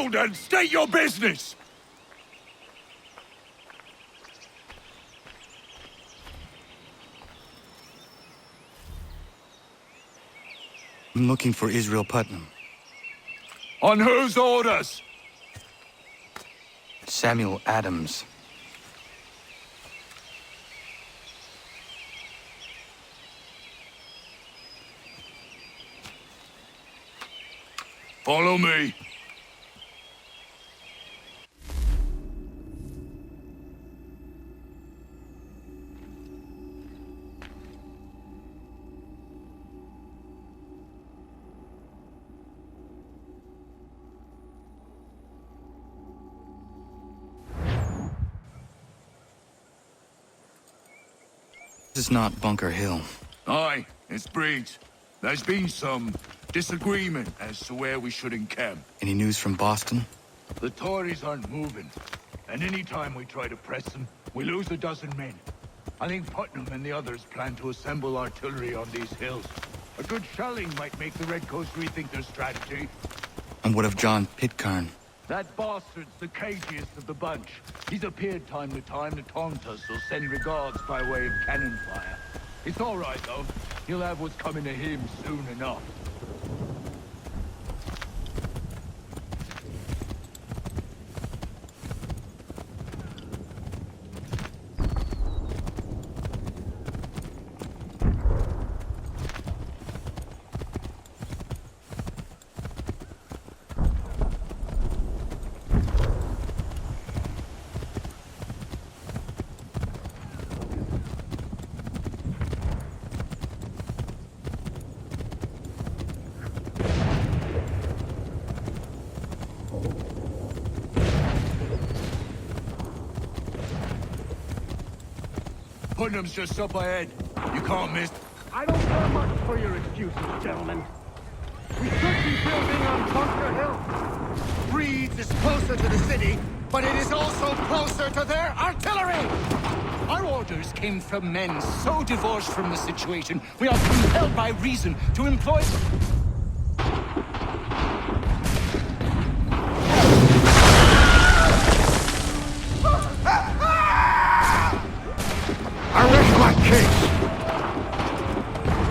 down and state your business! I'm looking for Israel Putnam. On whose orders? Samuel Adams. Follow me. This is not Bunker Hill. Aye, it's Breach. There's been some disagreement as to where we should encamp. Any news from Boston? The Tories aren't moving, and any time we try to press them, we lose a dozen men. I think Putnam and the others plan to assemble artillery on these hills. A good shelling might make the Redcoats rethink their strategy. And what of John Pitcairn? That bastard's the cagiest of the bunch. He's appeared time to taunt us or send regards by way of cannon fire. It's all right, though. He'll have what's coming to him soon enough. Putnam's just up ahead. You can't miss. I don't care much for your excuses, gentlemen. We should be building on Bunker Hill. Reed's is closer to the city, but it is also closer to their artillery! Our orders came from men so divorced from the situation, we are compelled by reason to employ them. I rest my case.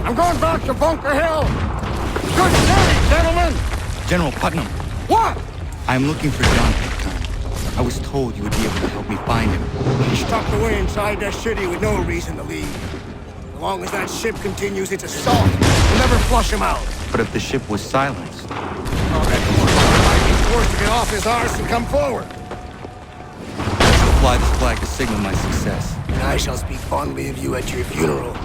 I'm going back to Bunker Hill. Good day, gentlemen! General Putnam. What? I'm looking for John Pitcairn. I was told you would be able to help me find him. He's tucked away inside that city with no reason to leave. As long as that ship continues its assault, we'll never flush him out. But if the ship was silenced... Oh, that might be forced to get off his arse and come forward. I shall fly this flag to signal my success. And I shall speak fondly of you at your funeral.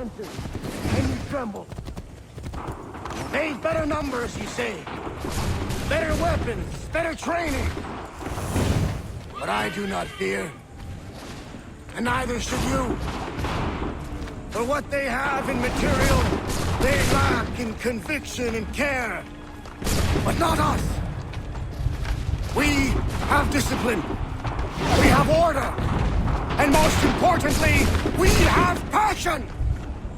senses, and you tremble. They've better numbers, you say. Better weapons, better training. But I do not fear. And neither should you. For what they have in material, they lack in conviction and care. But not us. We have discipline. We have order. And most importantly, we have passion.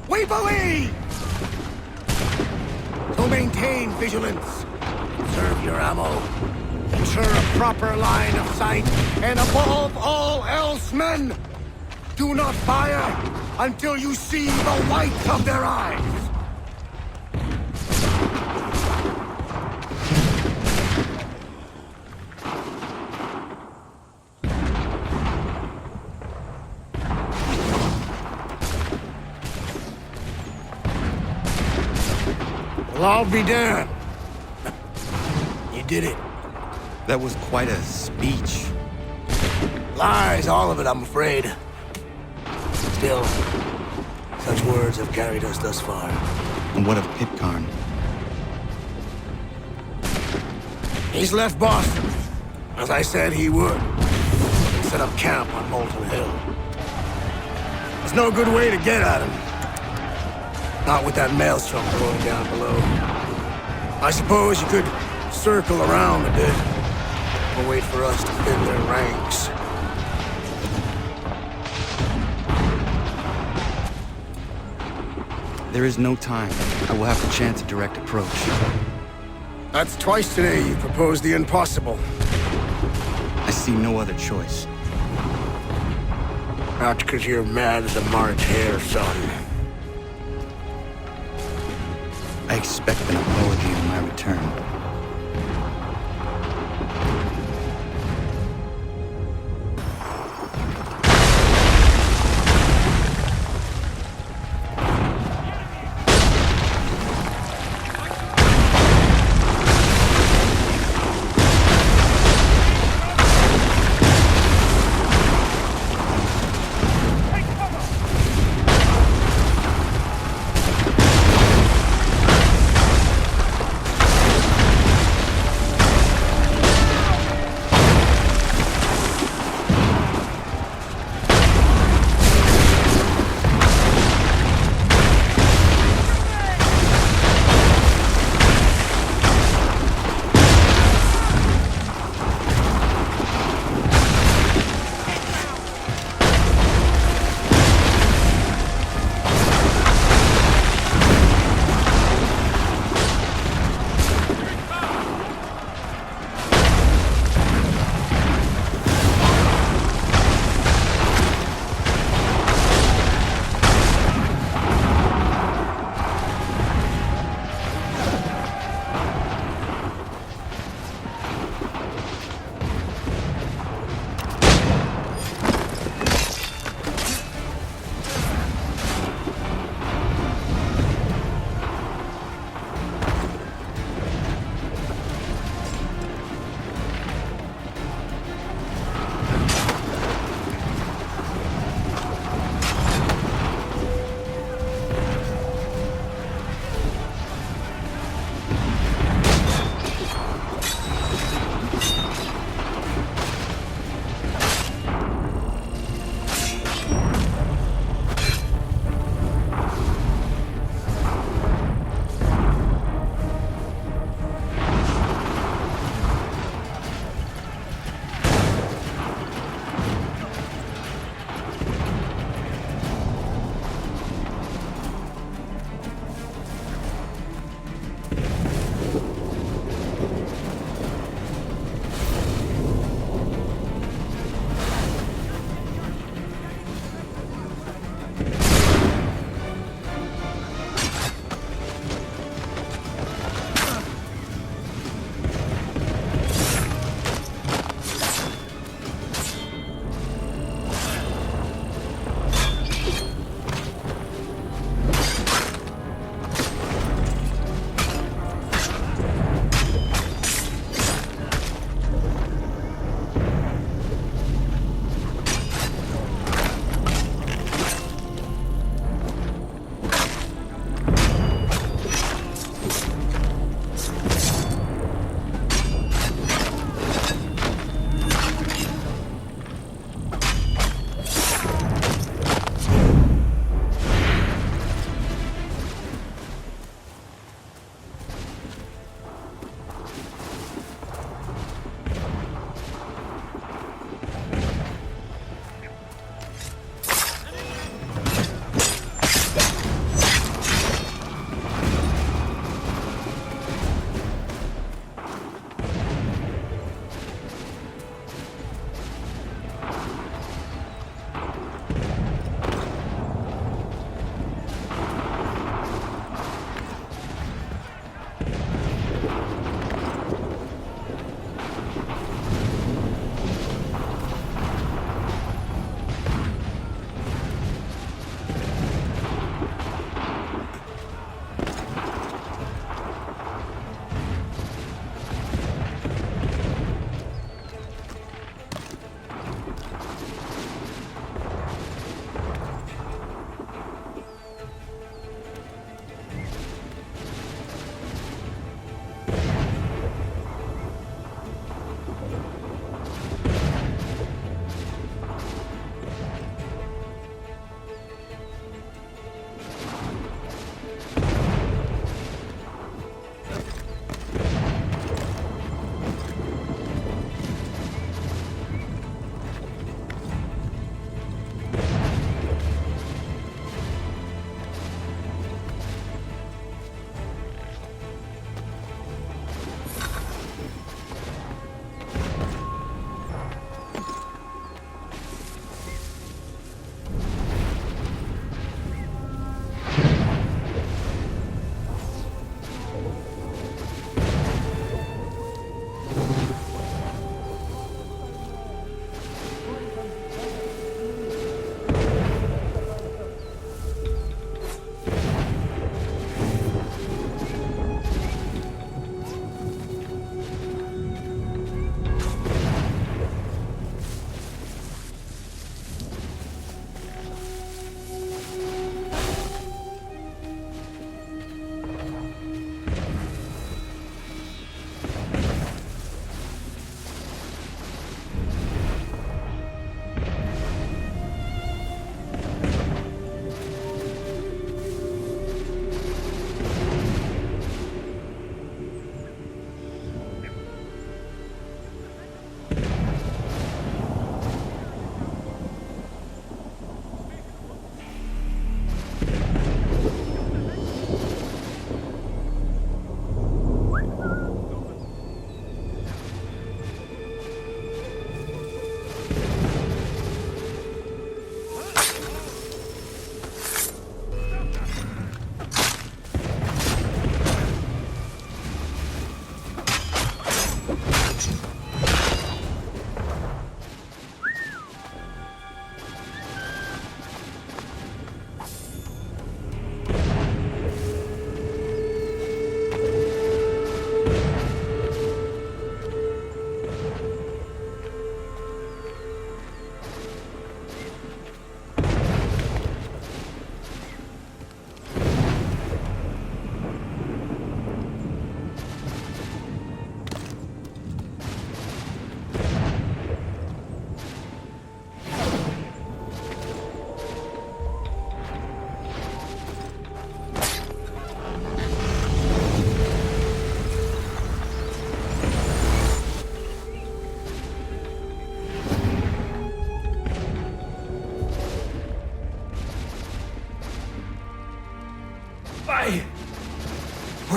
We believe. So maintain vigilance. Conserve your ammo. Ensure a proper line of sight. And above all else, men, do not fire until you see the whites of their eyes. Well, I'll be damned. You did it. That was quite a speech. Lies, all of it, I'm afraid. Still, such words have carried us thus far. And what of Pitcairn? He's left Boston, as I said he would. And set up camp on Molten Hill. There's no good way to get at him. Not with that maelstrom blowing down below. I suppose you could circle around a bit, or wait for us to thin their ranks. There is no time. I will have to chance a direct approach. That's twice today you proposed the impossible. I see no other choice. Not because you're mad as a March hare, son. I expect an apology on my return.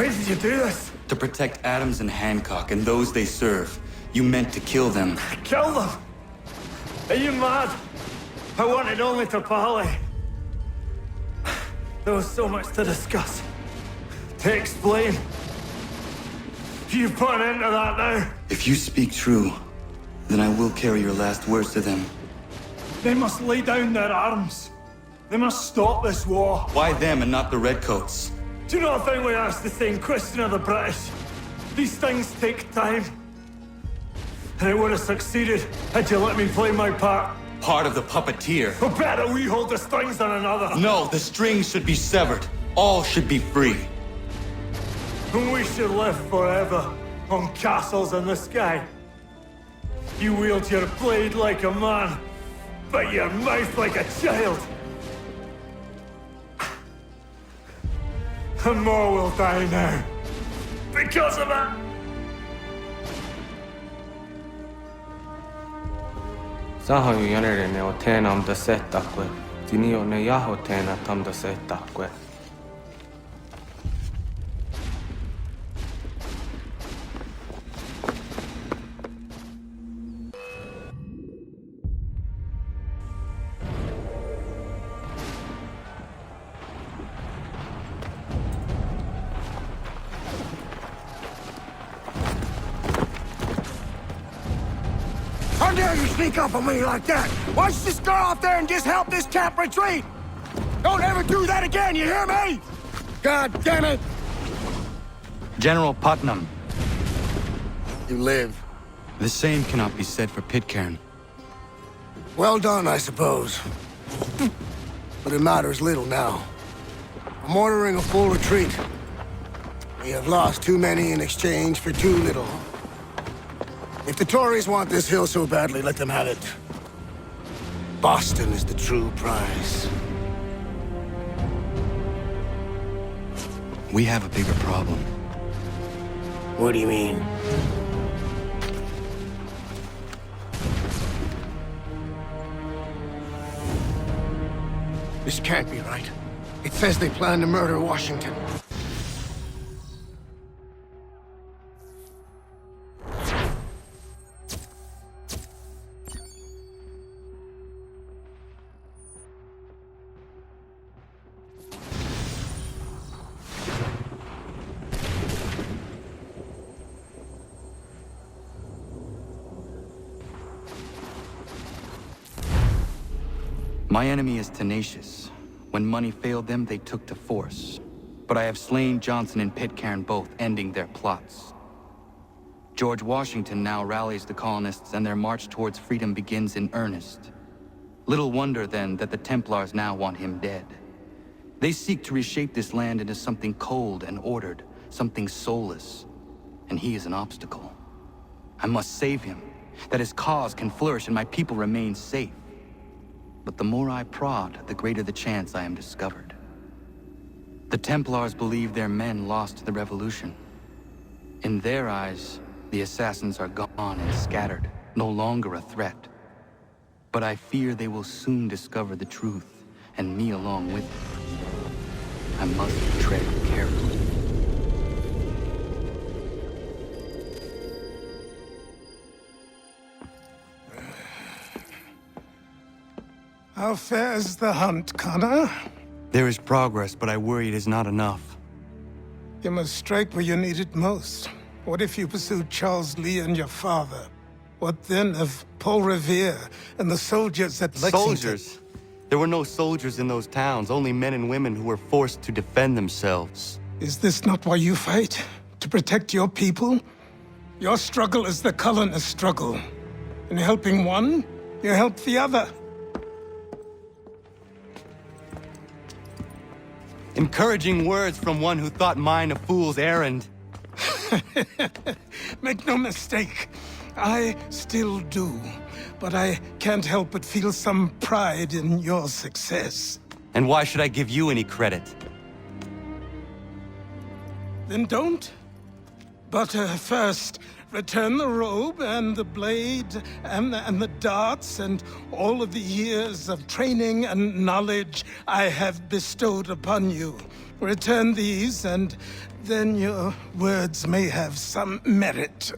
Why did you do this? To protect Adams and Hancock and those they serve, you meant to kill them. Kill them? Are you mad? I wanted only to parley. There was so much to discuss, to explain. You put an end to that now. If you speak true, then I will carry your last words to them. They must lay down their arms. They must stop this war. Why them and not the Redcoats? Do you not think we asked the same question of the British? These things take time. And it would have succeeded had you let me play my part. Part of the puppeteer. Or better we hold the strings than another. No, the strings should be severed. All should be free. And we should live forever on castles in the sky. You wield your blade like a man, but your mouth like a child. And more will die now. Because of it! Sahoin jänerene o teenam da settakwe. Tinio ne jaho teena tam da settakwe. How dare you sneak up on me like that? Why don't you just go out there and just help this camp retreat? Don't ever do that again, you hear me? God damn it! General Putnam. You live. The same cannot be said for Pitcairn. Well done, I suppose. But it matters little now. I'm ordering a full retreat. We have lost too many in exchange for too little. If the Tories want this hill so badly, let them have it. Boston is the true prize. We have a bigger problem. What do you mean? This can't be right. It says they plan to murder Washington. My enemy is tenacious. When money failed them, they took to force. But I have slain Johnson and Pitcairn both, ending their plots. George Washington now rallies the colonists and their march towards freedom begins in earnest. Little wonder, then, that the Templars now want him dead. They seek to reshape this land into something cold and ordered, something soulless. And he is an obstacle. I must save him, that his cause can flourish and my people remain safe. But the more I prod, the greater the chance I am discovered. The Templars believe their men lost the revolution. In their eyes, the assassins are gone and scattered, no longer a threat. But I fear they will soon discover the truth, and me along with them. I must tread carefully. How fares the hunt, Connor? There is progress, but I worry it is not enough. You must strike where you need it most. What if you pursued Charles Lee and your father? What then of Paul Revere and the soldiers at Lexington? Soldiers? There were no soldiers in those towns, only men and women who were forced to defend themselves. Is this not why you fight? To protect your people? Your struggle is the colonist struggle. In helping one, you help the other. Encouraging words from one who thought mine a fool's errand. Make no mistake, I still do. But I can't help but feel some pride in your success. And why should I give you any credit? Then don't. But first, Return the robe and the blade and the darts and all of the years of training and knowledge I have bestowed upon you. Return these, and then your words may have some merit.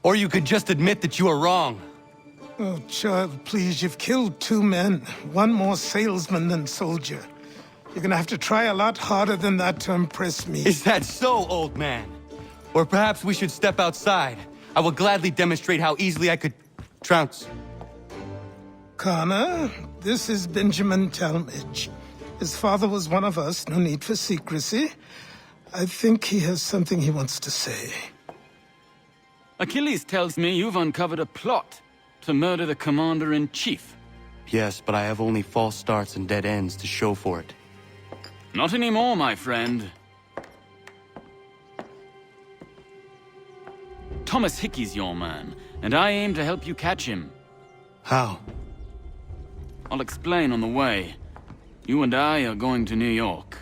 Or you could just admit that you are wrong. Oh, child, please, you've killed 2 men. One more salesman than soldier. You're gonna have to try a lot harder than that to impress me. Is that so, old man? Or perhaps we should step outside. I will gladly demonstrate how easily I could trounce. Connor, this is Benjamin Talmadge. His father was one of us, no need for secrecy. I think he has something he wants to say. Achilles tells me you've uncovered a plot to murder the Commander-in-Chief. Yes, but I have only false starts and dead ends to show for it. Not anymore, my friend. Thomas Hickey's your man, and I aim to help you catch him. How? I'll explain on the way. You and I are going to New York.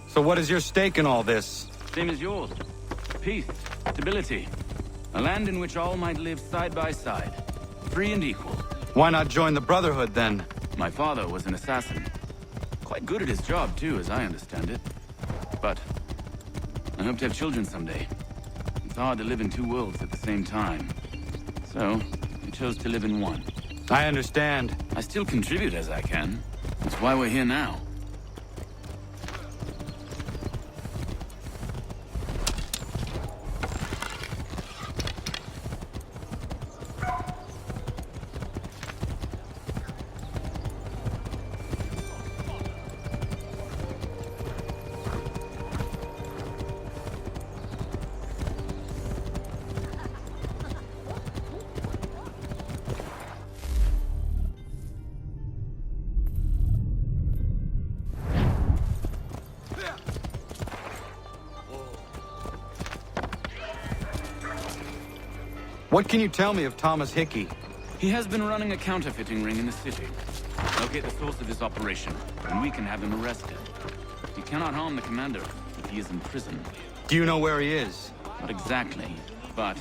So what is your stake in all this? Same as yours. Peace, stability. A land in which all might live side by side. Free and equal. Why not join the Brotherhood, then? My father was an assassin. Quite good at his job, too, as I understand it. But I hope to have children someday. It's hard to live in 2 worlds at the same time. So, I chose to live in one. I understand. I still contribute as I can. That's why we're here now. What can you tell me of Thomas Hickey? He has been running a counterfeiting ring in the city. Locate the source of his operation, and we can have him arrested. He cannot harm the commander if he is in prison. Do you know where he is? Not exactly, but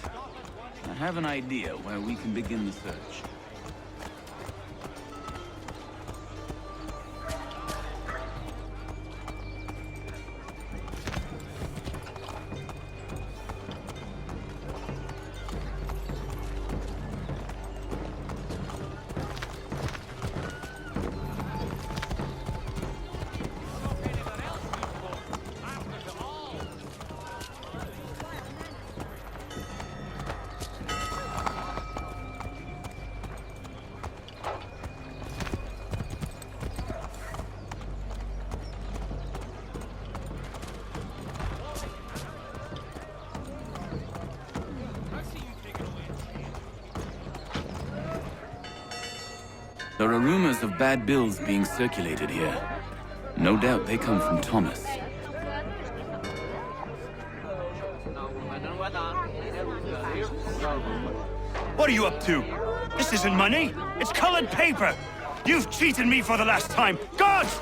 I have an idea where we can begin the search. There are rumors of bad bills being circulated here. No doubt they come from Thomas. What are you up to? This isn't money. It's colored paper. You've cheated me for the last time. Gods!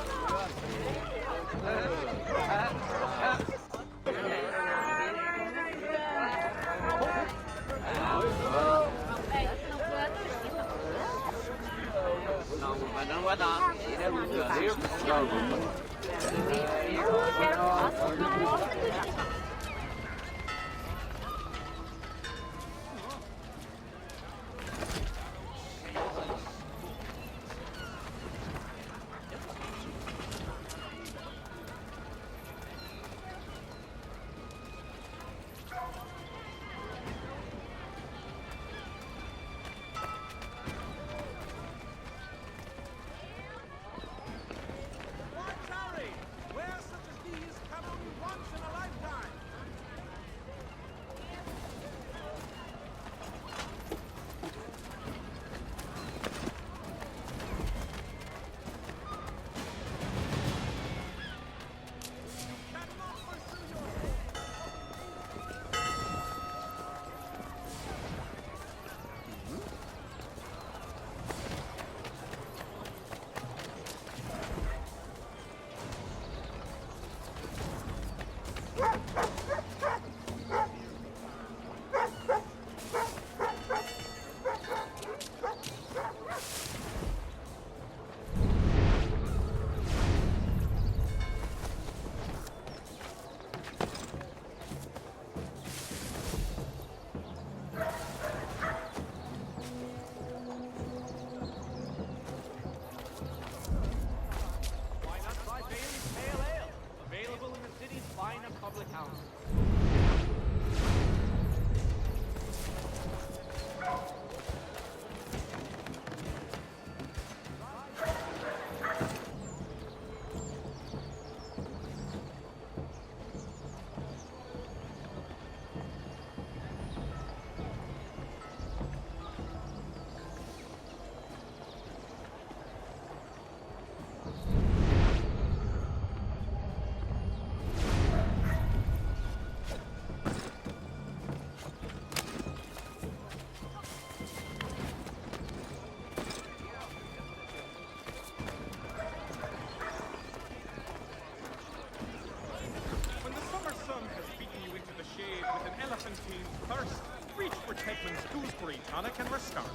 Tonic and restart.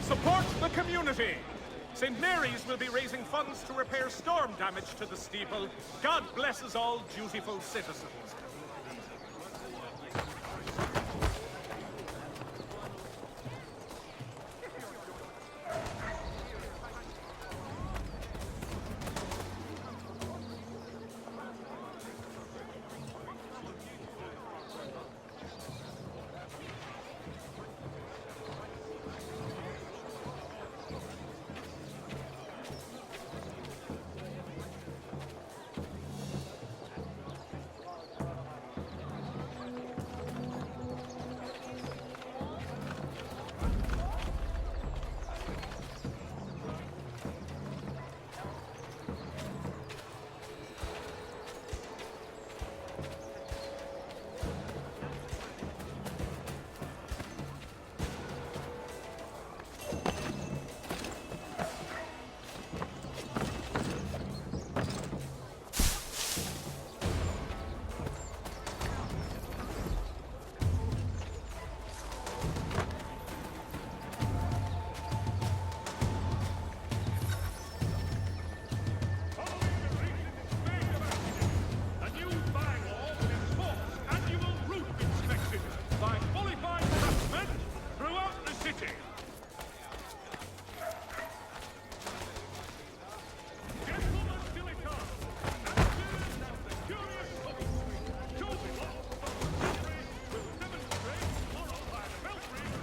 Support the community! St. Mary's will be raising funds to repair storm damage to the steeple. God blesses all dutiful citizens.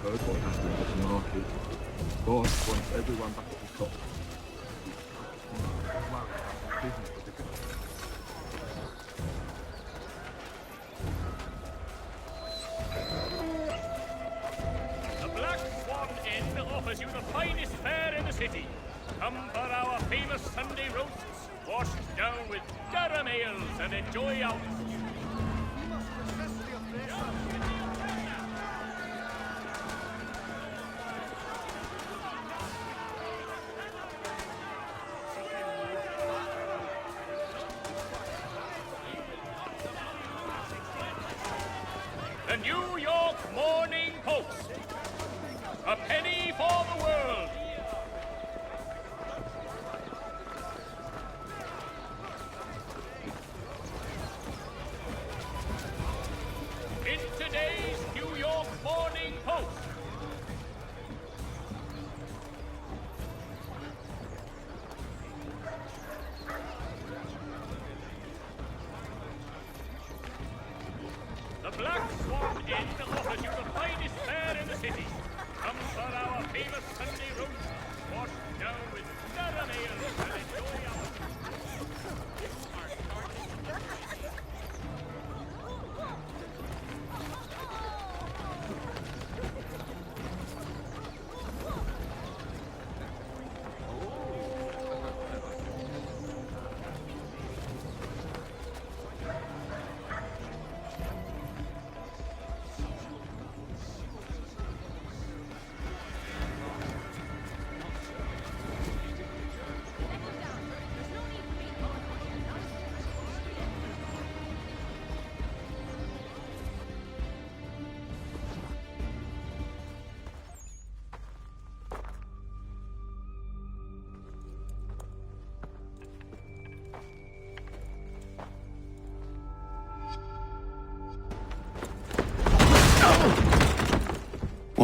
Heard what happened at the market. God wants everyone back at the top. Business with the good. The Black Swan Inn offers you the finest fare in the city. Come for our famous Sunday roasts, washed down with Durham ales, and enjoy our... The New York Morning Post. A penny for the world. In today's New York Morning Post. The Black Swan Inn offers you the finest fare in the city. Come for our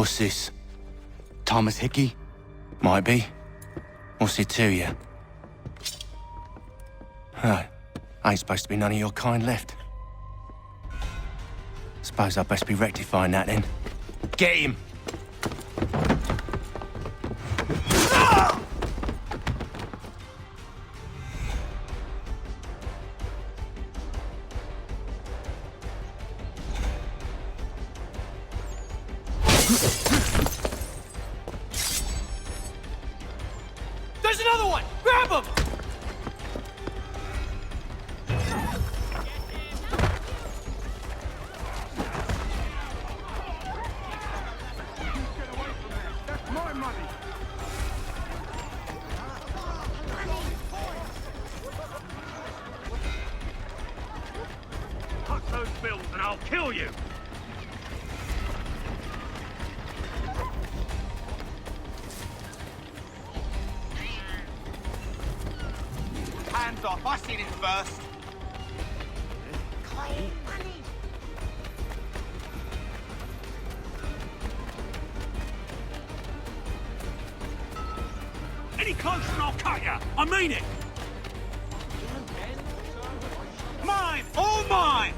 What's this? Thomas Hickey? Might be. What's it to you? Oh, ain't supposed to be none of your kind left. Suppose I'd best be rectifying that then. Get him! There's another one! Grab him! Cut those bills and I'll kill you! Hands off, I seen it first. Any closer and I'll cut you! I mean it! Mine! All mine!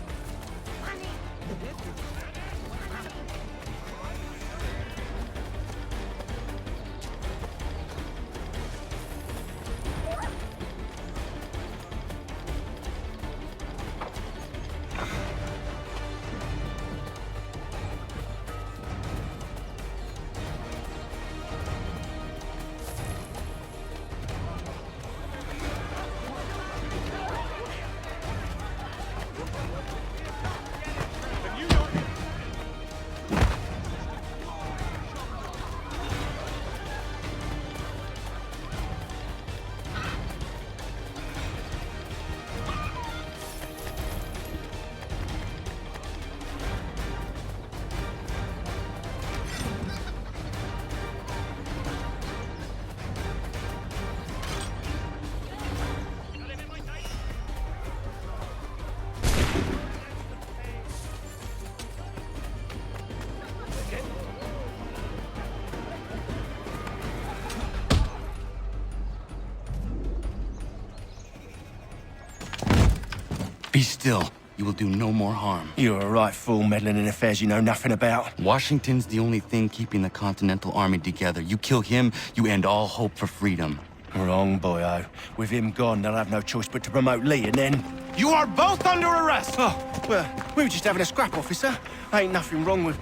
Be still. You will do no more harm. You're a right fool meddling in affairs you know nothing about. Washington's the only thing keeping the Continental Army together. You kill him, you end all hope for freedom. Wrong, boyo. With him gone, they'll have no choice but to promote Lee, and then... You are both under arrest! Oh, well, we were just having a scrap, officer. Ain't nothing wrong with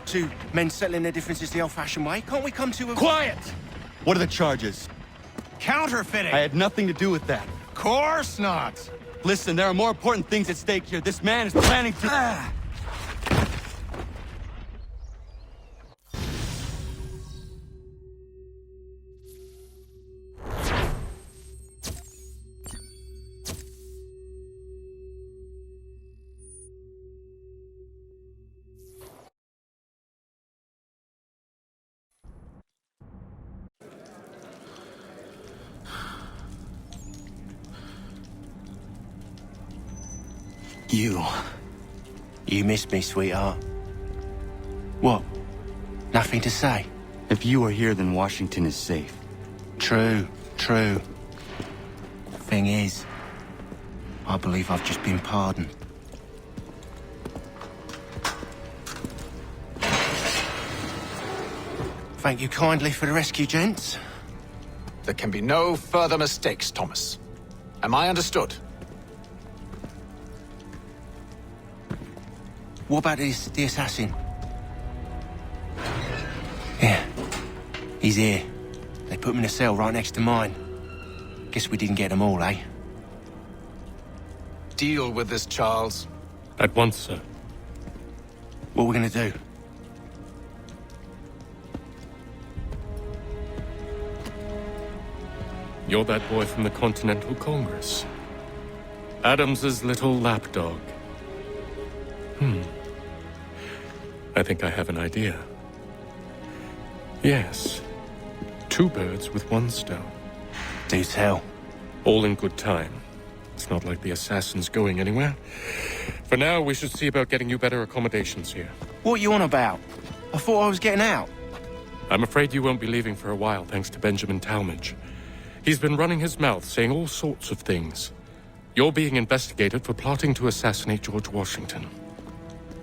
two men settling their differences the old-fashioned way. Can't we come to a... Quiet! What are the charges? Counterfeiting! I had nothing to do with that. Course not! Listen, there are more important things at stake here. This man is planning to... You missed me, sweetheart. What? Nothing to say? If you are here, then Washington is safe. True. Thing is, I believe I've just been pardoned. Thank you kindly for the rescue, gents. There can be no further mistakes, Thomas. Am I understood? What about the assassin? Yeah. He's here. They put him in a cell right next to mine. Guess we didn't get them all, eh? Deal with this, Charles. At once, sir. What are we gonna do? You're that boy from the Continental Congress. Adams's little lapdog. I think I have an idea. Yes. 2 birds with 1 stone. Do tell. All in good time. It's not like the assassin's going anywhere. For now, we should see about getting you better accommodations here. What you on about? I thought I was getting out. I'm afraid you won't be leaving for a while, thanks to Benjamin Talmadge. He's been running his mouth, saying all sorts of things. You're being investigated for plotting to assassinate George Washington.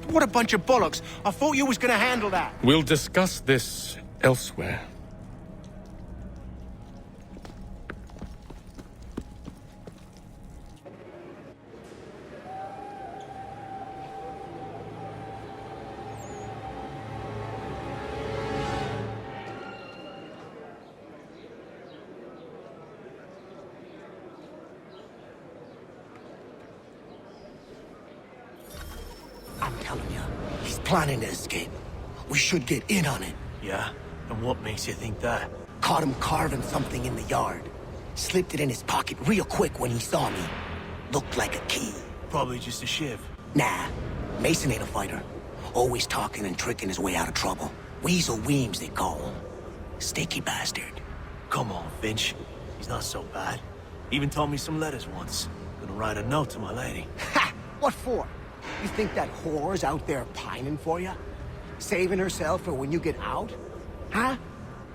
What a bunch of bollocks. I thought you was gonna handle that. We'll discuss this elsewhere. I'm telling you, he's planning to escape. We should get in on it. Yeah? And what makes you think that? Caught him carving something in the yard. Slipped it in his pocket real quick when he saw me. Looked like a key. Probably just a shiv. Nah, Mason ain't a fighter. Always talking and tricking his way out of trouble. Weasel Weems, they call him. Sticky bastard. Come on, Finch. He's not so bad. Even taught me some letters once. Gonna write a note to my lady. Ha! What for? You think that whore's out there pining for you? Saving herself for when you get out? Huh?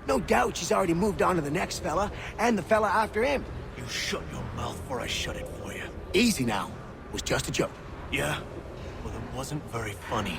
No doubt she's already moved on to the next fella, and the fella after him. You shut your mouth before I shut it for you. Easy now. It was just a joke. Yeah? Well, it wasn't very funny.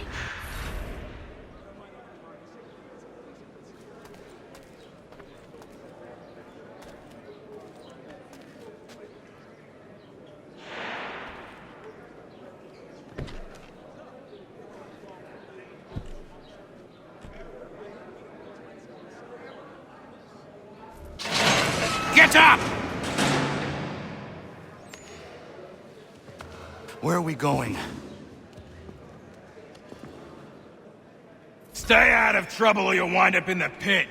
Get up! Where are we going? Stay out of trouble or you'll wind up in the pit.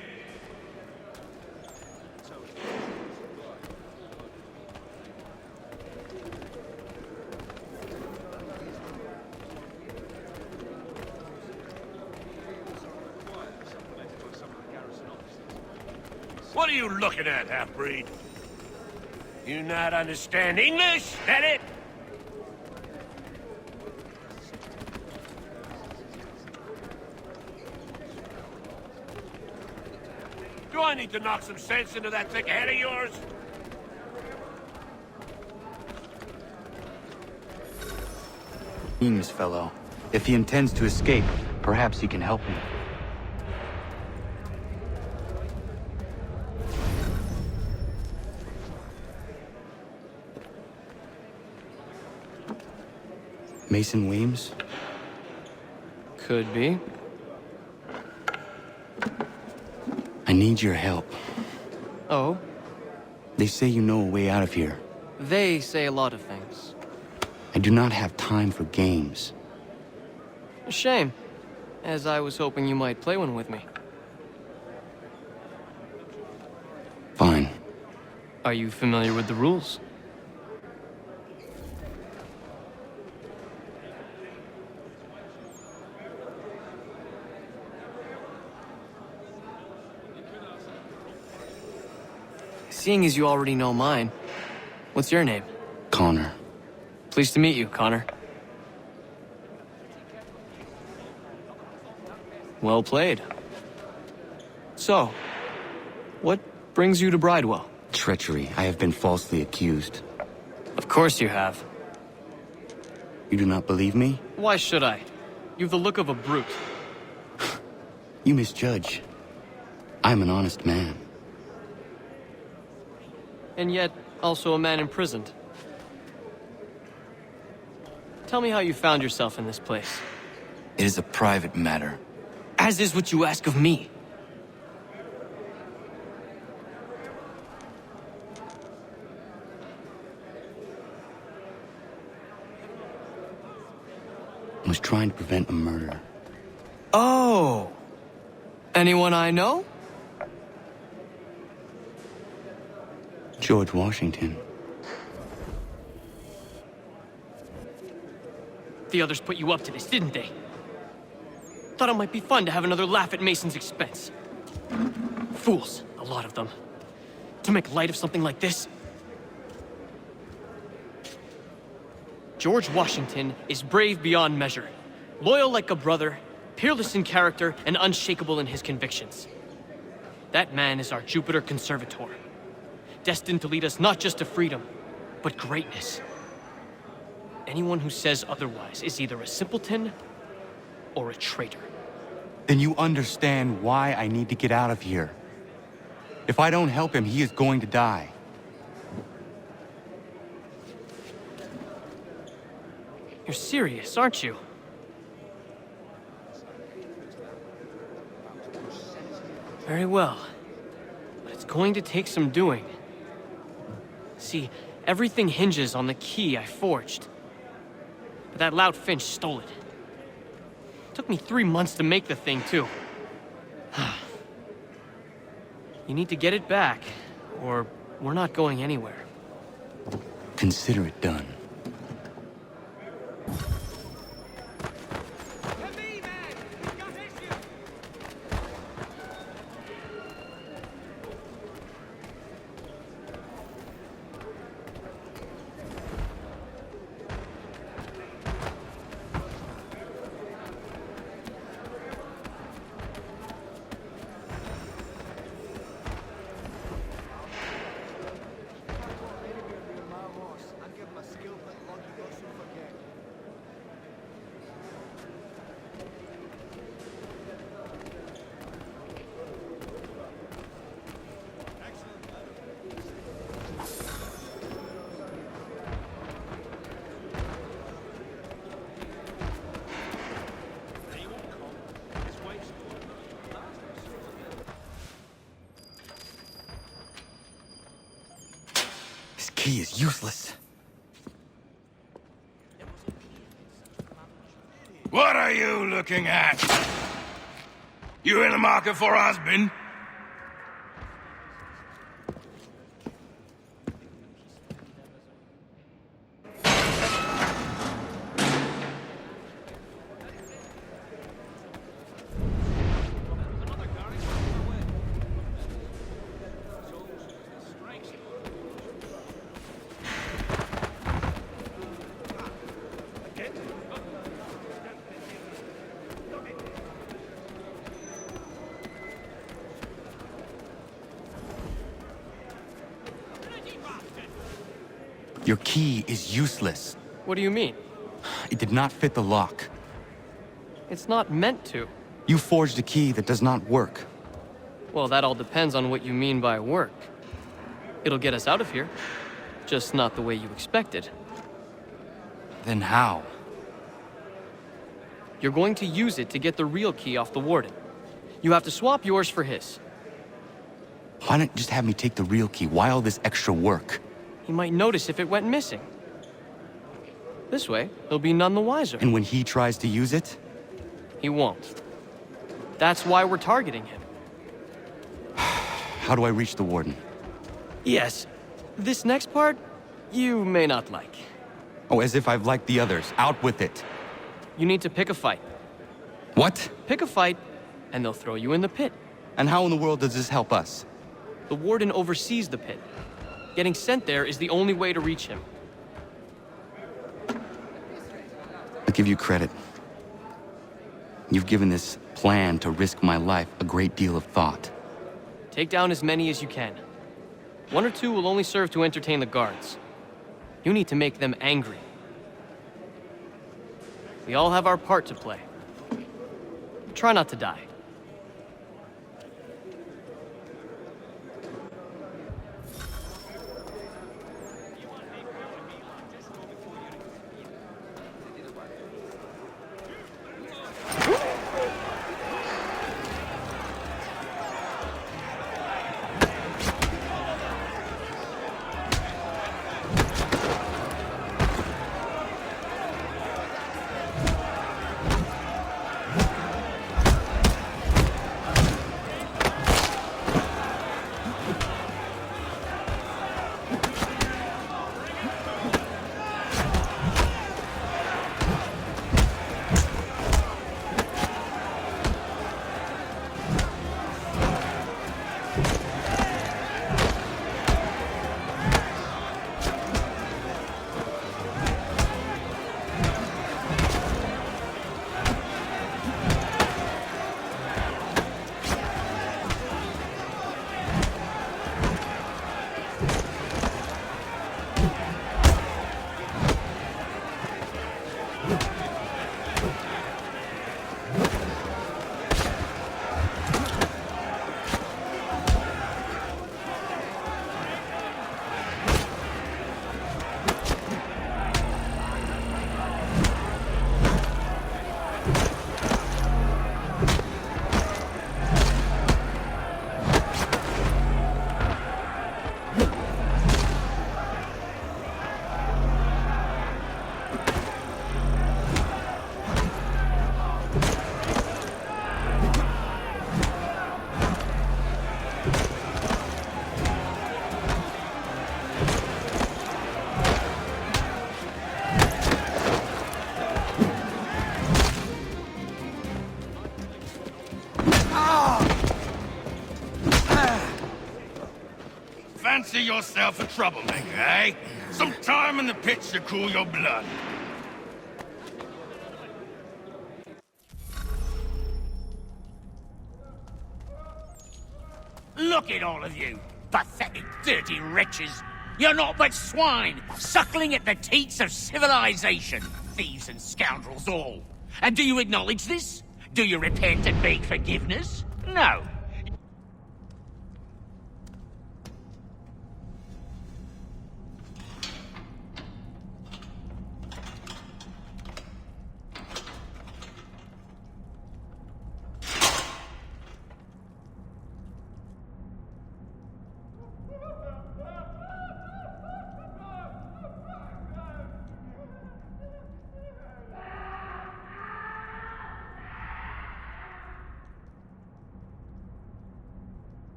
What are you looking at, half-breed? You not understand English, that it? Do I need to knock some sense into that thick head of yours? Weems fellow. If he intends to escape, perhaps he can help me. Mason Weems? Could be. I need your help. Oh? They say you know a way out of here. They say a lot of things. I do not have time for games. A shame, as I was hoping you might play one with me. Fine. Are you familiar with the rules? Seeing as you already know mine, what's your name? Connor. Pleased to meet you, Connor. Well played. So, what brings you to Bridewell? Treachery. I have been falsely accused. Of course you have. You do not believe me? Why should I? You've the look of a brute. You misjudge. I'm an honest man. And yet, also a man imprisoned. Tell me how you found yourself in this place. It is a private matter. As is what you ask of me. I was trying to prevent a murder. Oh! Anyone I know? George Washington. The others put you up to this, didn't they? Thought it might be fun to have another laugh at Mason's expense. Fools, a lot of them. To make light of something like this. George Washington is brave beyond measure. Loyal like a brother, Peerless in character and unshakable in his convictions. That man is our Jupiter Conservator, destined to lead us not just to freedom, but greatness. Anyone who says otherwise is either a simpleton or a traitor. Then you understand why I need to get out of here. If I don't help him, he is going to die. You're serious, aren't you? Very well. But it's going to take some doing. See, everything hinges on the key I forged. But that loud Finch stole it. Took me 3 months to make the thing, too. You need to get it back, or we're not going anywhere. Consider it done. Key is useless. What are you looking at? You in the market for a husband? Your key is useless. What do you mean? It did not fit the lock. It's not meant to. You forged a key that does not work. Well, that all depends on what you mean by work. It'll get us out of here. Just not the way you expected. Then how? You're going to use it to get the real key off the warden. You have to swap yours for his. Why not just have me take the real key? Why all this extra work? He might notice if it went missing. This way, he'll be none the wiser. And when he tries to use it? He won't. That's why we're targeting him. How do I reach the warden? Yes. This next part, you may not like. Oh, as if I've liked the others. Out with it. You need to pick a fight. What? Pick a fight, and they'll throw you in the pit. And how in the world does this help us? The warden oversees the pit. Getting sent there is the only way to reach him. I'll give you credit. You've given this plan to risk my life a great deal of thought. Take down as many as you can. 1 or 2 will only serve to entertain the guards. You need to make them angry. We all have our part to play. Try not to die. fancy yourself a troublemaker, eh? Some time in the pits to cool your blood. Look at all of you, pathetic, dirty wretches. You're not but swine, suckling at the teats of civilization. Thieves and scoundrels all. And do you acknowledge this? Do you repent and beg forgiveness? No.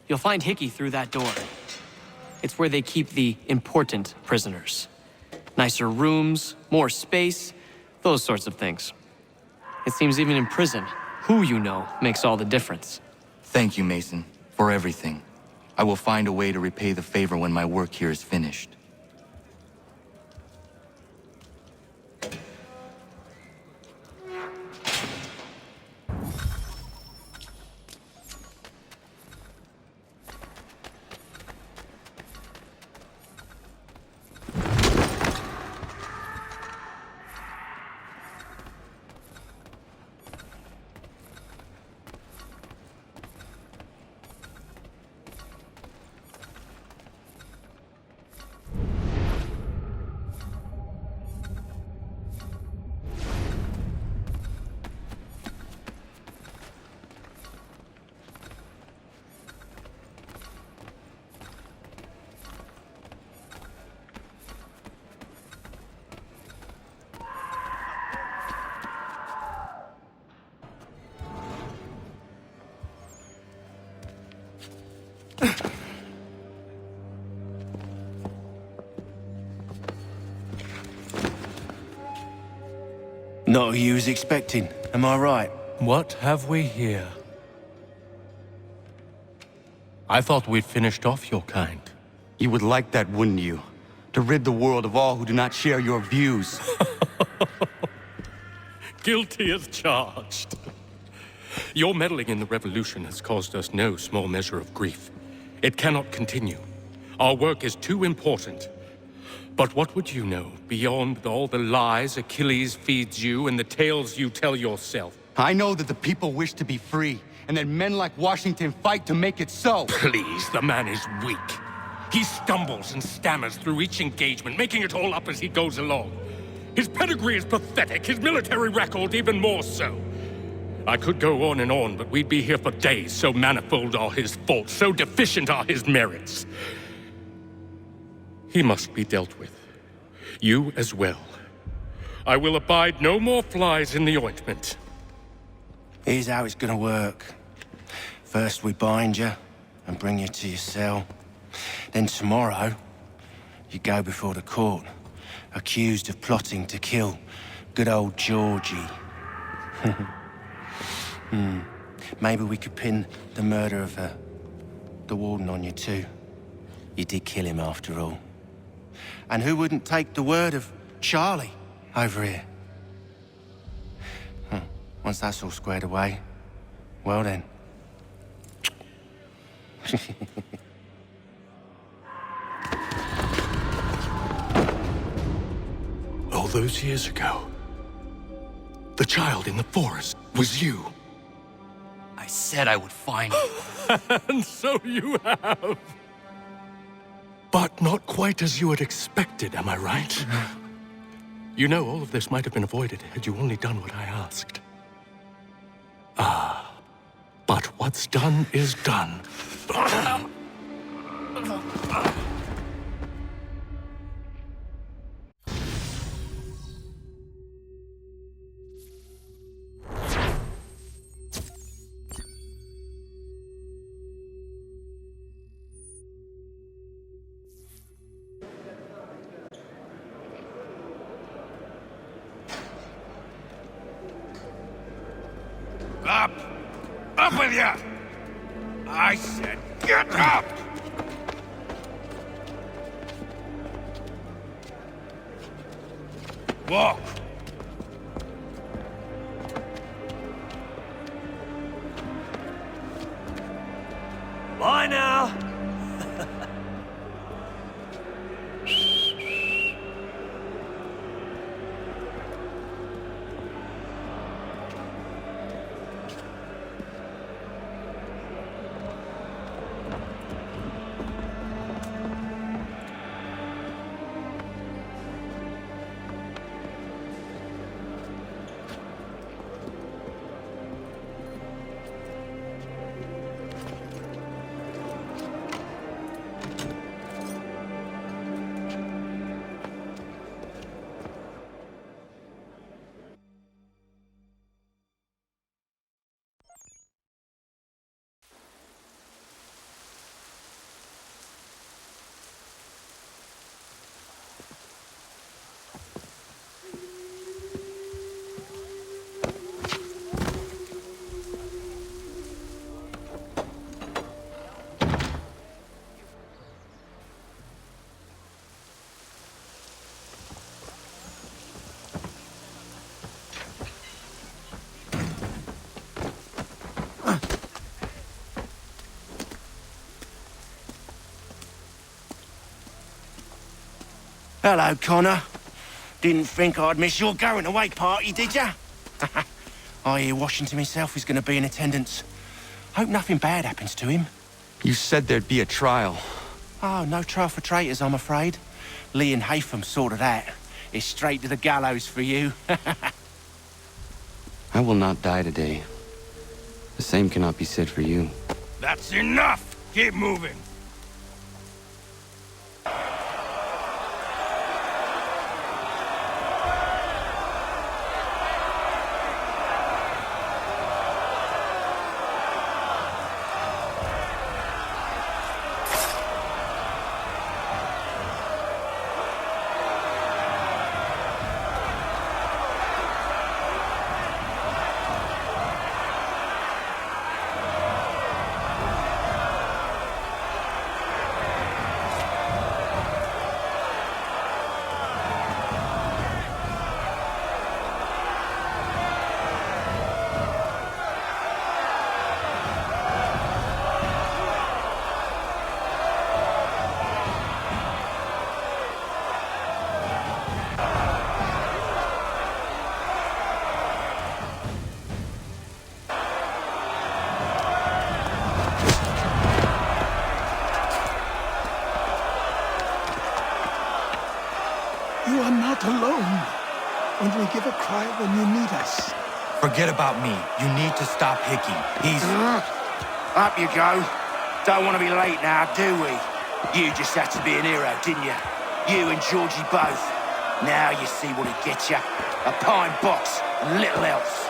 You'll find Hickey through that door. It's where they keep the important prisoners. Nicer rooms, more space, those sorts of things. It seems even in prison, who you know makes all the difference. Thank you, Mason, for everything. I will find a way to repay the favor when my work here is finished. Not who you was expecting, am I right? What have we here? I thought we'd finished off your kind. You would like that, wouldn't you? To rid the world of all who do not share your views. Guilty as charged. Your meddling in the revolution has caused us no small measure of grief. It cannot continue. Our work is too important. But what would you know beyond all the lies Achilles feeds you and the tales you tell yourself? I know that the people wish to be free, and that men like Washington fight to make it so. Please, the man is weak. He stumbles and stammers through each engagement, making it all up as he goes along. His pedigree is pathetic, his military record even more so. I could go on and on, but we'd be here for days, so manifold are his faults, so deficient are his merits. He must be dealt with. You as well. I will abide no more flies in the ointment. Here's how it's gonna work. First we bind you and bring you to your cell. Then tomorrow, you go before the court, accused of plotting to kill good old Georgie. Maybe we could pin the murder of the warden on you too. You did kill him after all. And who wouldn't take the word of Charlie over here? Once that's all squared away, well then. All those years ago, the child in the forest was you. I said I would find you. And so you have. But not quite as you had expected, am I right? You know, all of this might have been avoided had you only done what I asked. But what's done is done. Up! Up with you! I said get up! Walk! Bye now! Hello, Connor. Didn't think I'd miss your going-away party, did ya? I hear Washington himself is going to be in attendance. Hope nothing bad happens to him. You said there'd be a trial. Oh, no trial for traitors, I'm afraid. Lee and Haytham sorted that. It's straight to the gallows for you. I will not die today. The same cannot be said for you. That's enough! Keep moving! You are not alone. Only give a cry when you need us. Forget about me. You need to stop Hickey. He's... Up you go. Don't want to be late now, do we? You just had to be an hero, didn't you? You and Georgie both. Now you see what it gets you. A pine box and little else.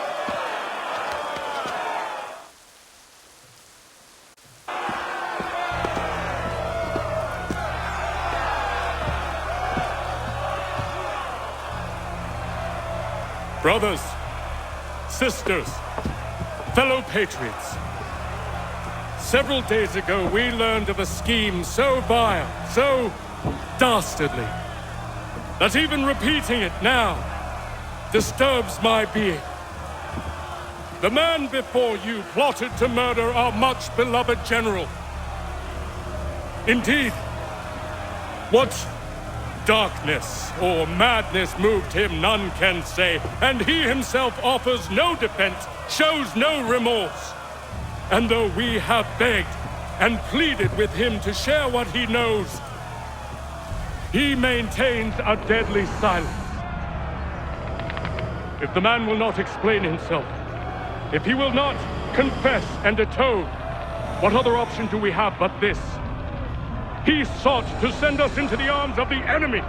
Brothers, sisters, fellow patriots. Several days ago, we learned of a scheme so vile, so dastardly, that even repeating it now disturbs my being. The man before you plotted to murder our much-beloved general. Indeed, what darkness or madness moved him, none can say, and he himself offers no defense, shows no remorse. And though we have begged and pleaded with him to share what he knows, he maintains a deadly silence. If the man will not explain himself, if he will not confess and atone, what other option do we have but this? He sought to send us into the arms of the enemy.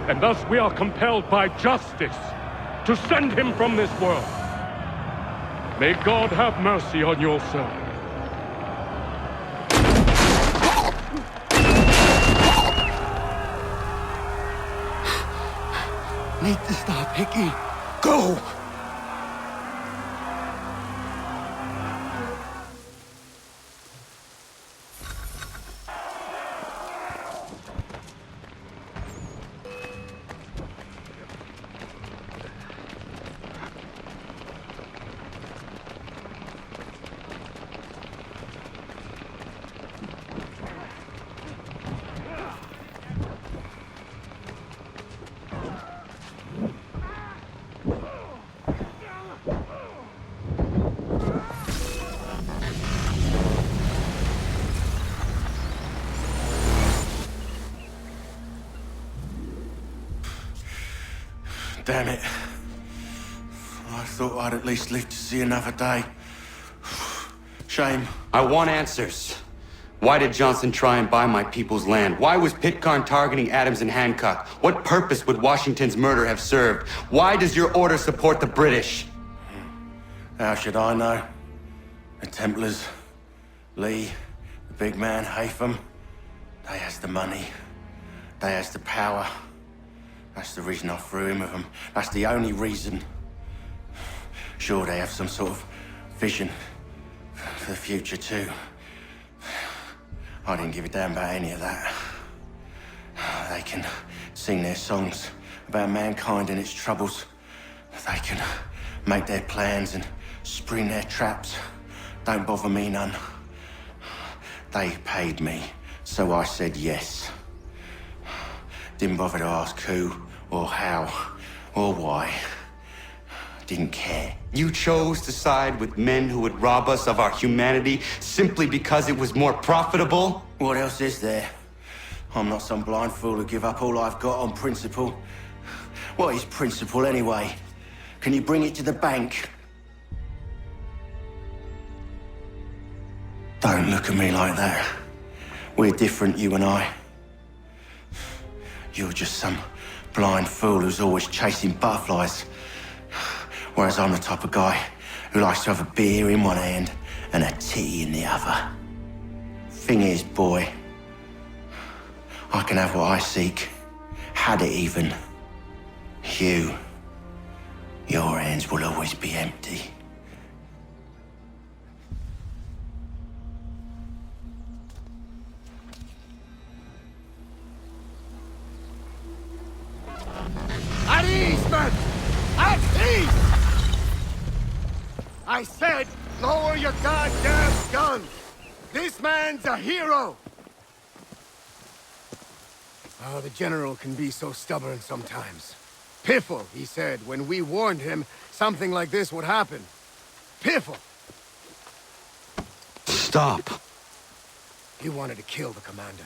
And thus we are compelled by justice to send him from this world. May God have mercy on your soul. Need to stop, Hickey. Go! Damn it. I thought I'd at least live to see another day. Shame. I want answers. Why did Johnson try and buy my people's land? Why was Pitcairn targeting Adams and Hancock? What purpose would Washington's murder have served? Why does your order support the British? How should I know? The Templars, Lee, the big man, Haytham, they has the money. They has the power. That's the reason I threw in with them. That's the only reason. Sure, they have some sort of vision for the future too. I didn't give a damn about any of that. They can sing their songs about mankind and its troubles. They can make their plans and spring their traps. Don't bother me none. They paid me, so I said yes. Didn't bother to ask who, or how, or why. Didn't care. You chose to side with men who would rob us of our humanity simply because it was more profitable? What else is there? I'm not some blind fool who give up all I've got on principle. What is principle anyway? Can you bring it to the bank? Don't look at me like that. We're different, you and I. You're just some blind fool who's always chasing butterflies. Whereas I'm the type of guy who likes to have a beer in one hand and a tea in the other. Thing is, boy, I can have what I seek. Had it even. Your hands will always be empty. At ease, men! At ease! I said, lower your goddamn guns! This man's a hero! Oh, the General can be so stubborn sometimes. Piffle, he said, when we warned him something like this would happen. Piffle! Stop. He wanted to kill the commander.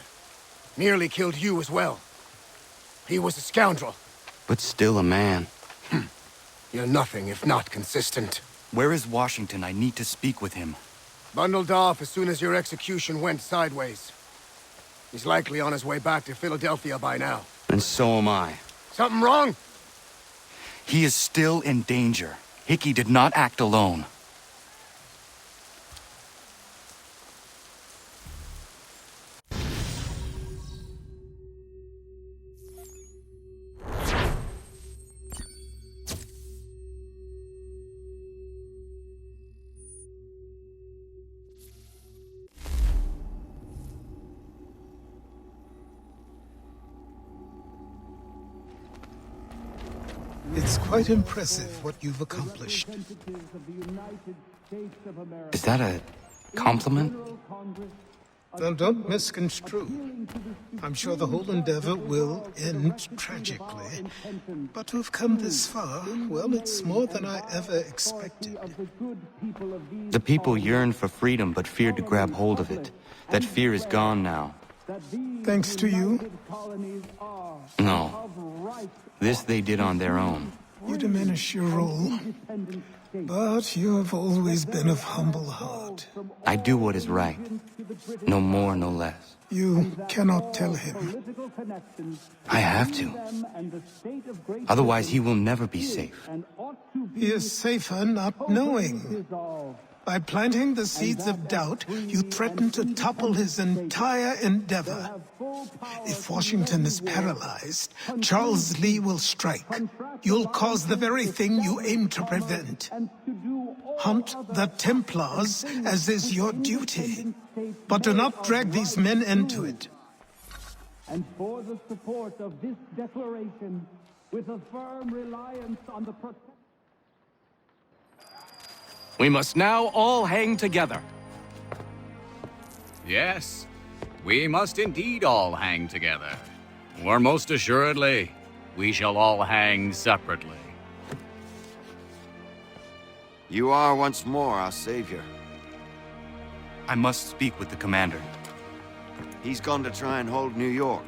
Nearly killed you as well. He was a scoundrel. But still a man. You're nothing if not consistent. Where is Washington? I need to speak with him. Bundled off as soon as your execution went sideways. He's likely on his way back to Philadelphia by now. And so am I. Something wrong? He is still in danger. Hickey did not act alone. It's quite impressive what you've accomplished. Is that a compliment? Now, don't misconstrue. I'm sure the whole endeavor will end tragically. But to have come this far, well, it's more than I ever expected. The people yearn for freedom but feared to grab hold of it. That fear is gone now. Thanks to you? No. This they did on their own. You diminish your role, but you have always been of humble heart. I do what is right. No more, no less. You cannot tell him. I have to. Otherwise, he will never be safe. He is safer not knowing. By planting the seeds of doubt, you threaten to topple his entire endeavor. If Washington is paralyzed, Charles Lee will strike. You'll cause the very thing you aim to prevent. Hunt the Templars, as is your duty. But do not drag these men into it. And for the support of this declaration, with a firm reliance on the protection. We must now all hang together. Yes, we must indeed all hang together. Or most assuredly, we shall all hang separately. You are once more our savior. I must speak with the commander. He's gone to try and hold New York.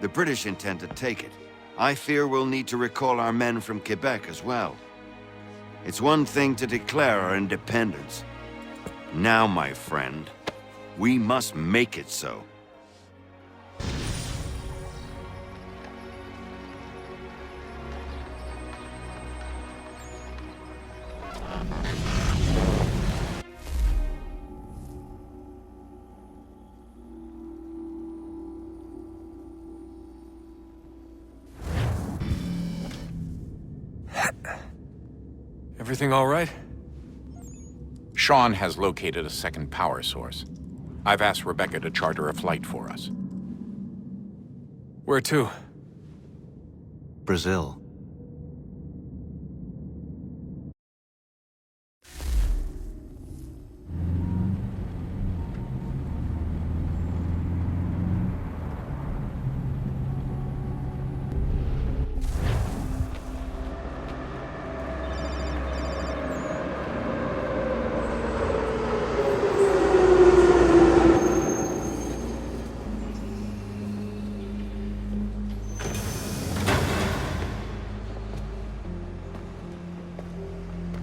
The British intend to take it. I fear we'll need to recall our men from Quebec as well. It's one thing to declare our independence. Now, my friend, we must make it so. Everything all right? Sean has located a second power source. I've asked Rebecca to charter a flight for us. Where to? Brazil.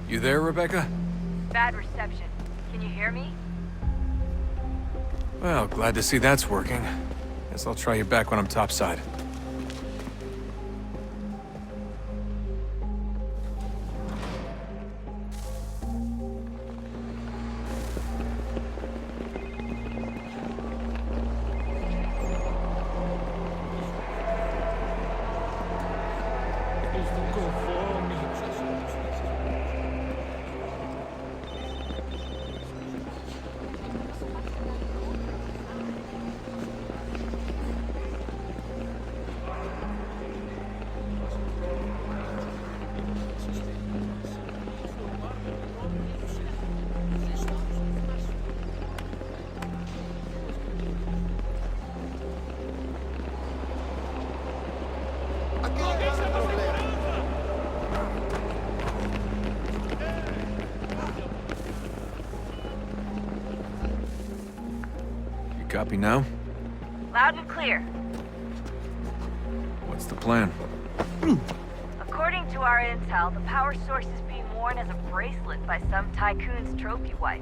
You there, Rebecca? Bad reception. Can you hear me? Well, glad to see that's working. Guess I'll try you back when I'm topside. Copy now? Loud and clear. What's the plan? According to our intel, the power source is being worn as a bracelet by some tycoon's trophy wife.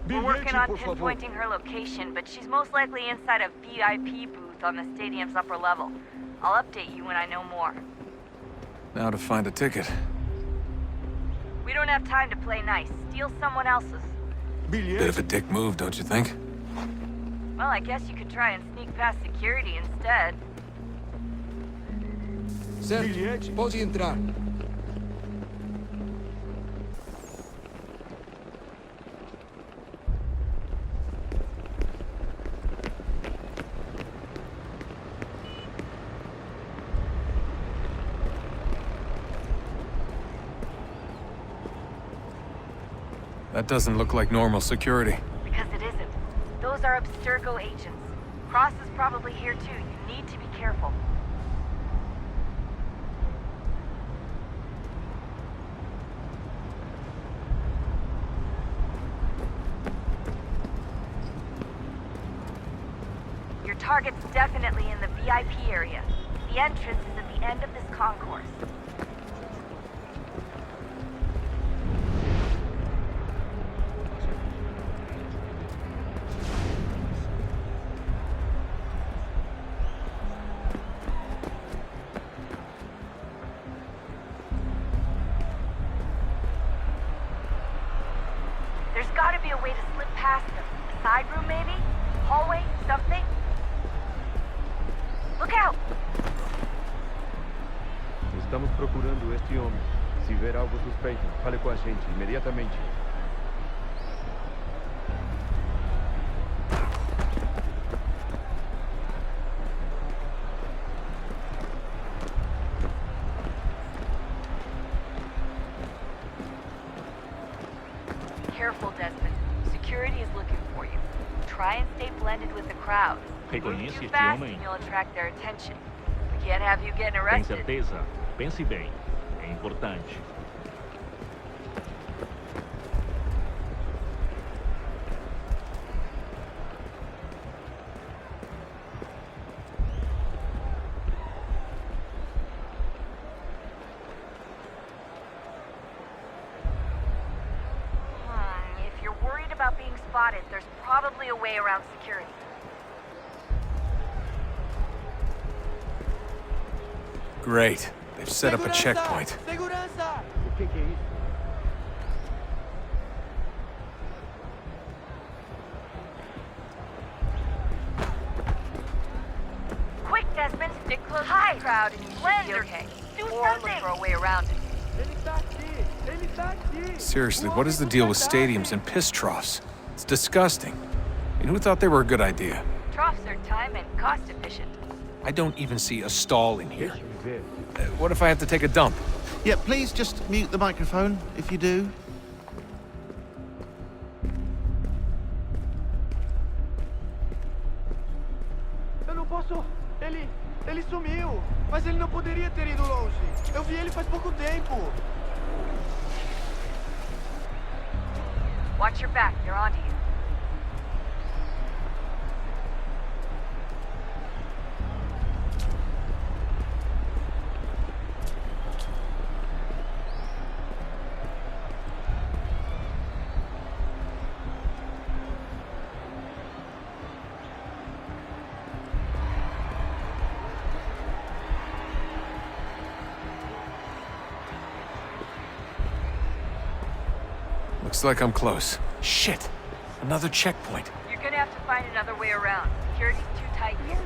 We're working on pinpointing her location, but she's most likely inside a VIP booth on the stadium's upper level. I'll update you when I know more. Now to find a ticket. We don't have time to play nice. Steal someone else's. Bit of a dick move, don't you think? Well, I guess you could try and sneak past security instead. Certo, pode entrar. That doesn't look like normal security. Because it isn't. Those are Abstergo agents. Cross is probably here too. You need to be careful. Your target's definitely in the VIP area. The entrance is at the end of this concourse. past them. A side room, maybe? Hallway? Something? Look out! Estamos procurando este homem. Se ver algo suspeito, fale com a gente imediatamente. Careful, Desmond. Security is looking for you. Try and stay blended with the crowd. Move Reconhece too este fast homem? and you'll attract their attention. We can't have you getting Tem arrested. certeza? Pense bem. É importante. If you're worried about being spotted, there's probably a way around security. Great. They've set up a checkpoint. Segurança! O que é isso? Quick, Desmond! Stick close to the crowd and you should be okay. Or look for a way around it. Ele tá aqui! Ele tá aqui! Seriously, what is the deal with stadiums and piss troughs? It's disgusting. And who thought they were a good idea? Troughs are time and cost efficient. I don't even see a stall in here. What if I have to take a dump? Yeah, please just mute the microphone if you do. Eu não posso... Ele sumiu! Mas ele não poderia ter ido longe. Eu vi ele faz pouco tempo. Watch your back, they're onto you. Looks like I'm close. Shit! Another checkpoint. You're gonna have to find another way around. Security's too tight here.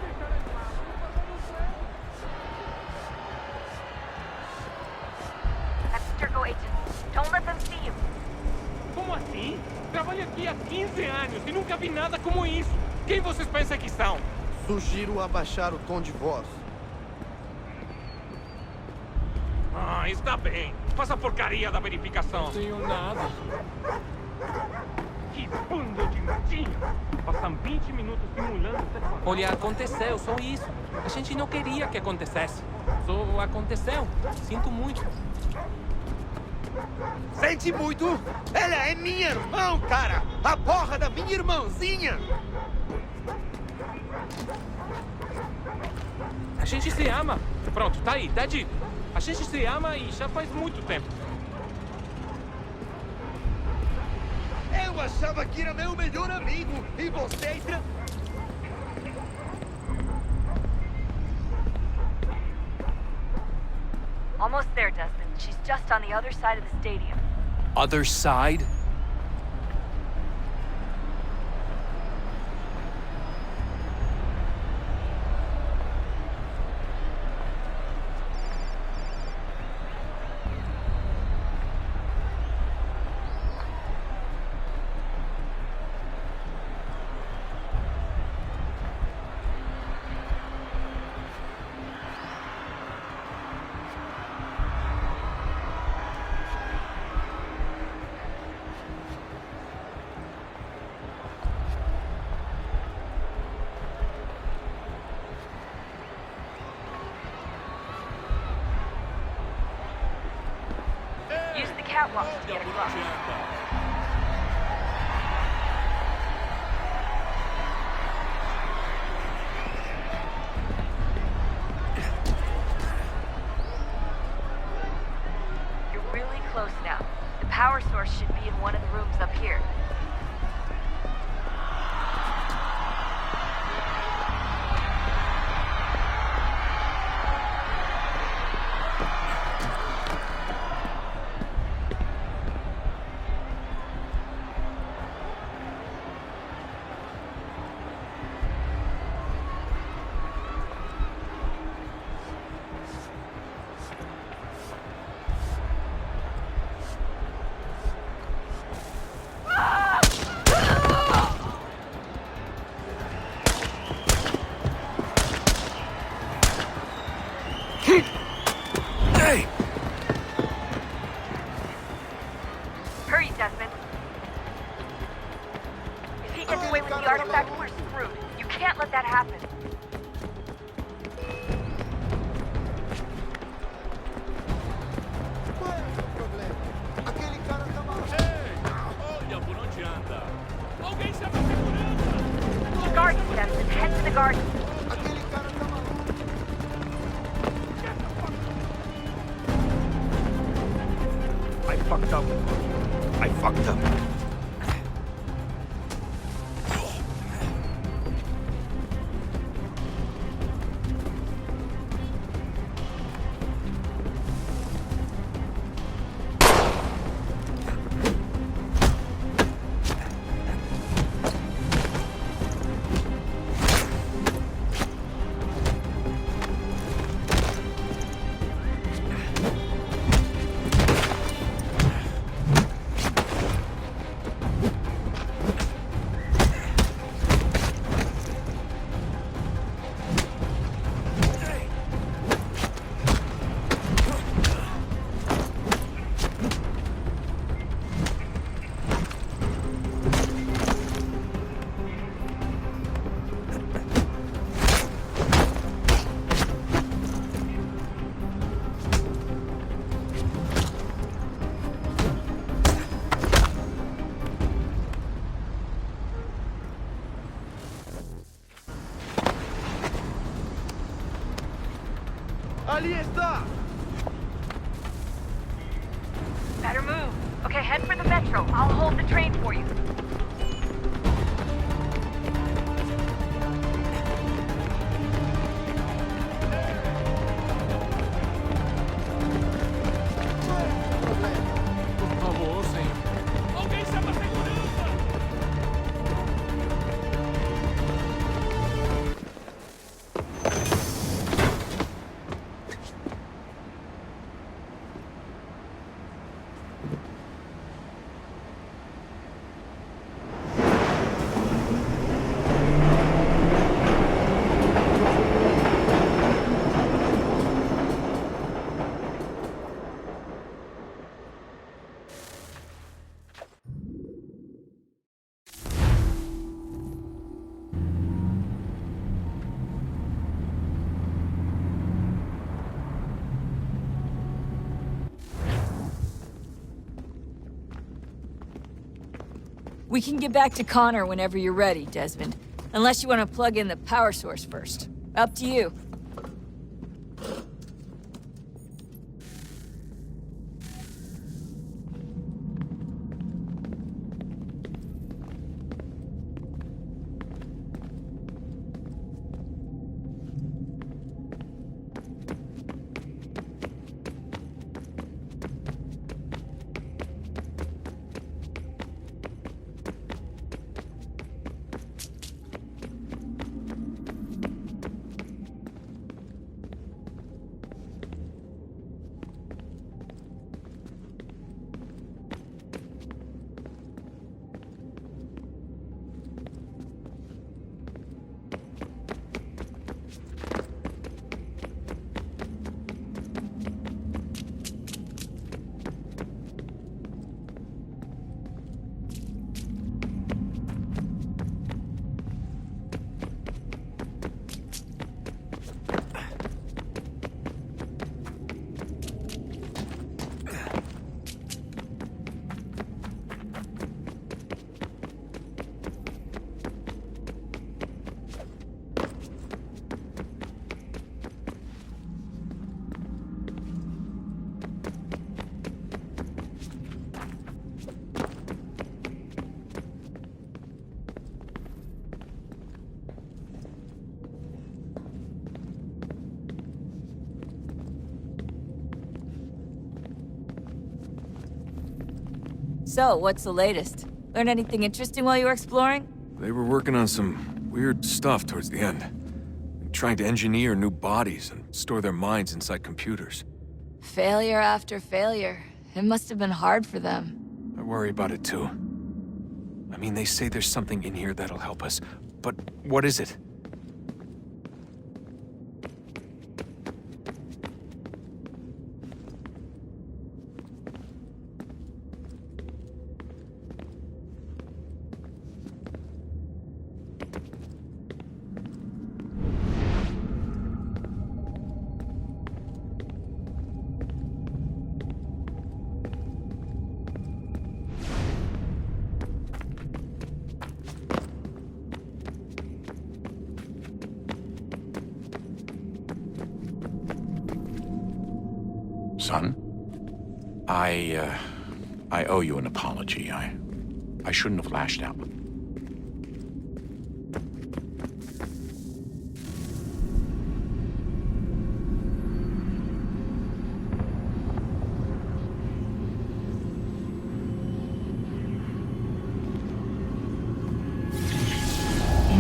That's Turco agents. Don't let them see you. Como assim? Trabalho aqui há 15 anos e nunca vi nada como isso. Quem vocês pensam que são? Sugiro abaixar o tom de voz. Ah, está bem. Faça a porcaria da verificação. Não tenho nada. Que bando de merdinha. Passam 20 minutos simulando. Olha, aconteceu, só isso. A gente não queria que acontecesse. Só aconteceu. Sinto muito. Sente muito? Ela é minha irmã, cara! A porra da minha irmãzinha! A gente se ama. Pronto, tá aí, tá dito. A gente se ama e já faz muito tempo. Eu achava que era meu melhor amigo e vocês... Almost there, Desmond. She's just on the other side of the stadium. Other side? Use the catwalk to get across. You're really close now. The power source should be in one of the rooms up here. happen. Garden, Destin. Head to the garden. I fucked up. I fucked up. Allí está! Better move. Okay, head for the metro. I'll hold the train for you. We can get back to Connor whenever you're ready, Desmond. Unless you want to plug in the power source first. Up to you. So, what's the latest? Learn anything interesting while you were exploring? They were working on some weird stuff towards the end. Trying to engineer new bodies and store their minds inside computers. Failure after failure. It must have been hard for them. I worry about it too. I mean, they say there's something in here that'll help us, but what is it? son. I owe you an apology. I shouldn't have lashed out. In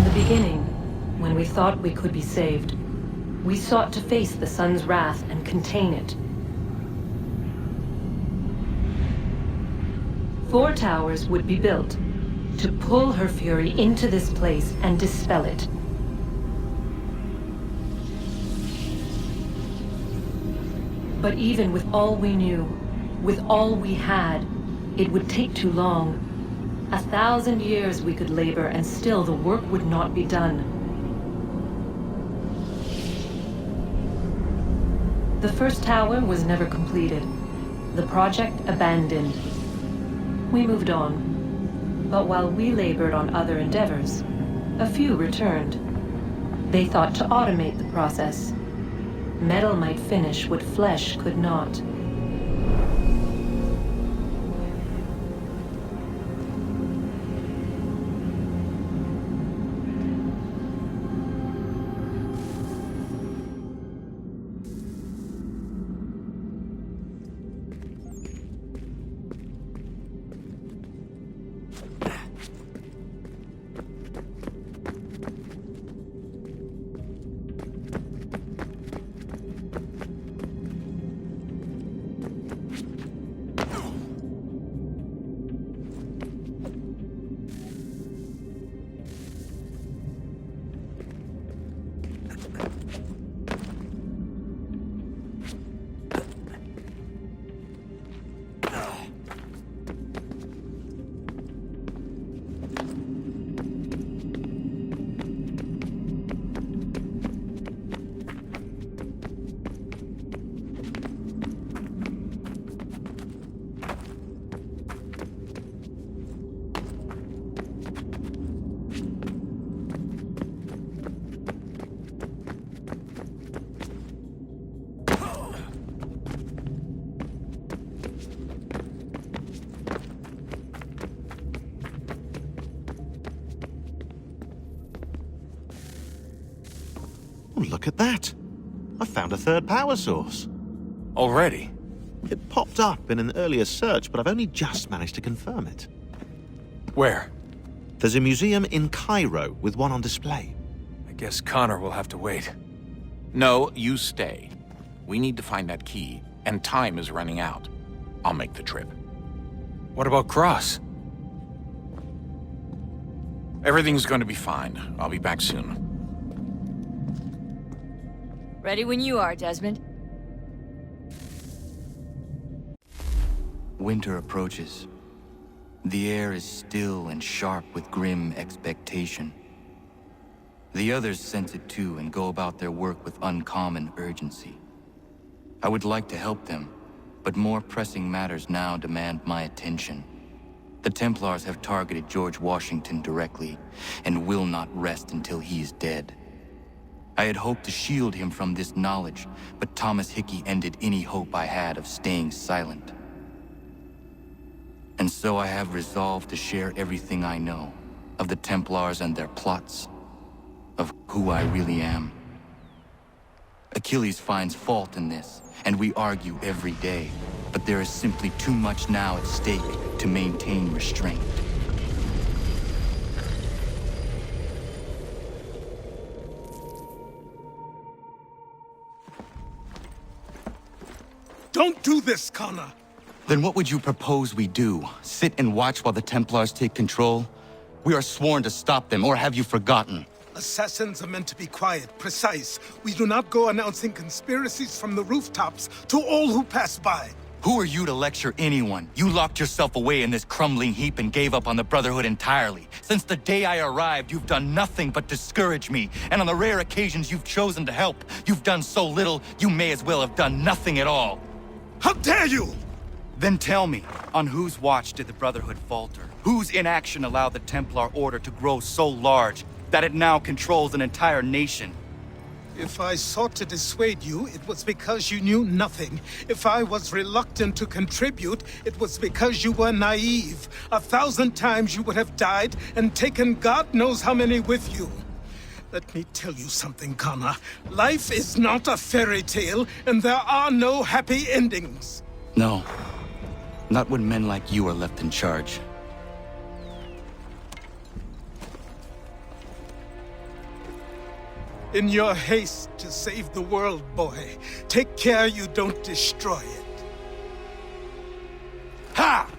the beginning, when we thought we could be saved, we sought to face the sun's wrath and contain it. 4 towers would be built to pull her fury into this place and dispel it. But even with all we knew, with all we had, it would take too long. 1,000 years we could labor and still the work would not be done. The first tower was never completed. The project abandoned. We moved on. But while we labored on other endeavors, a few returned. They thought to automate the process. Metal might finish what flesh could not. Oh, look at that. I found a third power source. Already? It popped up in an earlier search, but I've only just managed to confirm it. Where? There's a museum in Cairo with one on display. I guess Connor will have to wait. No, you stay. We need to find that key, and time is running out. I'll make the trip. What about Cross? Everything's going to be fine. I'll be back soon. Ready when you are, Desmond. Winter approaches. The air is still and sharp with grim expectation. The others sense it too and go about their work with uncommon urgency. I would like to help them, but more pressing matters now demand my attention. The Templars have targeted George Washington directly, and will not rest until he is dead. I had hoped to shield him from this knowledge, but Thomas Hickey ended any hope I had of staying silent. And so I have resolved to share everything I know of the Templars and their plots, of who I really am. Achilles finds fault in this, and we argue every day, but there is simply too much now at stake to maintain restraint. Don't do this, Connor! Then what would you propose we do? Sit and watch while the Templars take control? We are sworn to stop them, or have you forgotten? Assassins are meant to be quiet, precise. We do not go announcing conspiracies from the rooftops to all who pass by. Who are you to lecture anyone? You locked yourself away in this crumbling heap and gave up on the Brotherhood entirely. Since the day I arrived, you've done nothing but discourage me. And on the rare occasions you've chosen to help, you've done so little, you may as well have done nothing at all. How dare you! Then tell me, on whose watch did the Brotherhood falter? Whose inaction allowed the Templar Order to grow so large that it now controls an entire nation? If I sought to dissuade you, it was because you knew nothing. If I was reluctant to contribute, it was because you were naive. 1,000 times you would have died and taken God knows how many with you. Let me tell you something, Connor. Life is not a fairy tale, and there are no happy endings. No. Not when men like you are left in charge. In your haste to save the world, boy, take care you don't destroy it. Ha!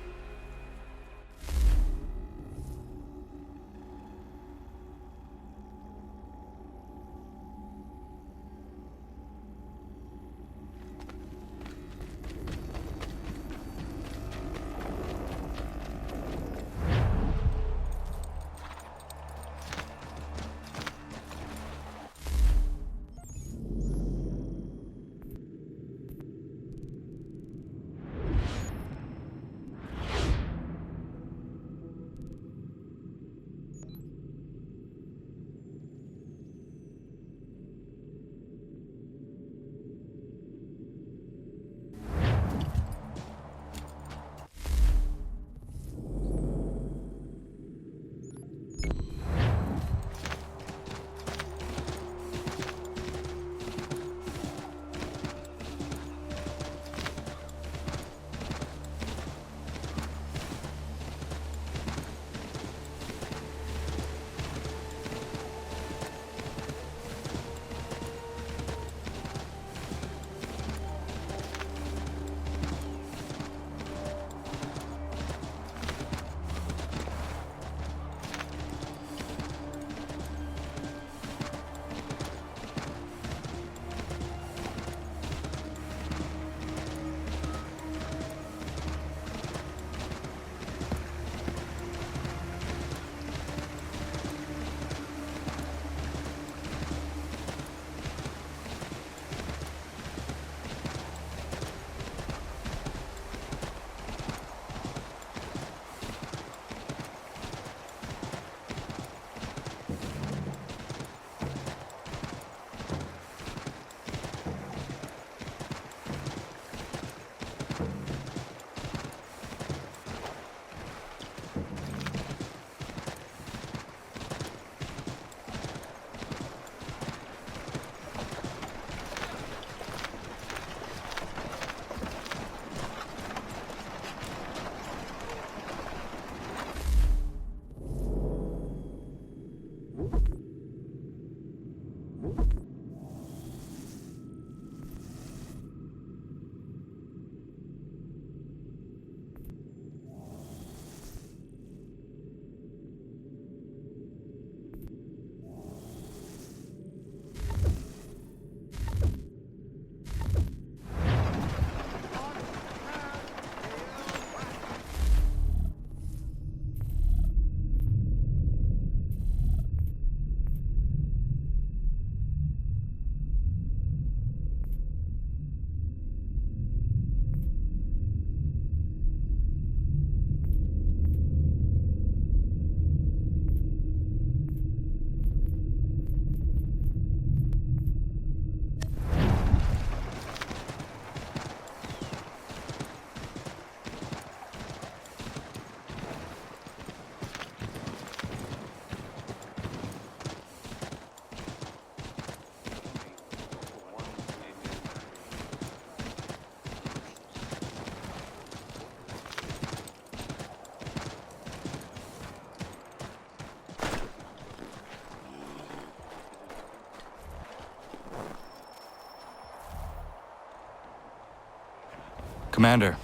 Commander.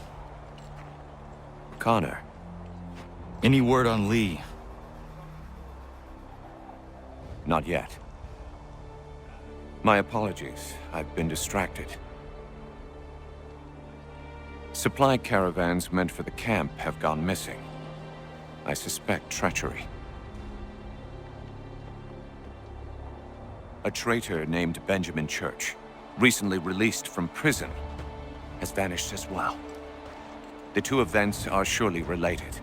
Connor. Any word on Lee? Not yet. My apologies. I've been distracted. Supply caravans meant for the camp have gone missing. I suspect treachery. A traitor named Benjamin Church, recently released from prison, has vanished as well. The two events are surely related.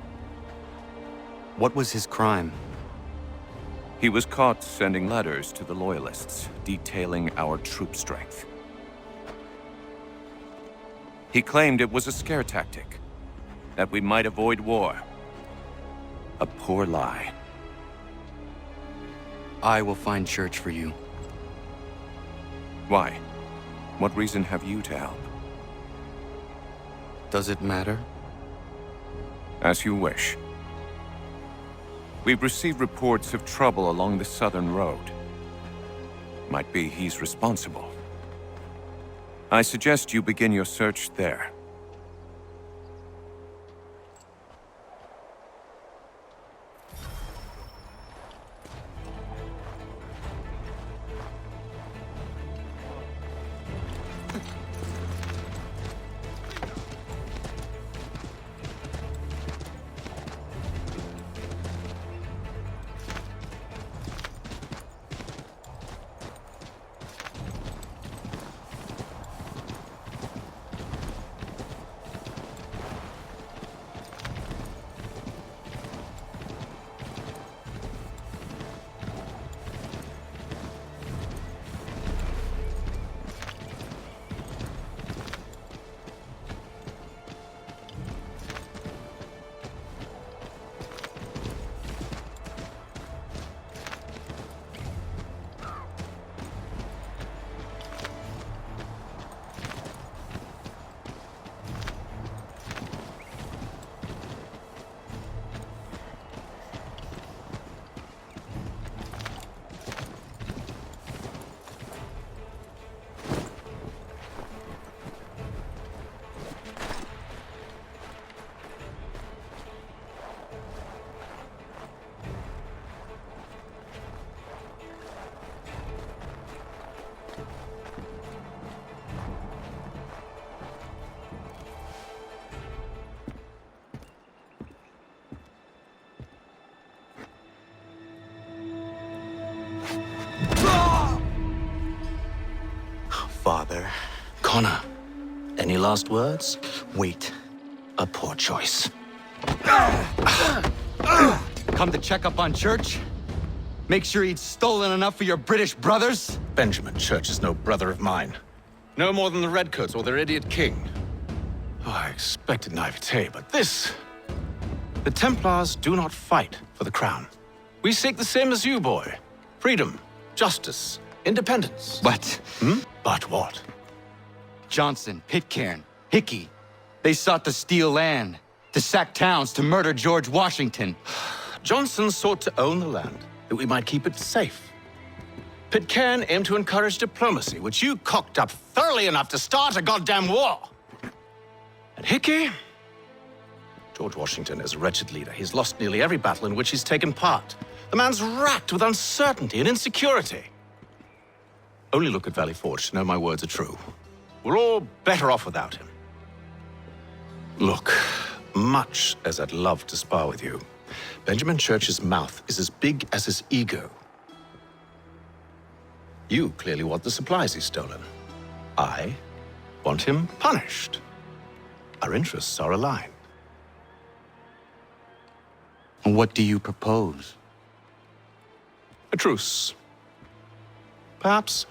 What was his crime? He was caught sending letters to the Loyalists, detailing our troop strength. He claimed it was a scare tactic, that we might avoid war. A poor lie. I will find Church for you. Why? What reason have you to help? Does it matter? As you wish. We've received reports of trouble along the southern road. Might be he's responsible. I suggest you begin your search there. Father. Connor, any last words? Wait. A poor choice. Come to check up on Church? Make sure he'd stolen enough for your British brothers? Benjamin Church is no brother of mine. No more than the Redcoats or their idiot king. Oh, I expected naivete, but this... The Templars do not fight for the crown. We seek the same as you, boy. Freedom, justice, independence. But... But what? Johnson, Pitcairn, Hickey. They sought to steal land, to sack towns, to murder George Washington. Johnson sought to own the land, that we might keep it safe. Pitcairn aimed to encourage diplomacy, which you cocked up thoroughly enough to start a goddamn war. And Hickey? George Washington is a wretched leader. He's lost nearly every battle in which he's taken part. The man's racked with uncertainty and insecurity. Only look at Valley Forge to know my words are true. We're all better off without him. Look, much as I'd love to spar with you, Benjamin Church's mouth is as big as his ego. You clearly want the supplies he's stolen. I want him punished. Our interests are aligned. What do you propose? A truce. Perhaps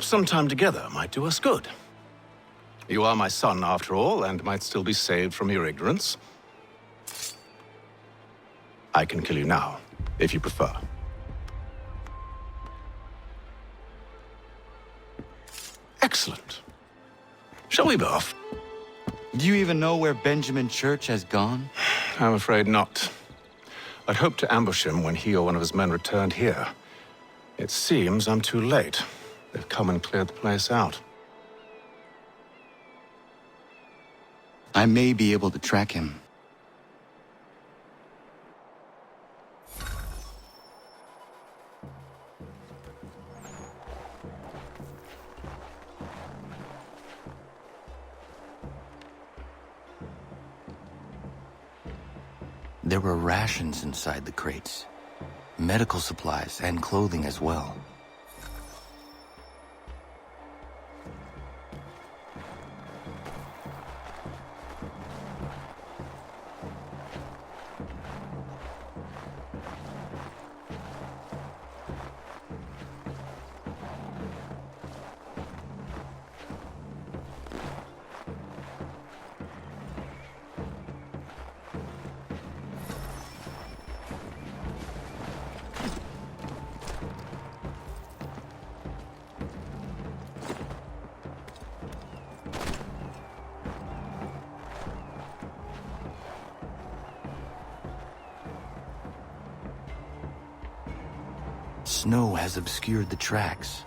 some time together might do us good. You are my son, after all, and might still be saved from your ignorance. I can kill you now, if you prefer. Excellent. Shall we be off? Do you even know where Benjamin Church has gone? I'm afraid not. I'd hoped to ambush him when he or one of his men returned here. It seems I'm too late. They've come and cleared the place out. I may be able to track him. There were rations inside the crates. Medical supplies and clothing as well. snow has obscured the tracks,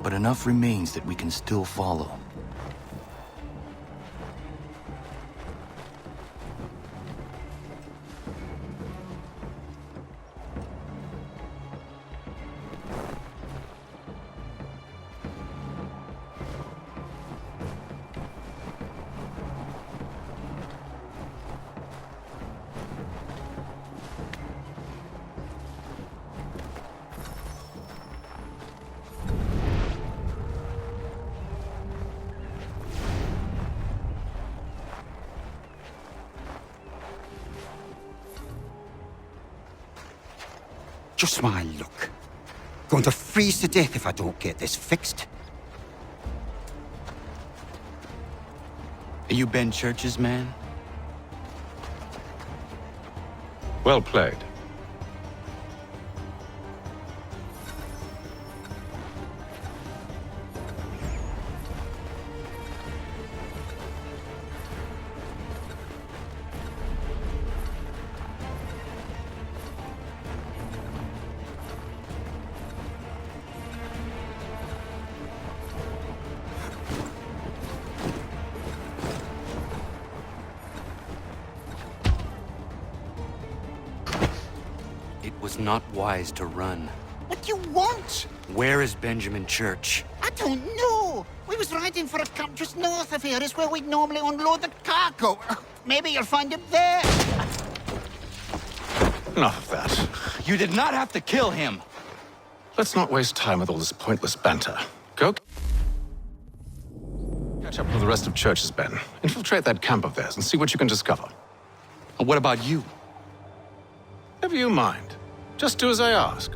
but enough remains that we can still follow. Just my luck. Going to freeze to death if I don't get this fixed. Are you Ben Church's man? Well played. It was not wise to run. What do you want? Where is Benjamin Church? I don't know. We was riding for a camp just north of here. It's where we'd normally unload the cargo. Maybe you'll find him there. Enough of that. You did not have to kill him. Let's not waste time with all this pointless banter. Go catch up with the rest of Church's men. Infiltrate that camp of theirs and see what you can discover. And what about you? Never you mind. Just do as I ask.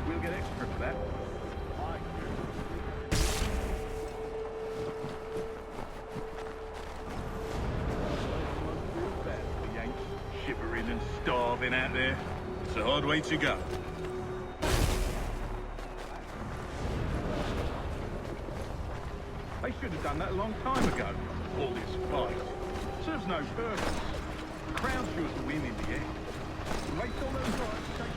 We'll get extra for that. The Yanks shivering and starving out there. It's a hard way to go. They should have done that a long time ago. All this fight serves no purpose. The Crown's sure to win in the end. Waste all those lives to take.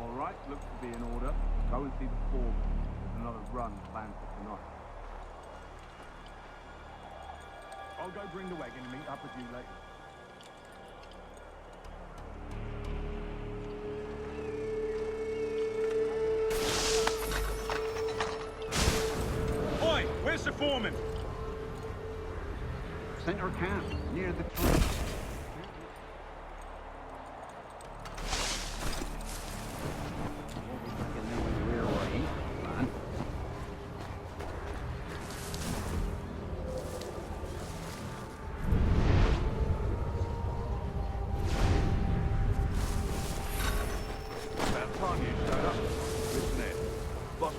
All right, looks to be in order. Go and see the foreman. There's another run planned for tonight. I'll go bring the wagon and meet up with you later. Oi, where's the foreman? Center camp, near the tree.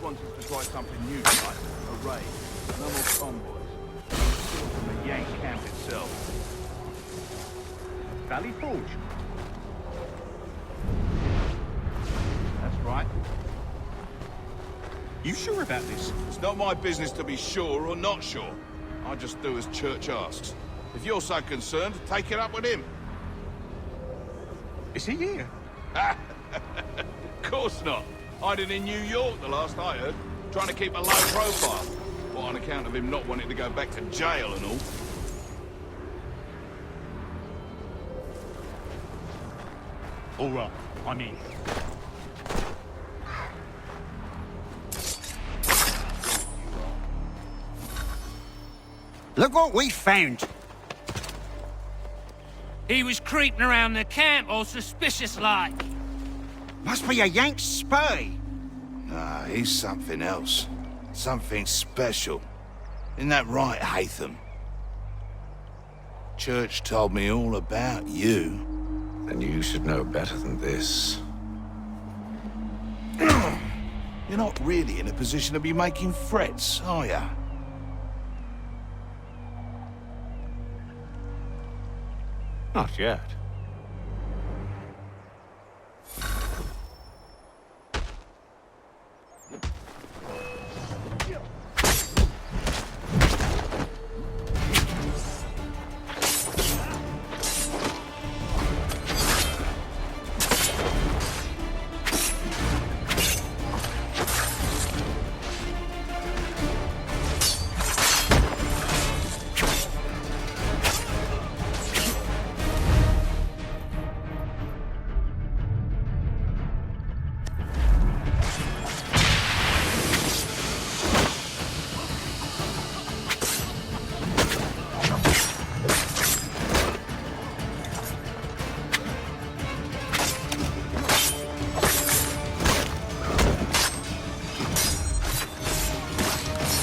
Wants us to try something new tonight. A raid. No more convoys. From the Yank camp itself. Valley Forge. That's right. You sure about this? It's not my business to be sure or not sure. I just do as Church asks. If you're so concerned, take it up with him. Is he here? Of course not. Hiding in New York, the last I heard. Trying to keep a low profile. Well, on account of him not wanting to go back to jail and all. All right, I'm in. Look what we found. He was creeping around the camp all suspicious-like. Must be a Yank spy. Nah, he's something else. Something special. Isn't that right, Hatham? Church told me all about you. Then you should know better than this. You're not really in a position to be making threats, are ya? Not yet.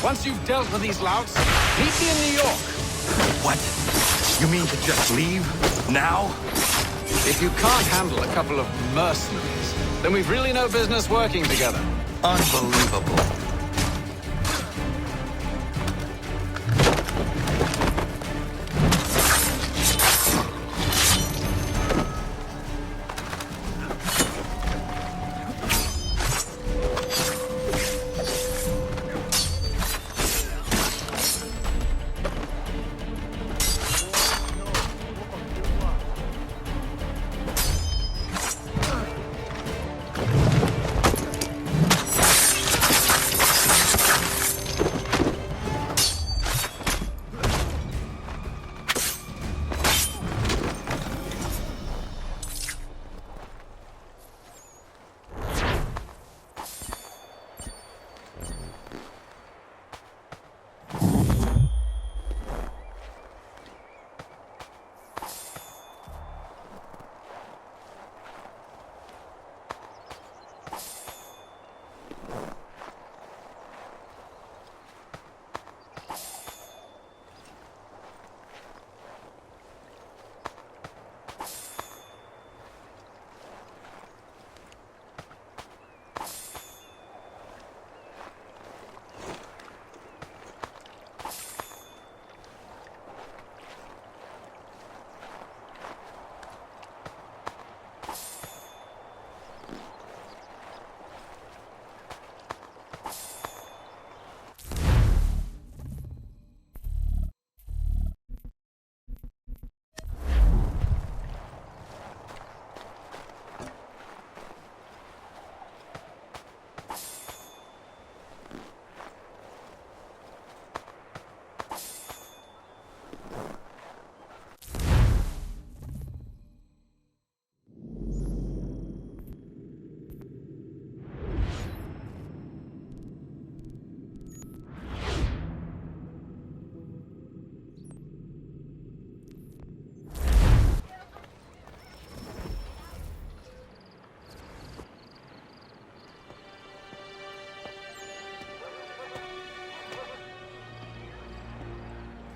Once you've dealt with these louts, meet me in New York. What? You mean to just leave? Now? If you can't handle a couple of mercenaries, then we've really no business working together. Unbelievable.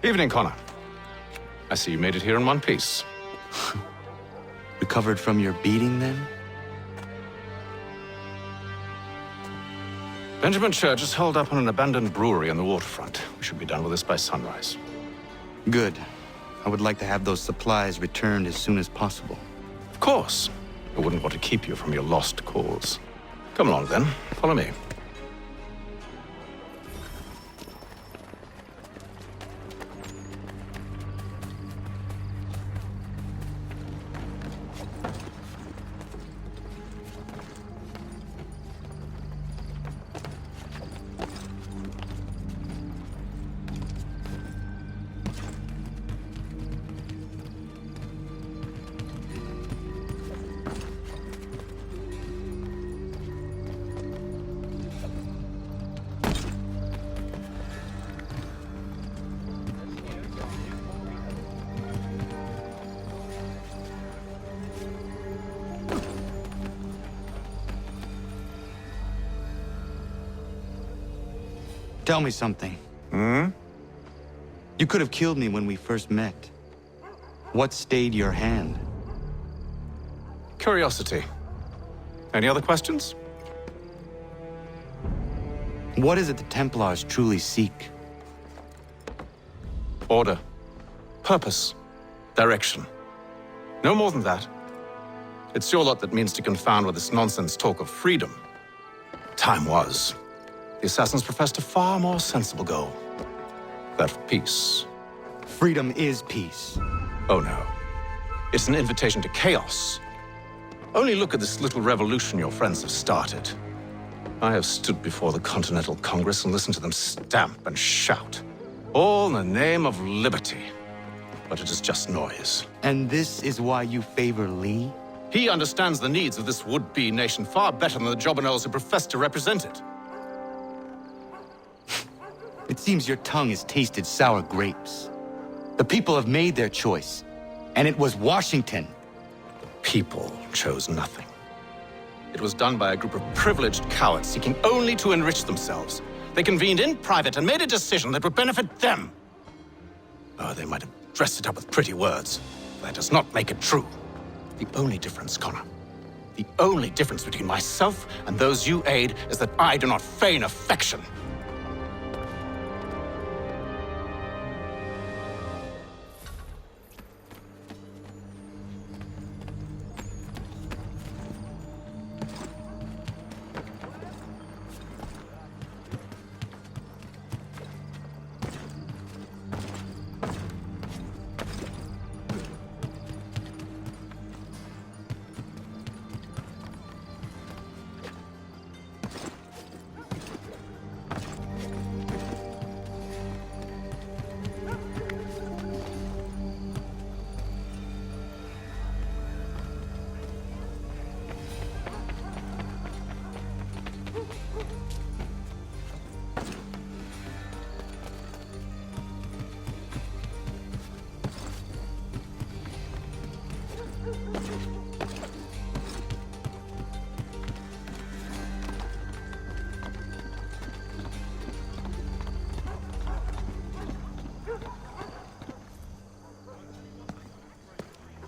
Evening, Connor. I see you made it here in one piece. Recovered from your beating, then? Benjamin Church is holed up on an abandoned brewery on the waterfront. We should be done with this by sunrise. Good. I would like to have those supplies returned as soon as possible. Of course. I wouldn't want to keep you from your lost cause. Come along, then. Follow me. Tell me something. Hmm? You could have killed me when we first met. What stayed your hand? Curiosity. Any other questions? What is it the Templars truly seek? Order. Purpose. Direction. No more than that. It's your lot that means to confound with this nonsense talk of freedom. Time was. The assassins professed a far more sensible goal. That of peace. Freedom is peace. Oh no. It's an invitation to chaos. Only look at this little revolution your friends have started. I have stood before the Continental Congress and listened to them stamp and shout. All in the name of liberty. But it is just noise. And this is why you favor Lee? He understands the needs of this would-be nation far better than the jobberknolls who profess to represent it. It seems your tongue has tasted sour grapes. The people have made their choice, and it was Washington. The people chose nothing. It was done by a group of privileged cowards seeking only to enrich themselves. They convened in private and made a decision that would benefit them. Oh, they might have dressed it up with pretty words. That does not make it true. The only difference, Connor, the only difference between myself and those you aid is that I do not feign affection.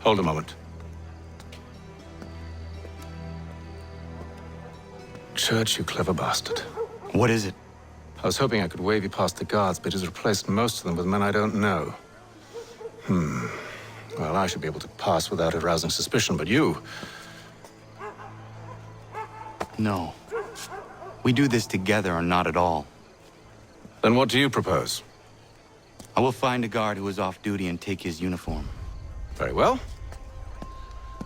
Hold a moment. Church, you clever bastard. What is it? I was hoping I could wave you past the guards, but he's replaced most of them with men I don't know. Well, I should be able to pass without arousing suspicion, but you... No. We do this together or not at all. Then what do you propose? I will find a guard who is off duty and take his uniform. Very well.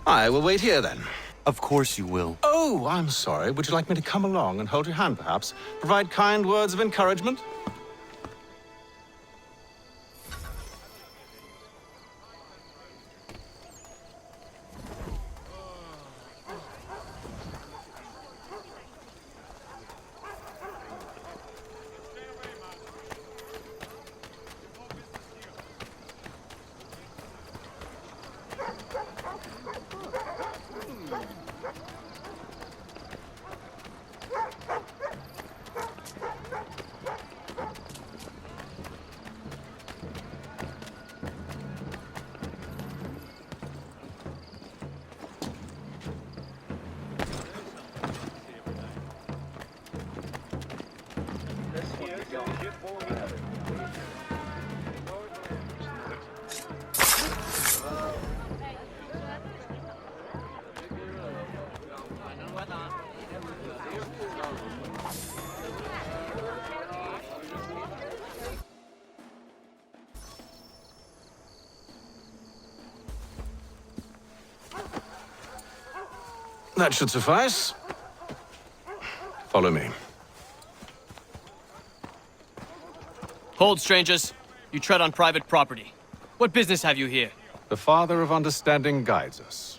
I will wait here, then. Of course you will. Oh, I'm sorry. Would you like me to come along and hold your hand, perhaps? Provide kind words of encouragement? That should suffice. Follow me. Hold, strangers. You tread on private property. What business have you here? The Father of Understanding guides us.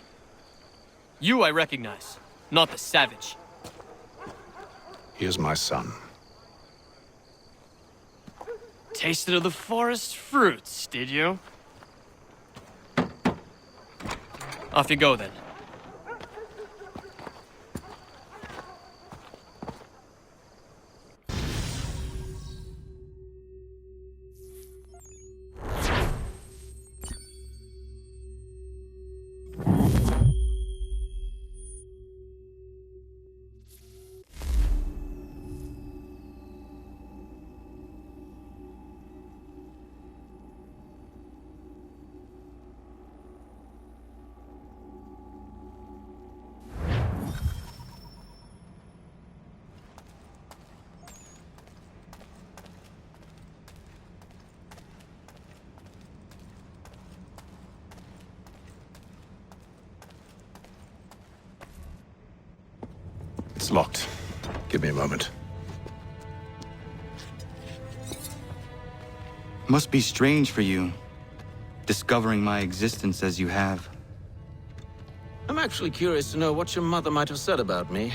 You I recognize, not the savage. He is my son. Tasted of the forest fruits, did you? Off you go, then. It's locked. Give me a moment. Must be strange for you, discovering my existence as you have. I'm actually curious to know what your mother might have said about me.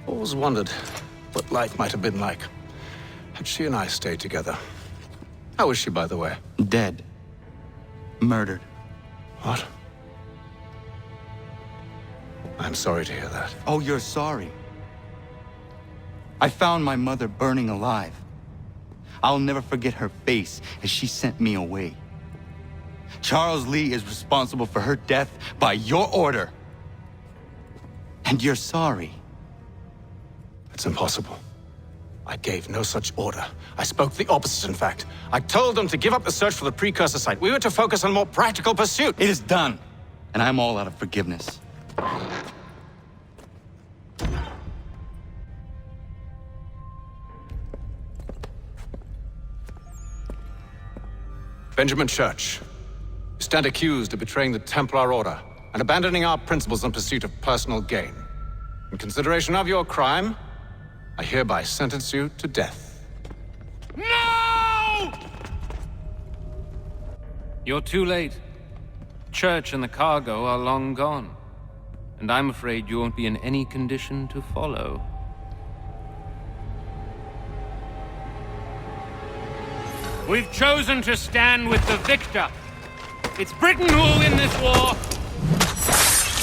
Always wondered what life might have been like had she and I stayed together. How is she, by the way? Dead. Murdered. What? I'm sorry to hear that. Oh, you're sorry? I found my mother burning alive. I'll never forget her face as she sent me away. Charles Lee is responsible for her death by your order. And you're sorry. It's impossible. I gave no such order. I spoke the opposite, in fact. I told them to give up the search for the precursor site. We were to focus on a more practical pursuit. It is done, and I'm all out of forgiveness. Benjamin Church, you stand accused of betraying the Templar Order and abandoning our principles in pursuit of personal gain. In consideration of your crime, I hereby sentence you to death. No! You're too late. Church and the cargo are long gone. And I'm afraid you won't be in any condition to follow. We've chosen to stand with the victor. It's Britain who will win this war.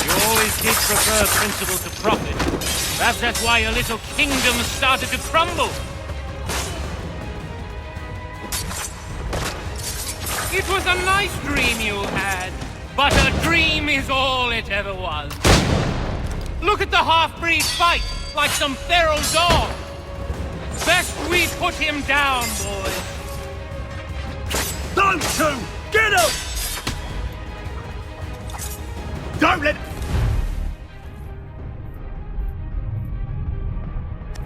You always did prefer principle to profit. Perhaps that's why your little kingdom started to crumble. It was a nice dream you had, but a dream is all it ever was. Look at the half-breed fight, like some feral dog. Best we put him down, boys. Those two! Get up! Don't let...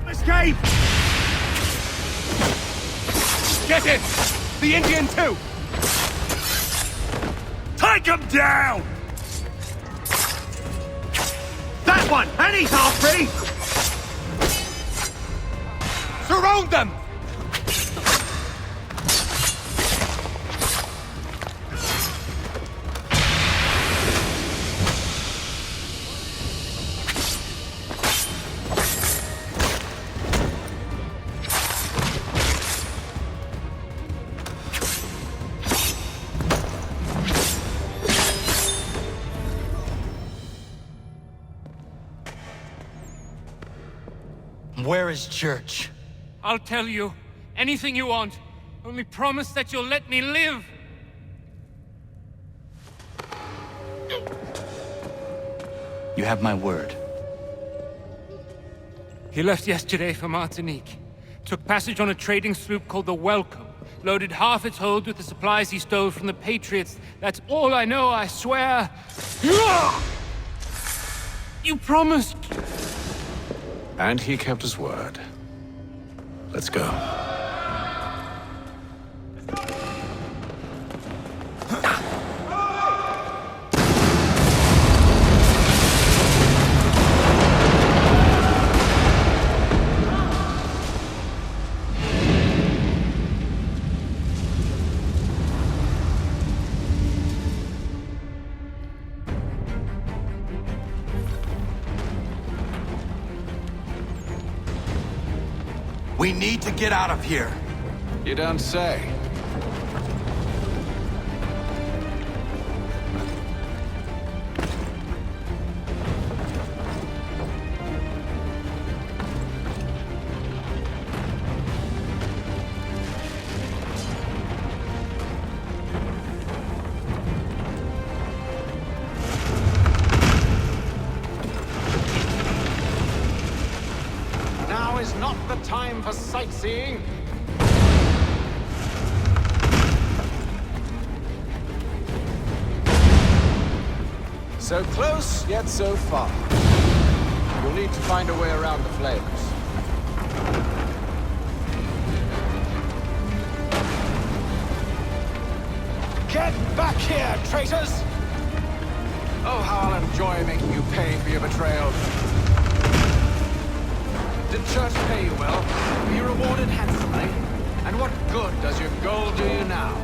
Escape! Get in! The Indian too! Take him down! That one! And he's half-breed! Surround them! Where is Church? I'll tell you. Anything you want. Only promise that you'll let me live. You have my word. He left yesterday for Martinique. Took passage on a trading sloop called the Welcome. Loaded half its hold with the supplies he stole from the Patriots. That's all I know, I swear. You promised. And he kept his word. Let's go. We need to get out of here. You don't say. Now is not the time for sightseeing. So close, yet so far. You'll need to find a way around the flames. Get back here, traitors! Oh, how I'll enjoy making you pay for your betrayal. good does your gold do you now?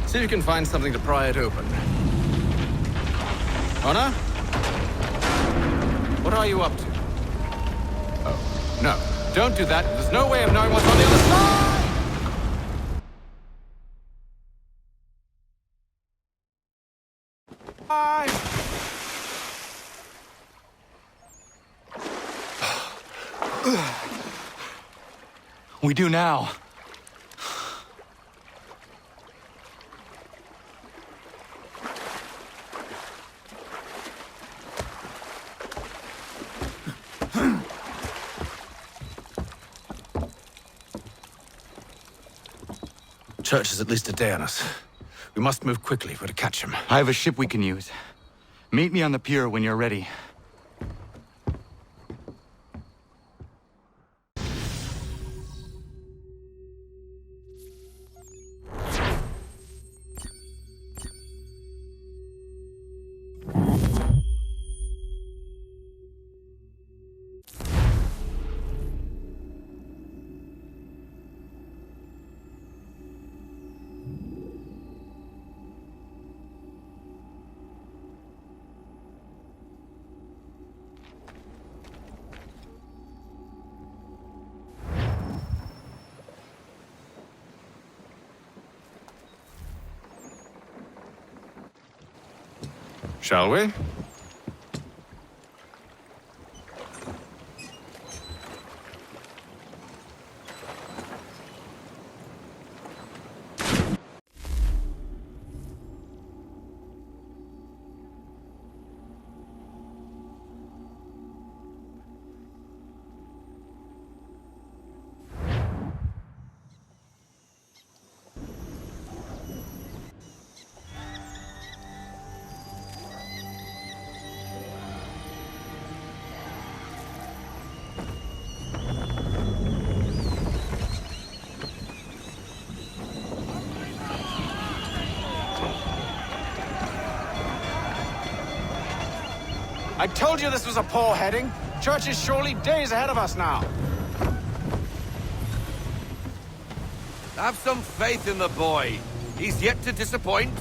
See if you can find something to pry it open. Honor? What are you up to? Oh, no. Don't do that. There's no way of knowing what's on the other side! We do now. Church is at least a day on us. We must move quickly if we're to catch him. I have a ship we can use. Meet me on the pier when you're ready. Shall we? I told you this was a poor heading. Church is surely days ahead of us now. Have some faith in the boy. He's yet to disappoint.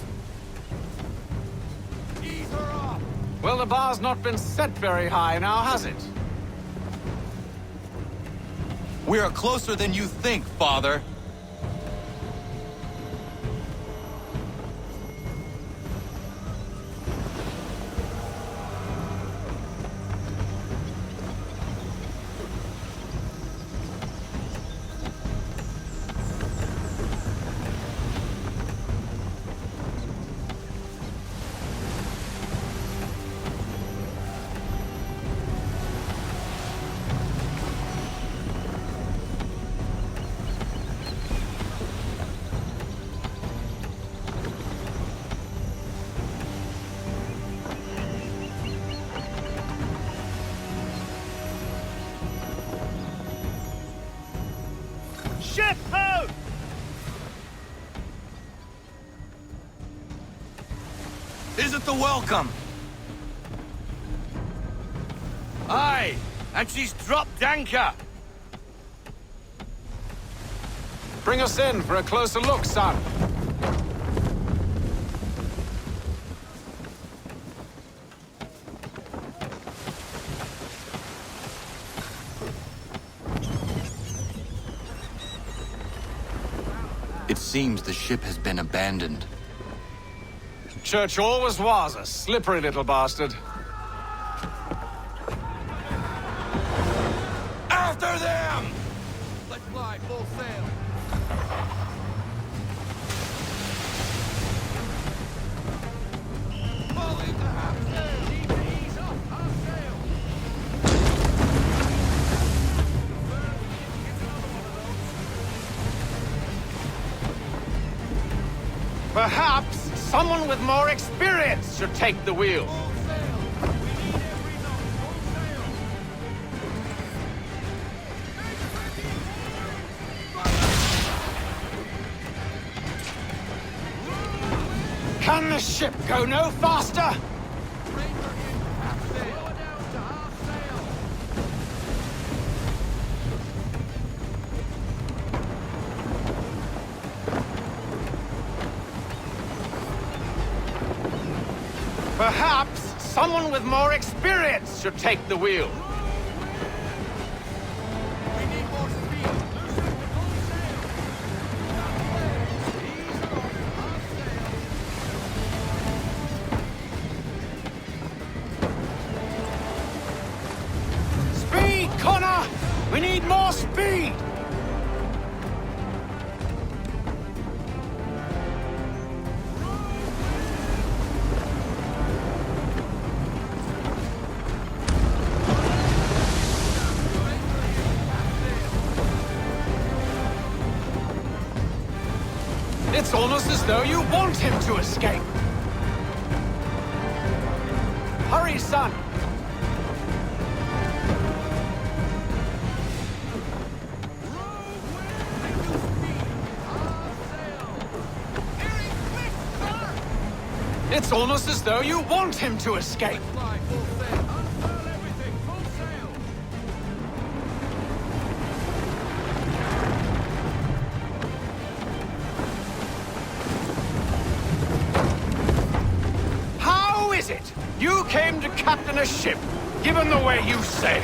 Well, the bar's not been set very high now, has it? We are closer than you think, Father. Ship ho! Is it the welcome? Aye, and she's dropped anchor. Bring us in for a closer look, son. It seems the ship has been abandoned. Church always was a slippery little bastard. After them! Let's fly full sail. Perhaps someone with more experience should take the wheel. Can the ship go no faster? Perhaps someone with more experience should take the wheel. Speed, Connor! We need more speed! It's almost as though you want him to escape. Hurry, son! It's almost as though you want him to escape. How is it you came to captain a ship, given the way you sailed?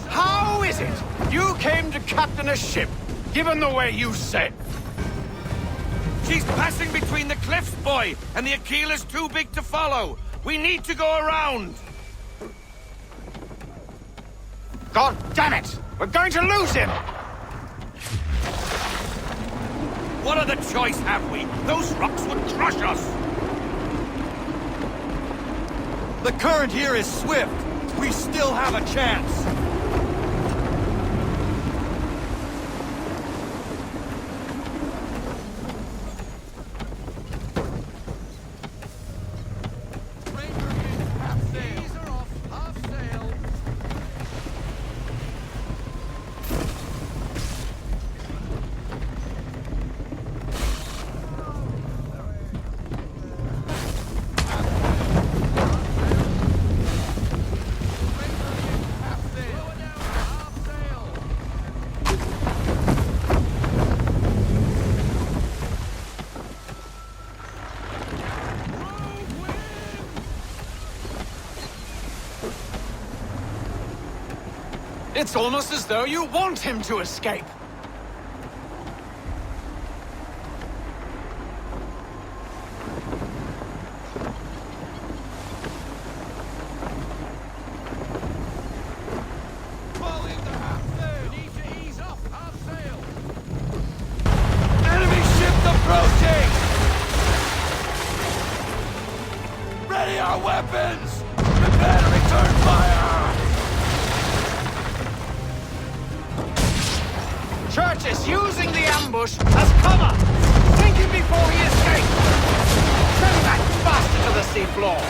How is it you came to captain a ship, given the way you sailed? She's passing between the cliffs, boy, and the Aquila's too big to follow. We need to go around. God damn it! We're going to lose him! What other choice have we? Those rocks would crush us. The current here is swift. We still have a chance. It's almost as though you want him to escape. Enemy ship approaching! Ready our weapons! Prepare to return fire! Church is using the ambush as cover! Sink him before he escapes! Send that bastard to the seafloor!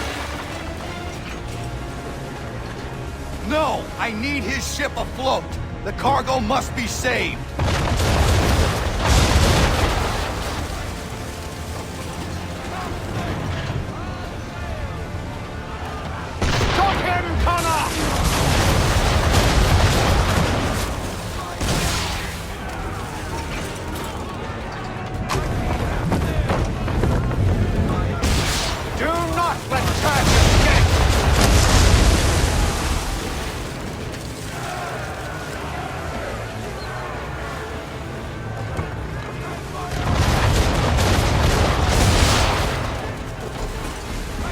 No! I need his ship afloat! The cargo must be saved! Stop him, Connor! Do not let Church escape!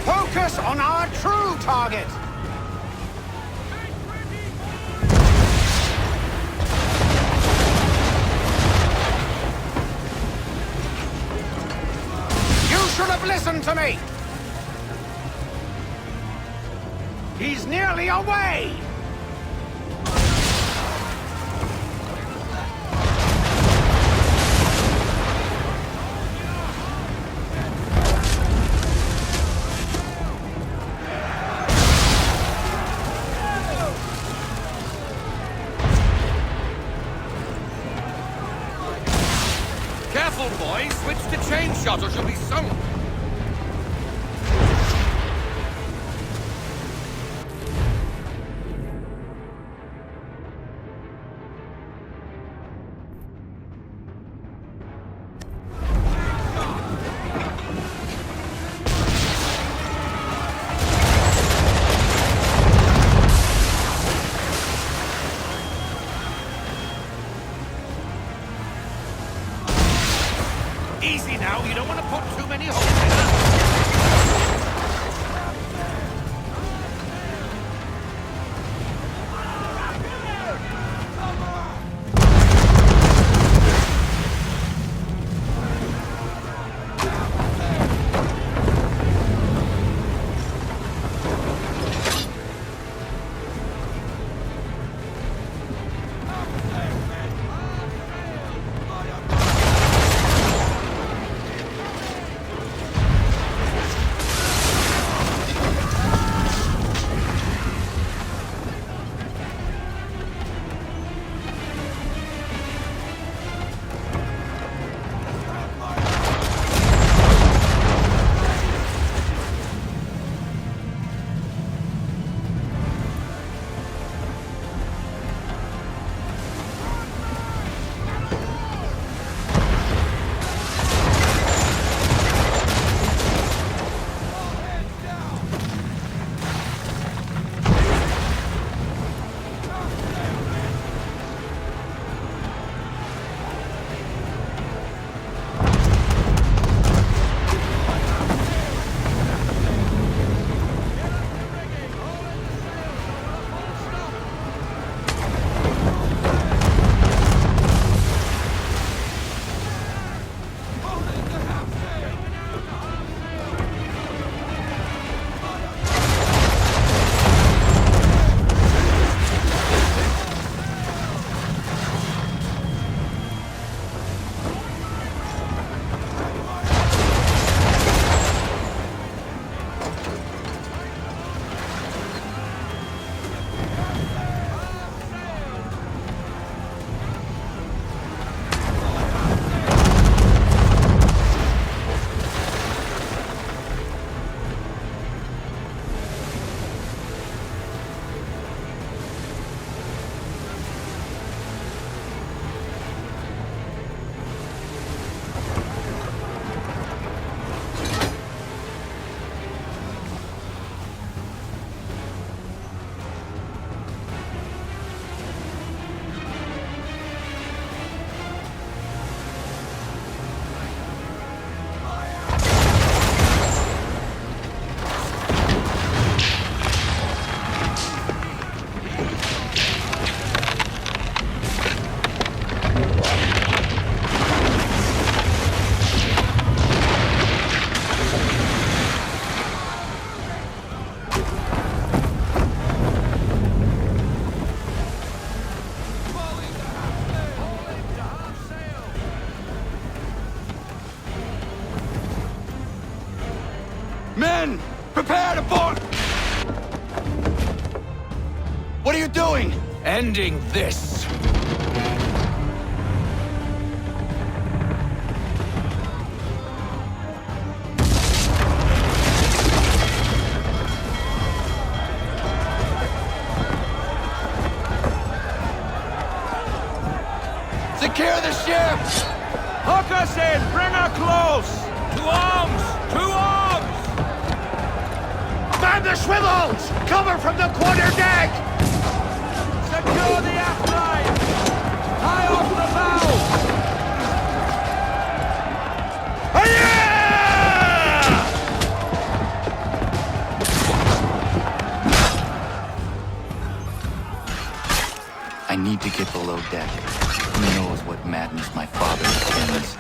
Focus on our true target! You should have listened to me! He's nearly away! boy. Switch to chain shot or she'll be sunk. Easy now, you don't want to put too many holes in her. Men, prepare to board! What are you doing? Ending this. Secure the ship! Hook us in! Bring her close! To arms! To arms! Man the swivels! Cover from the quarter deck! Secure the aft line! High off the bow! I need to get below deck. Who knows what madness my father intends?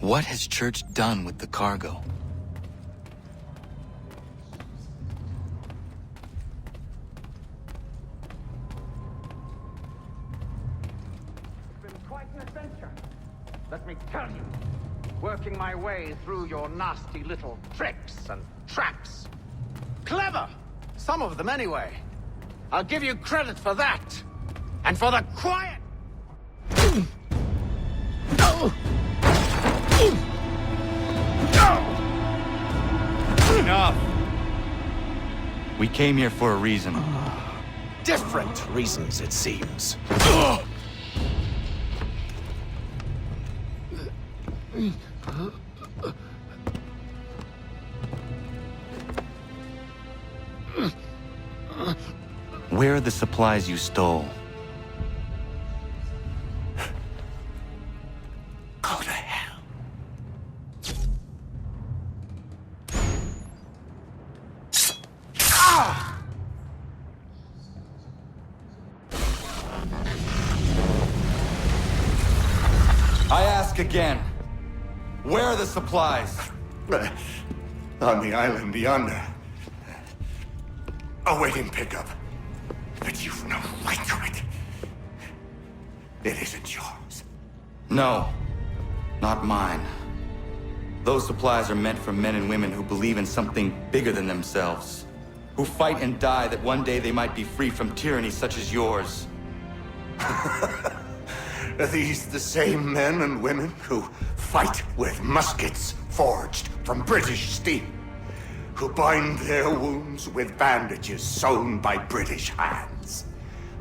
What has Church done with the cargo? It's been quite an adventure. Let me tell you. Working my way through your nasty little tricks and traps. Clever! Some of them, anyway. I'll give you credit for that. And for the quiet... Enough! We came here for a reason. Different reasons, it seems. Where are the supplies you stole? Go to hell. I ask again. Where are the supplies? On the island yonder. Awaiting pickup. But you've no right to it. It isn't yours. No, not mine. Those supplies are meant for men and women who believe in something bigger than themselves. Who fight and die that one day they might be free from tyranny such as yours. Are these the same men and women who fight with muskets forged from British steel? Who bind their wounds with bandages sewn by British hands?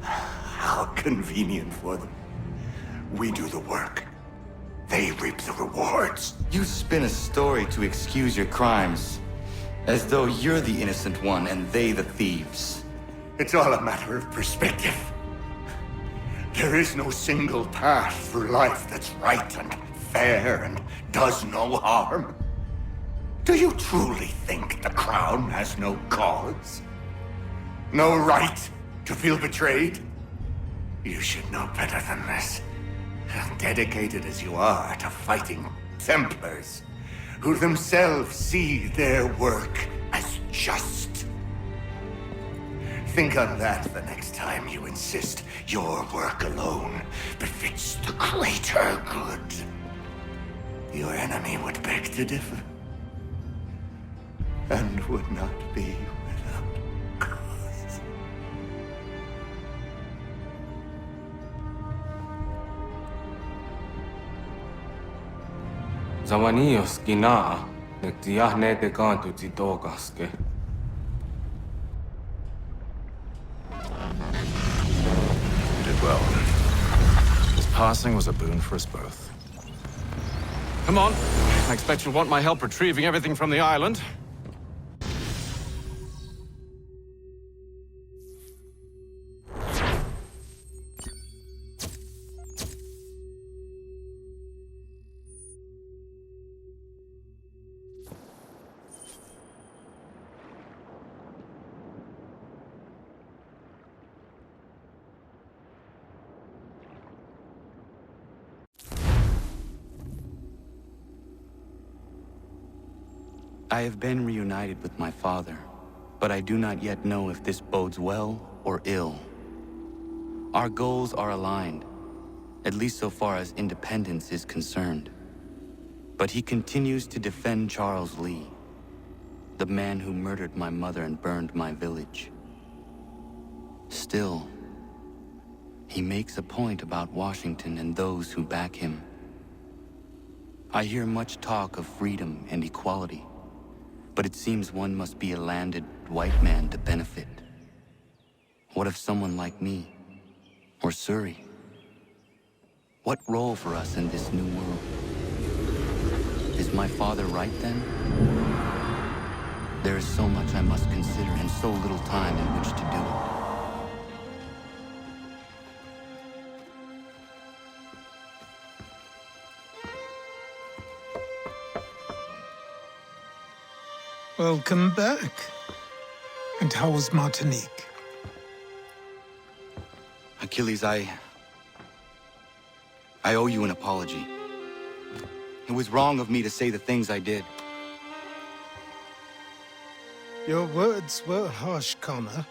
How convenient for them. We do the work. They reap the rewards. You spin a story to excuse your crimes, as though you're the innocent one and they the thieves. It's all a matter of perspective. There is no single path through life that's right and fair and does no harm. Do you truly think the Crown has no cause? No right to feel betrayed? You should know better than this. Dedicated as you are to fighting Templars, who themselves see their work as just. Think on that the next time you insist your work alone befits the greater good. Your enemy would beg to differ, and would not be without cause. Zawanios kinaa, nagtiyahne te kantu titokaske. You did well. His passing was a boon for us both. Come on. I expect you'll want my help retrieving everything from the island. I have been reunited with my father, but I do not yet know if this bodes well or ill. Our goals are aligned, at least so far as independence is concerned. But he continues to defend Charles Lee, the man who murdered my mother and burned my village. Still, he makes a point about Washington and those who back him. I hear much talk of freedom and equality, but it seems one must be a landed white man to benefit. What of someone like me, or Surrey? What role for us in this new world? Is my father right then? There is so much I must consider and so little time in which to do it. Welcome back. And how was Martinique? Achilles, I owe you an apology. It was wrong of me to say the things I did. Your words were harsh, Connor,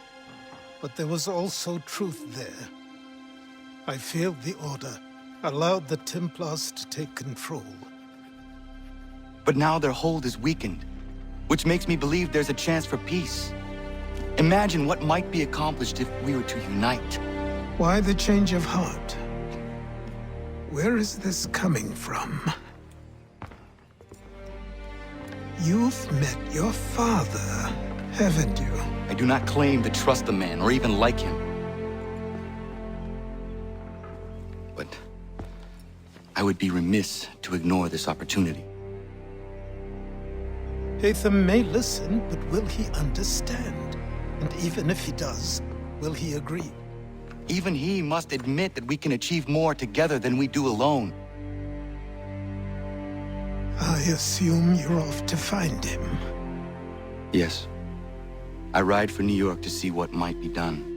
but there was also truth there. I failed the Order, allowed the Templars to take control. But now their hold is weakened, which makes me believe there's a chance for peace. Imagine what might be accomplished if we were to unite. Why the change of heart? Where is this coming from? You've met your father, haven't you? I do not claim to trust the man or even like him. But I would be remiss to ignore this opportunity. Hatham may listen, but will he understand? And even if he does, will he agree? Even he must admit that we can achieve more together than we do alone. I assume you're off to find him. Yes. I ride for New York to see what might be done.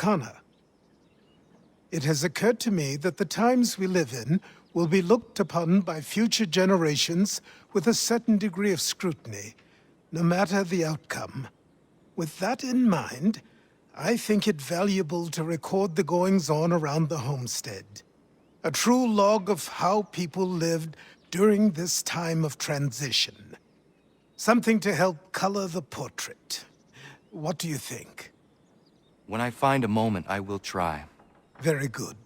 Connor, it has occurred to me that the times we live in will be looked upon by future generations with a certain degree of scrutiny, no matter the outcome. With that in mind, I think it valuable to record the goings-on around the homestead. A true log of how people lived during this time of transition. Something to help color the portrait. What do you think? When I find a moment, I will try. Very good.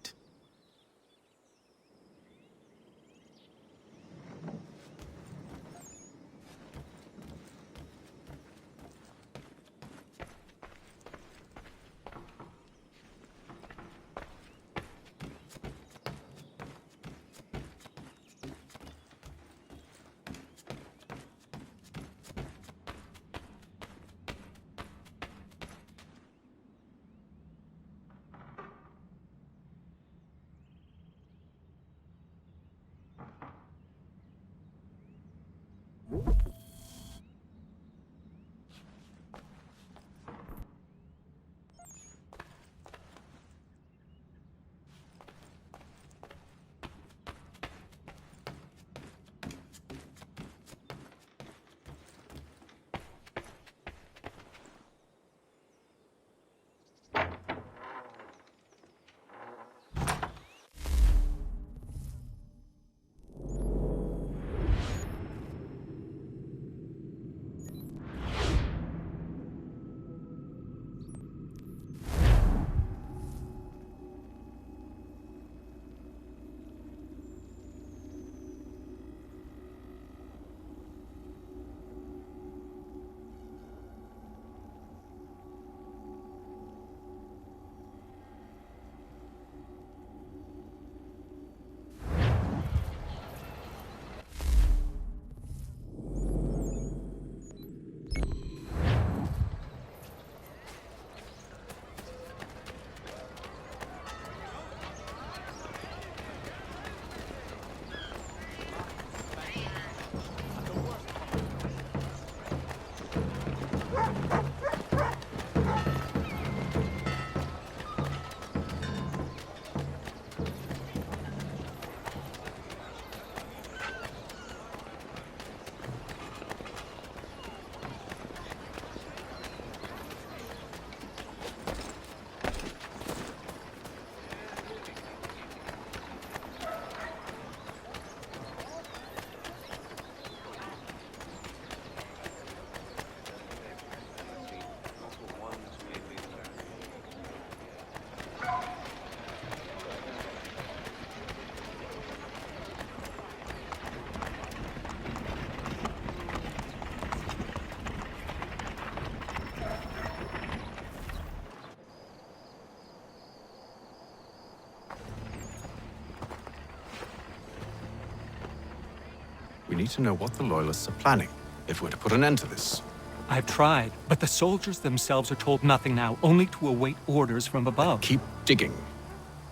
need to know what the Loyalists are planning, if we're to put an end to this. I've tried, but the soldiers themselves are told nothing now, only to await orders from above. Keep digging.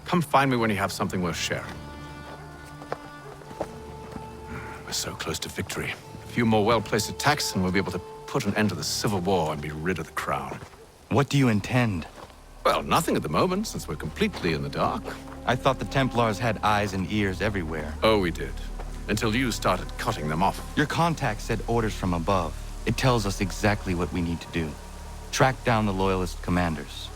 Come find me when you have something worth sharing. We're so close to victory. A few more well-placed attacks and we'll be able to put an end to the Civil War and be rid of the crown. What do you intend? Well, nothing at the moment, since we're completely in the dark. I thought the Templars had eyes and ears everywhere. Oh, we did. Until you started cutting them off. Your contact said orders from above. It tells us exactly what we need to do. Track down the Loyalist commanders.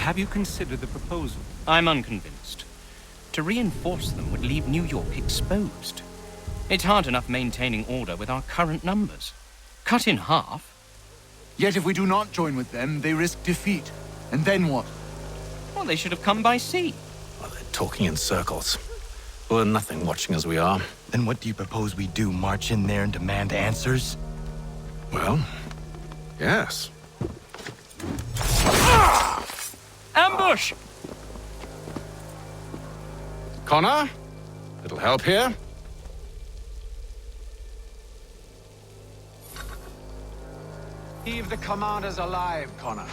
Have you considered the proposal? I'm unconvinced. To reinforce them would leave New York exposed. It's hard enough maintaining order with our current numbers. Cut in half. Yet if we do not join with them, they risk defeat. And then what? Well, they should have come by sea. Well, they're talking in circles. We're nothing watching as we are. Then what do you propose we do? March in there and demand answers? Well, yes. Ambush! Connor? Little help here? Leave the commanders alive, Connor.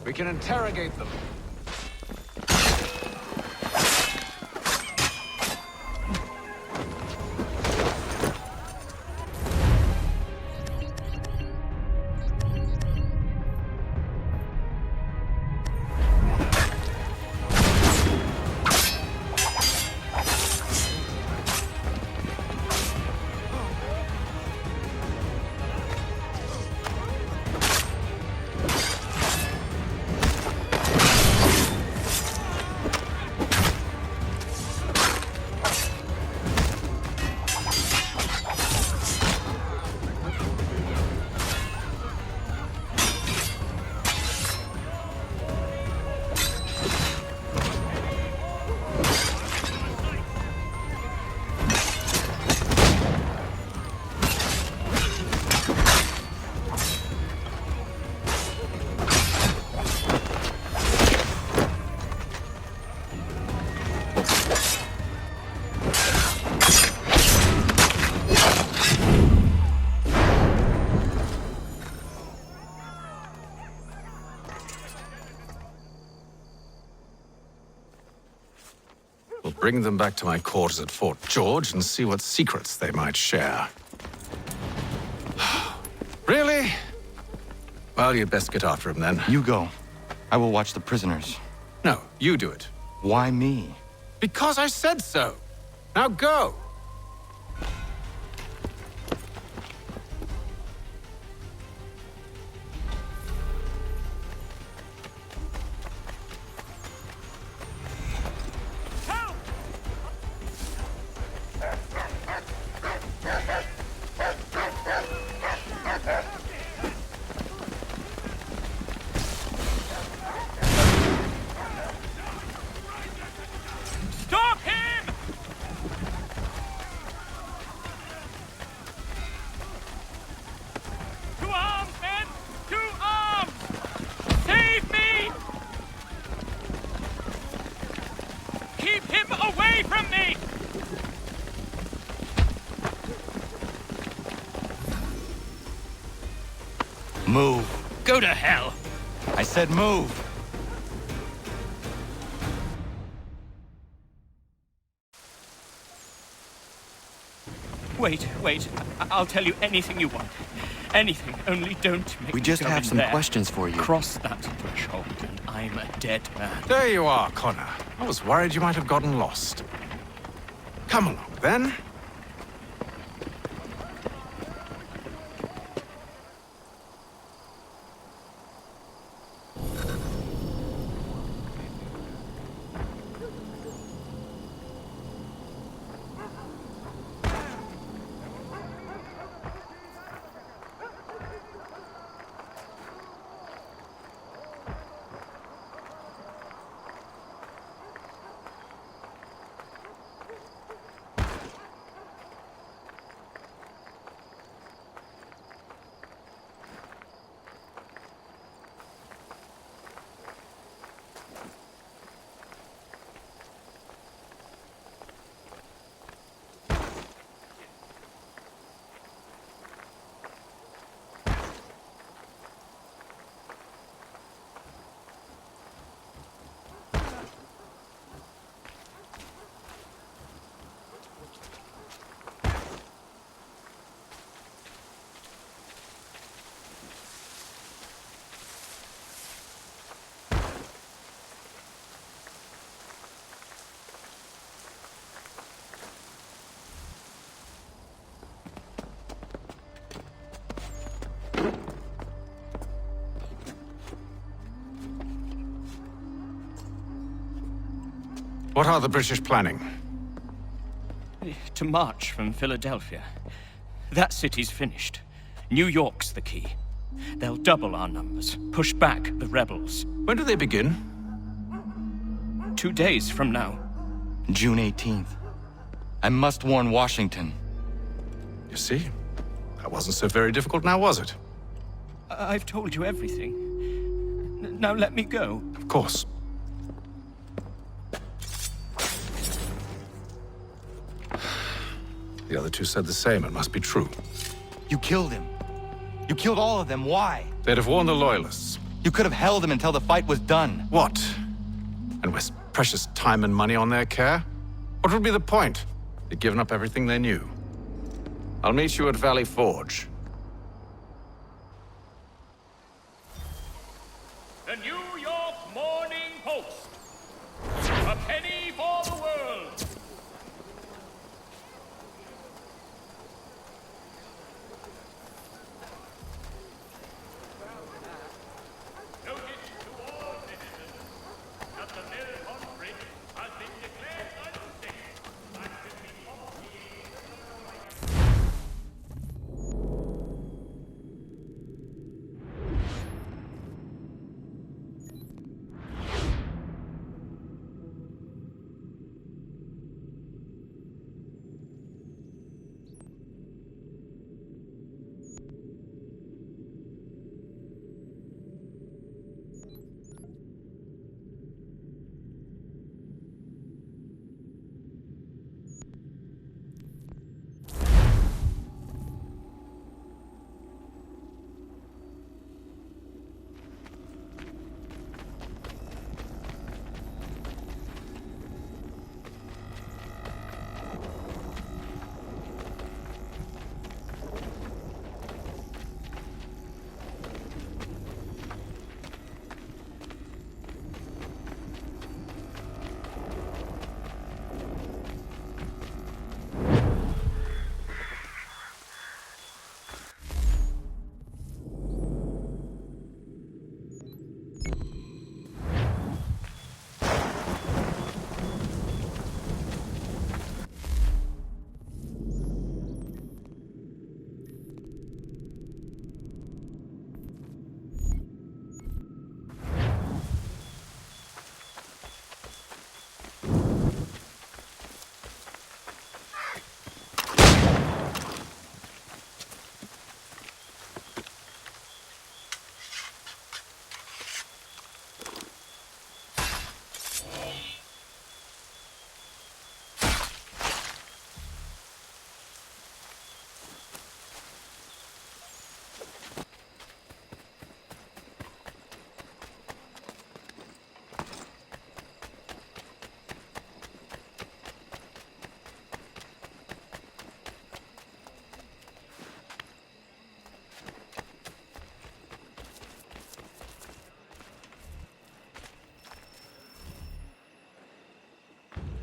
We can interrogate them. Bring them back to my quarters at Fort George and see what secrets they might share. Really? Well, you'd best get after him then. You go. I will watch the prisoners. No, you do it. Why me? Because I said so. Now go. Stop him! To arms, men! To arms! Save me! Keep him away from me! Move. Go to hell! I said move. Wait. I'll tell you anything you want. Anything, only don't make We me just go have in some there. questions for you. Cross that threshold, and I'm a dead man. There you are, Connor. I was worried you might have gotten lost. Come along, then. What are the British planning? To march from Philadelphia. That city's finished. New York's the key. They'll double our numbers, push back the rebels. When do they begin? 2 days from now. June 18th. I must warn Washington. You see? That wasn't so very difficult now, was it? I've told you everything. Now let me go. Of course. The other two said the same. It must be true. You killed him. You killed all of them. Why? They'd have warned the Loyalists. You could have held him until the fight was done. What? And waste precious time and money on their care? What would be the point? They'd given up everything they knew. I'll meet you at Valley Forge. The New York Morning Post. A penny for the world. Notice to all citizens that the mill on bridge has been declared unsafe. That should be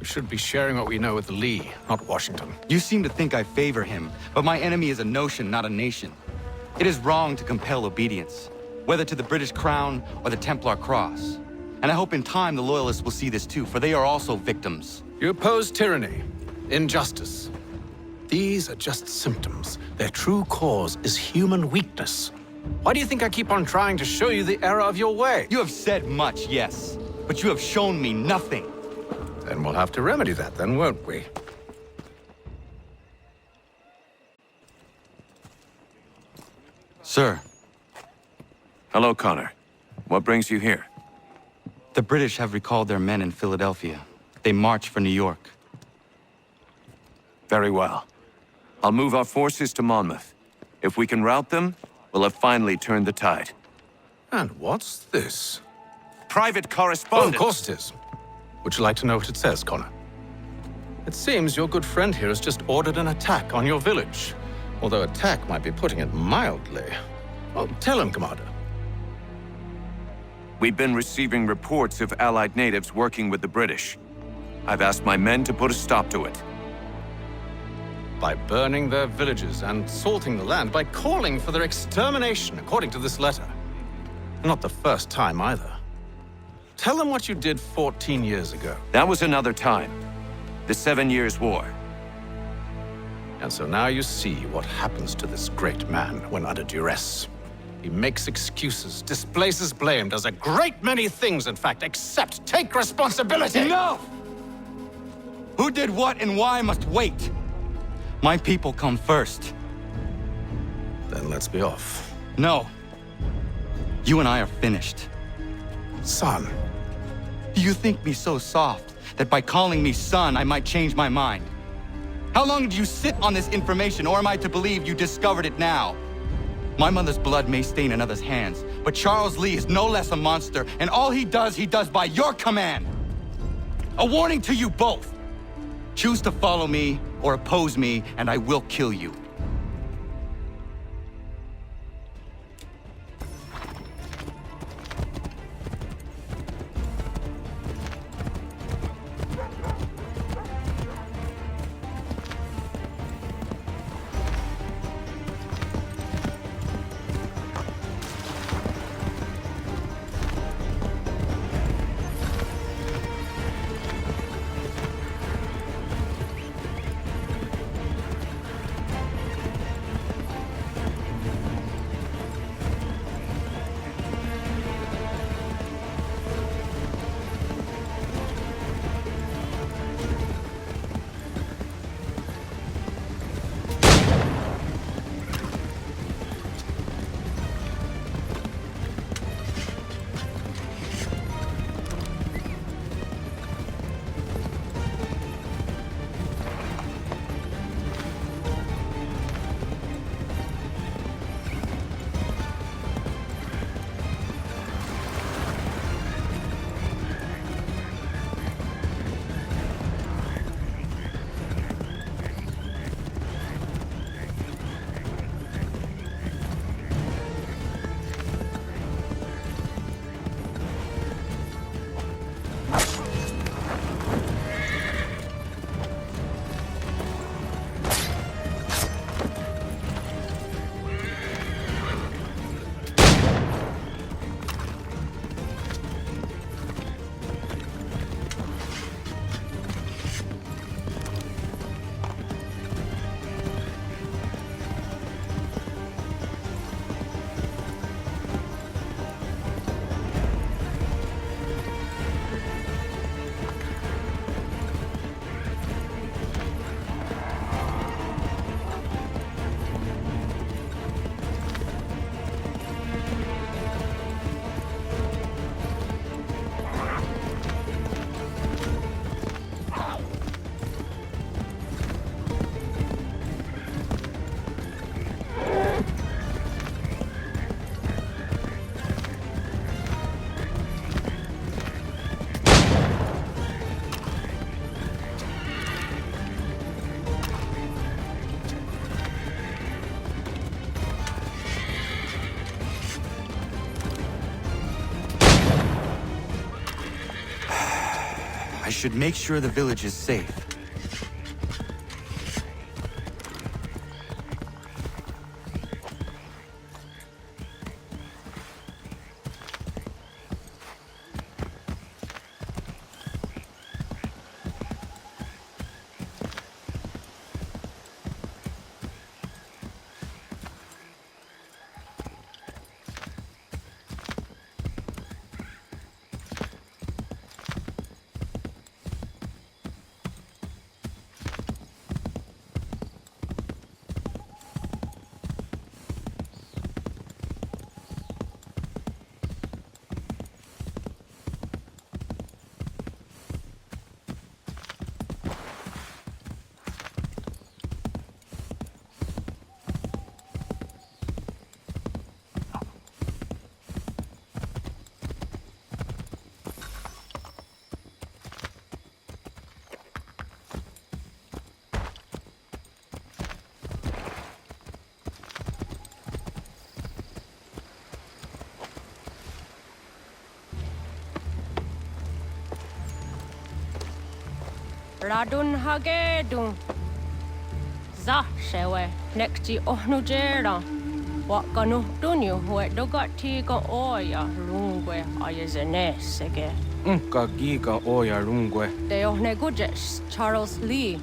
We should be sharing what we know with Lee, not Washington. You seem to think I favor him, but my enemy is a notion, not a nation. It is wrong to compel obedience, whether to the British Crown or the Templar Cross. And I hope in time the Loyalists will see this too, for they are also victims. You oppose tyranny, injustice. These are just symptoms. Their true cause is human weakness. Why do you think I keep on trying to show you the error of your way? You have said much, yes, but you have shown me nothing. Then we'll have to remedy that then, won't we? Sir. Hello, Connor. What brings you here? The British have recalled their men in Philadelphia. They march for New York. Very well. I'll move our forces to Monmouth. If we can rout them, we'll have finally turned the tide. And what's this? Private Oh, correspondence. of course it is. Would you like to know what it says, Connor? It seems your good friend here has just ordered an attack on your village. Although attack might be putting it mildly. Well, tell him, Commander. We've been receiving reports of Allied natives working with the British. I've asked my men to put a stop to it. By burning their villages and salting the land, by calling for their extermination, according to this letter. Not the first time, either. Tell them what you did 14 years ago. That was another time. The 7 Years' War. And so now you see what happens to this great man when under duress. He makes excuses, displaces blame, does a great many things, in fact, except take responsibility! Enough! Who did what and why must wait. My people come first. Then let's be off. No. You and I are finished. Son. You think me so soft that by calling me son, I might change my mind? How long did you sit on this information, or am I to believe you discovered it now? My mother's blood may stain another's hands, but Charles Lee is no less a monster, and all he does by your command. A warning to you both. Choose to follow me or oppose me, and I will kill you. I should make sure the village is safe. Radun hagedun. Za shewe nekti ohnujera. Wakanu dunyu hue dogati ka oya rungwe ayazenesege. Unka giga oya rungwe. De ohne gujes Charles Lee.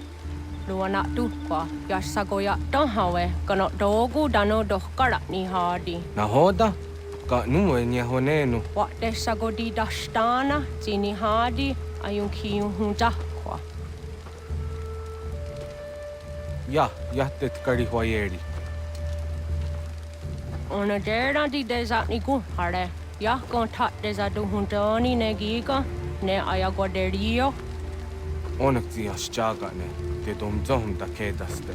Luana tukwa yasagoya donhawe kano dogu dano dohkara ni hadi. Nahoda? Ka nuwe nyehonenu. Wa de sagodi dashtana zini hadi ayun kiyun hunja. Jahtet karihuajeri. Ona dera di desa ni hare. Ya kontat desa du huntoni ne giga ne ayagoderio. Onak ti asjagane. Te domzom da kedaste.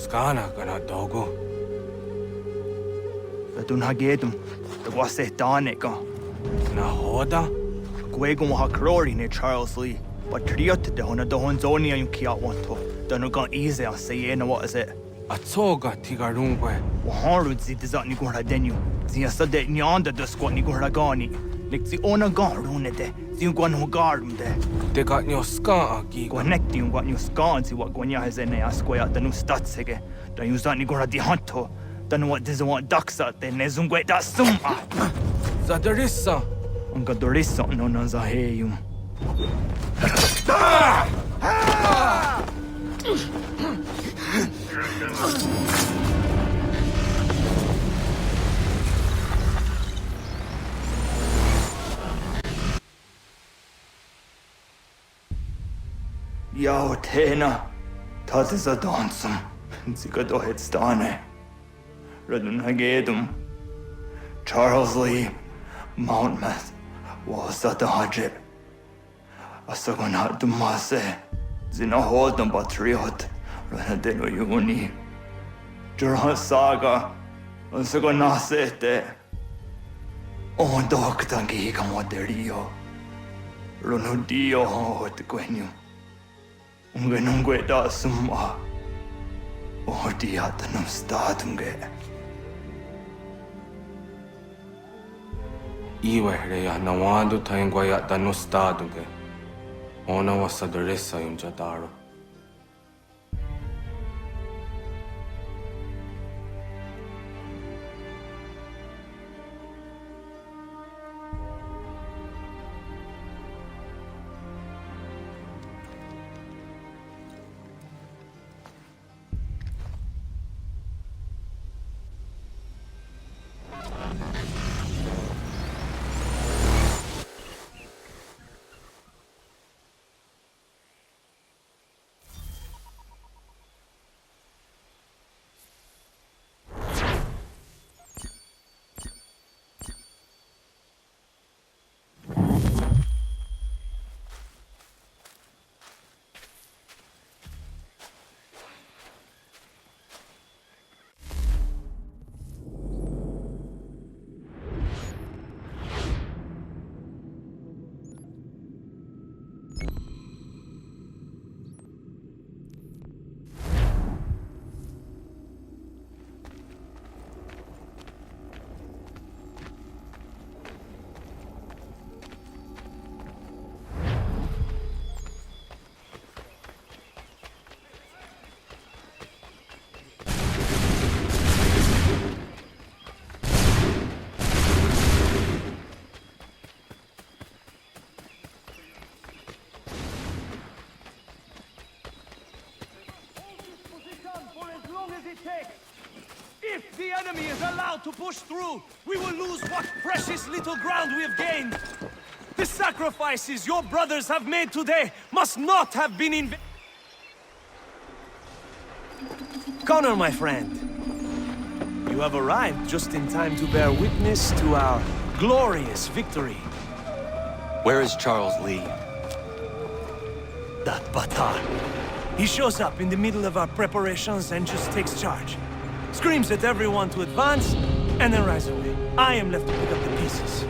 Skana kana dogo. Fedun hagedum. The wase danica. Nahoda? Gwegum ha crori ne Charles Lee. But triot de hona dohon zoni ayun kiat wanto. Danu gan easy on say na what is it? Atsoga tigarungwe. Waharud zi dizat ni gurha denu. Zia sade nyanda da squat ni gurha gani. Nik zi ona garune de. Zi gwan ho garum de. De got nyo ska agi. Gwanek di gwan nyo ska zi wat gwanya hezene asquaya danu statsege. Dan yuzat ni gurha di hanto. Danu what diza want daksa de nezungwe da summa. Zadarissa. Unga dorissa no na zaheyum. Yao Tena, Tatisa Donsum, Zikadohedstane, Radunhagedum, Charles Lee, Mountmouth, Wasatahajib, Asagonat Dumase, Zinahodam Patriot, Ranadeno Yuni, Jurhan Saga, Asagonasete, Ondoktangi Kamoderio, Runudio Hotquenu. Ungenungue da summa. Odiatanum statunge. Iwehreya nawadu taingwaya danustaduge. Ona wasadresa yunjadaro. If the enemy is allowed to push through, we will lose what precious little ground we have gained. The sacrifices your brothers have made today must not have been in vain. Connor, my friend, you have arrived just in time to bear witness to our glorious victory. Where is Charles Lee? That Batar. He shows up in the middle of our preparations and just takes charge. Screams at everyone to advance, and then rides away. I am left to pick up the pieces.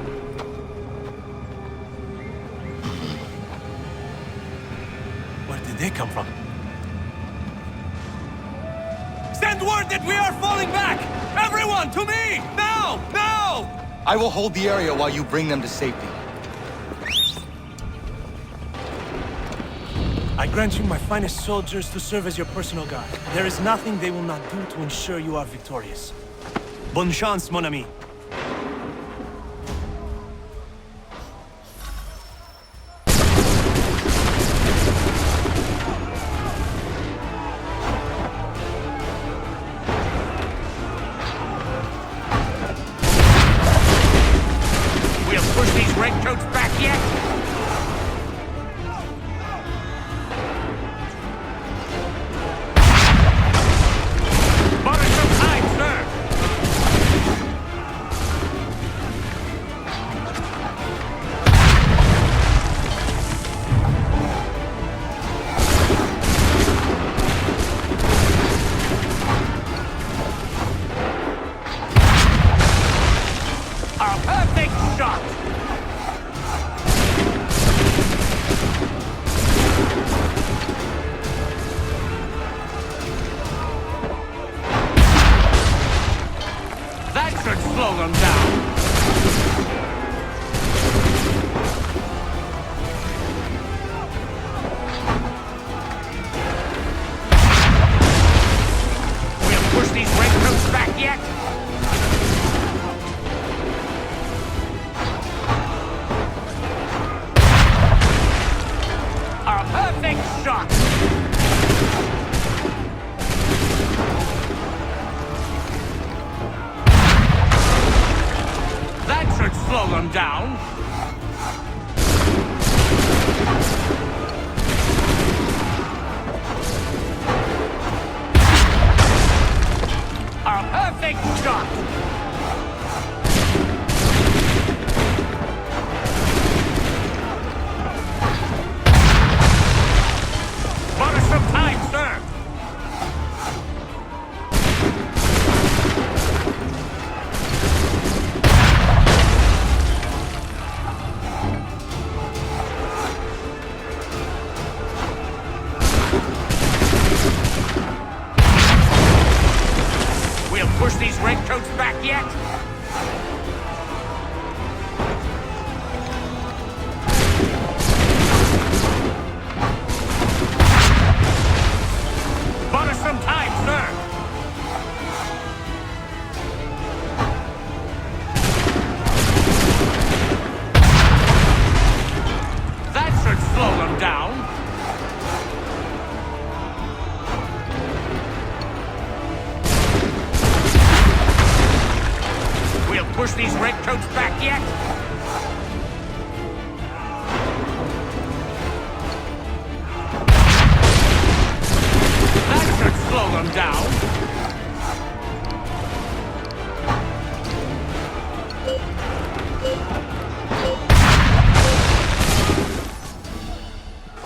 Where did they come from? Send word that we are falling back! Everyone, to me! Now! Now! I will hold the area while you bring them to safety. I grant you my finest soldiers to serve as your personal guard. There is nothing they will not do to ensure you are victorious. Bonne chance, mon ami. We'll push these redcoats back yet?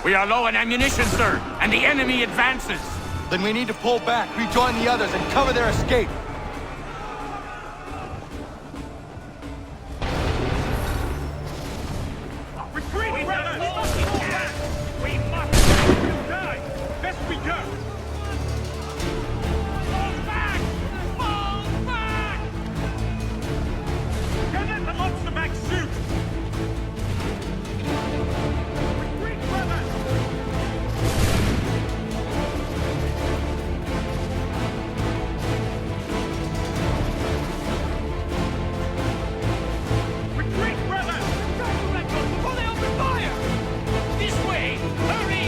We are low on ammunition, sir, and the enemy advances. Then we need to pull back, rejoin the others, and cover their escape. Retreat! We must die! Best we go! Fall back! Fall back! Don't let the monster back shoot! Retreat, brother! Retreat, brother! Before they open fire! This way! Hurry!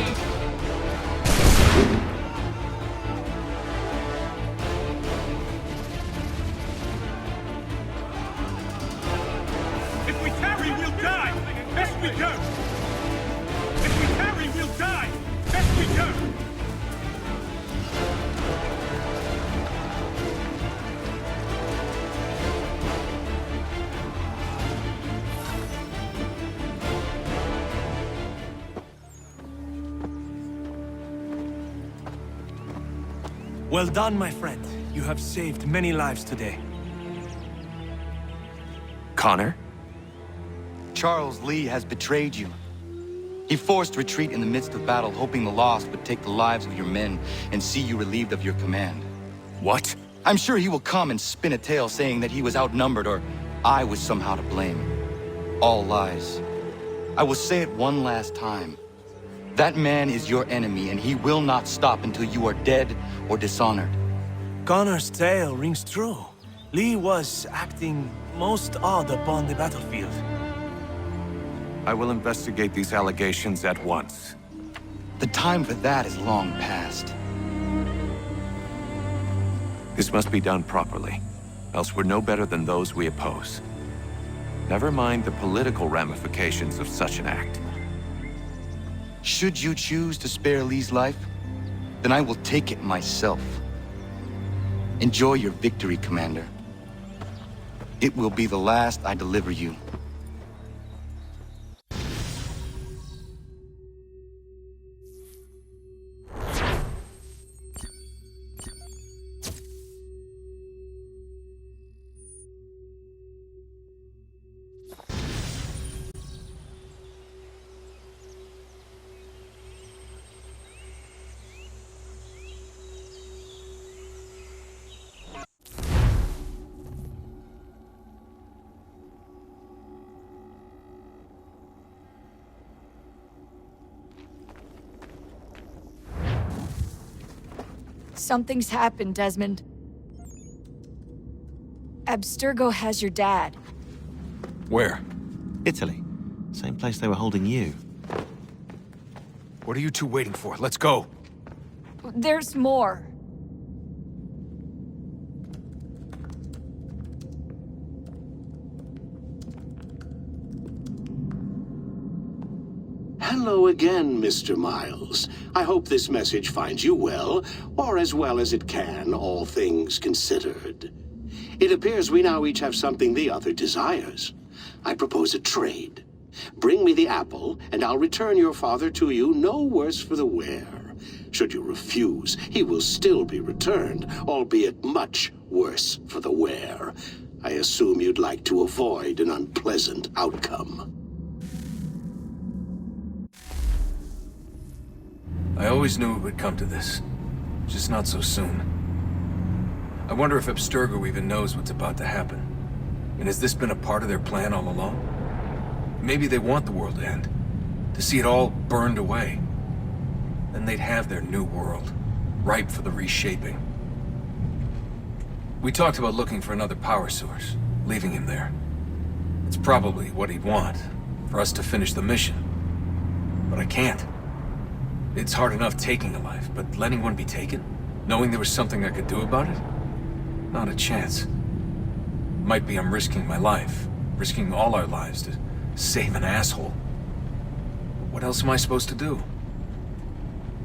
If we tarry, we'll die! Best we go! If we tarry, we'll die! Best we go! Well done, my friend. You have saved many lives today. Connor? Charles Lee has betrayed you. He forced retreat in the midst of battle, hoping the loss would take the lives of your men and see you relieved of your command. What? I'm sure he will come and spin a tale saying that he was outnumbered or I was somehow to blame. All lies. I will say it one last time. That man is your enemy, and he will not stop until you are dead or dishonored. Connor's tale rings true. Lee was acting most odd upon the battlefield. I will investigate these allegations at once. The time for that is long past. This must be done properly, else we're no better than those we oppose. Never mind the political ramifications of such an act. Should you choose to spare Lee's life, then I will take it myself. Enjoy your victory, Commander. It will be the last I deliver you. Something's happened, Desmond. Abstergo has your dad. Where? Italy. Same place they were holding you. What are you two waiting for? Let's go. There's more. Hello again, Mr. Miles. I hope this message finds you well, or as well as it can, all things considered. It appears we now each have something the other desires. I propose a trade. Bring me the apple, and I'll return your father to you no worse for the wear. Should you refuse, he will still be returned, albeit much worse for the wear. I assume you'd like to avoid an unpleasant outcome. I always knew it would come to this. Just not so soon. I wonder if Abstergo even knows what's about to happen. And has this been a part of their plan all along? Maybe they want the world to end. To see it all burned away. Then they'd have their new world, ripe for the reshaping. We talked about looking for another power source, leaving him there. It's probably what he'd want, for us to finish the mission. But I can't. It's hard enough taking a life, but letting one be taken? Knowing there was something I could do about it? Not a chance. Might be I'm risking my life, risking all our lives to save an asshole. But what else am I supposed to do?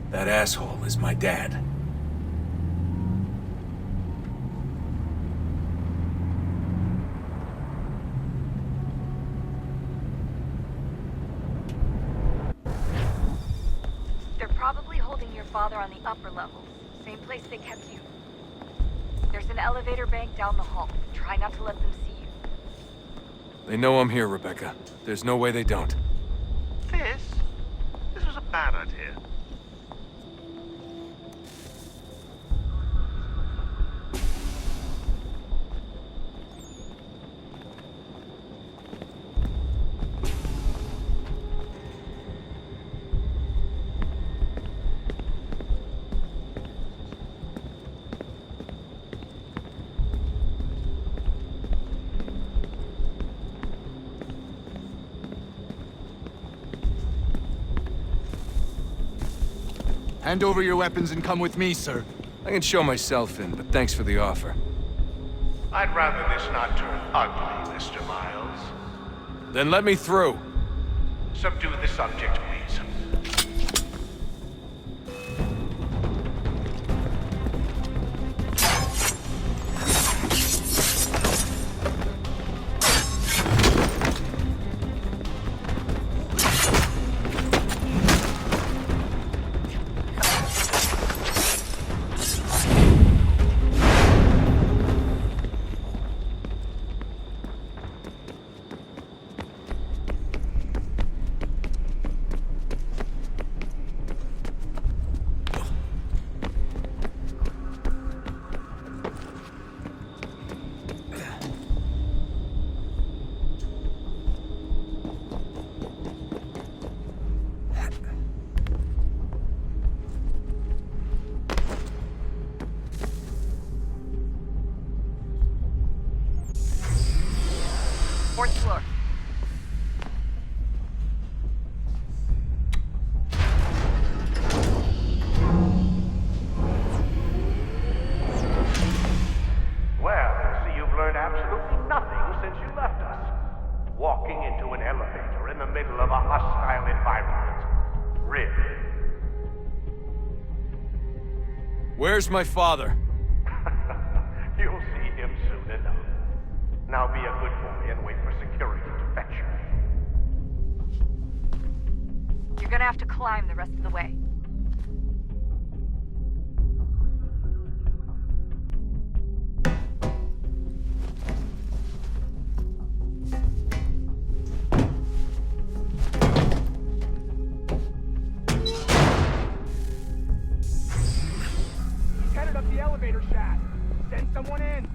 That asshole is my dad. father on the upper levels. Same place they kept you. There's an elevator bank down the hall. Try not to let them see you. They know I'm here, Rebecca. There's no way they don't. This was a bad idea. Hand over your weapons and come with me, sir. I can show myself in, but thanks for the offer. I'd rather this not turn ugly, Mr. Miles. Then let me through. Subdue the subject, please. Fourth floor. Well, I see you've learned absolutely nothing since you left us. Walking into an elevator in the middle of a hostile environment. Really? Where's my father? You'll see him soon enough. Now be a good boy and wait for security to fetch you. You're gonna have to climb the rest of the way. He's headed up the elevator shaft. Send someone in.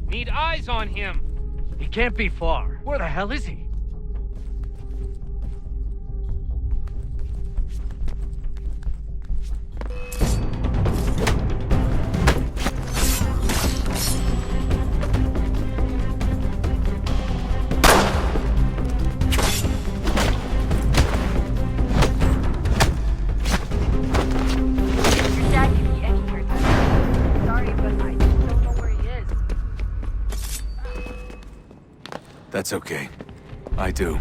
Need eyes on him. He can't be far. Where the hell is he? Your dad could be anywhere. Sorry, but I don't know where he is. That's okay. I do.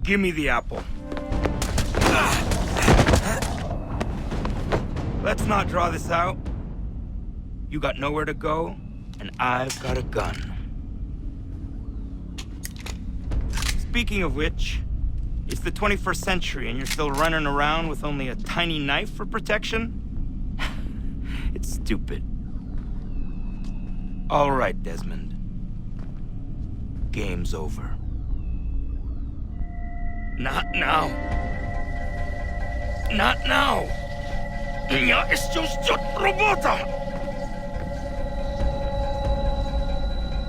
Give me the apple. Let's not draw this out. You got nowhere to go, and I've got a gun. Speaking of which, it's the 21st century and you're still running around with only a tiny knife for protection? It's stupid. All right, Desmond. Game's over. Not now. Not now. Я еще ждет работа.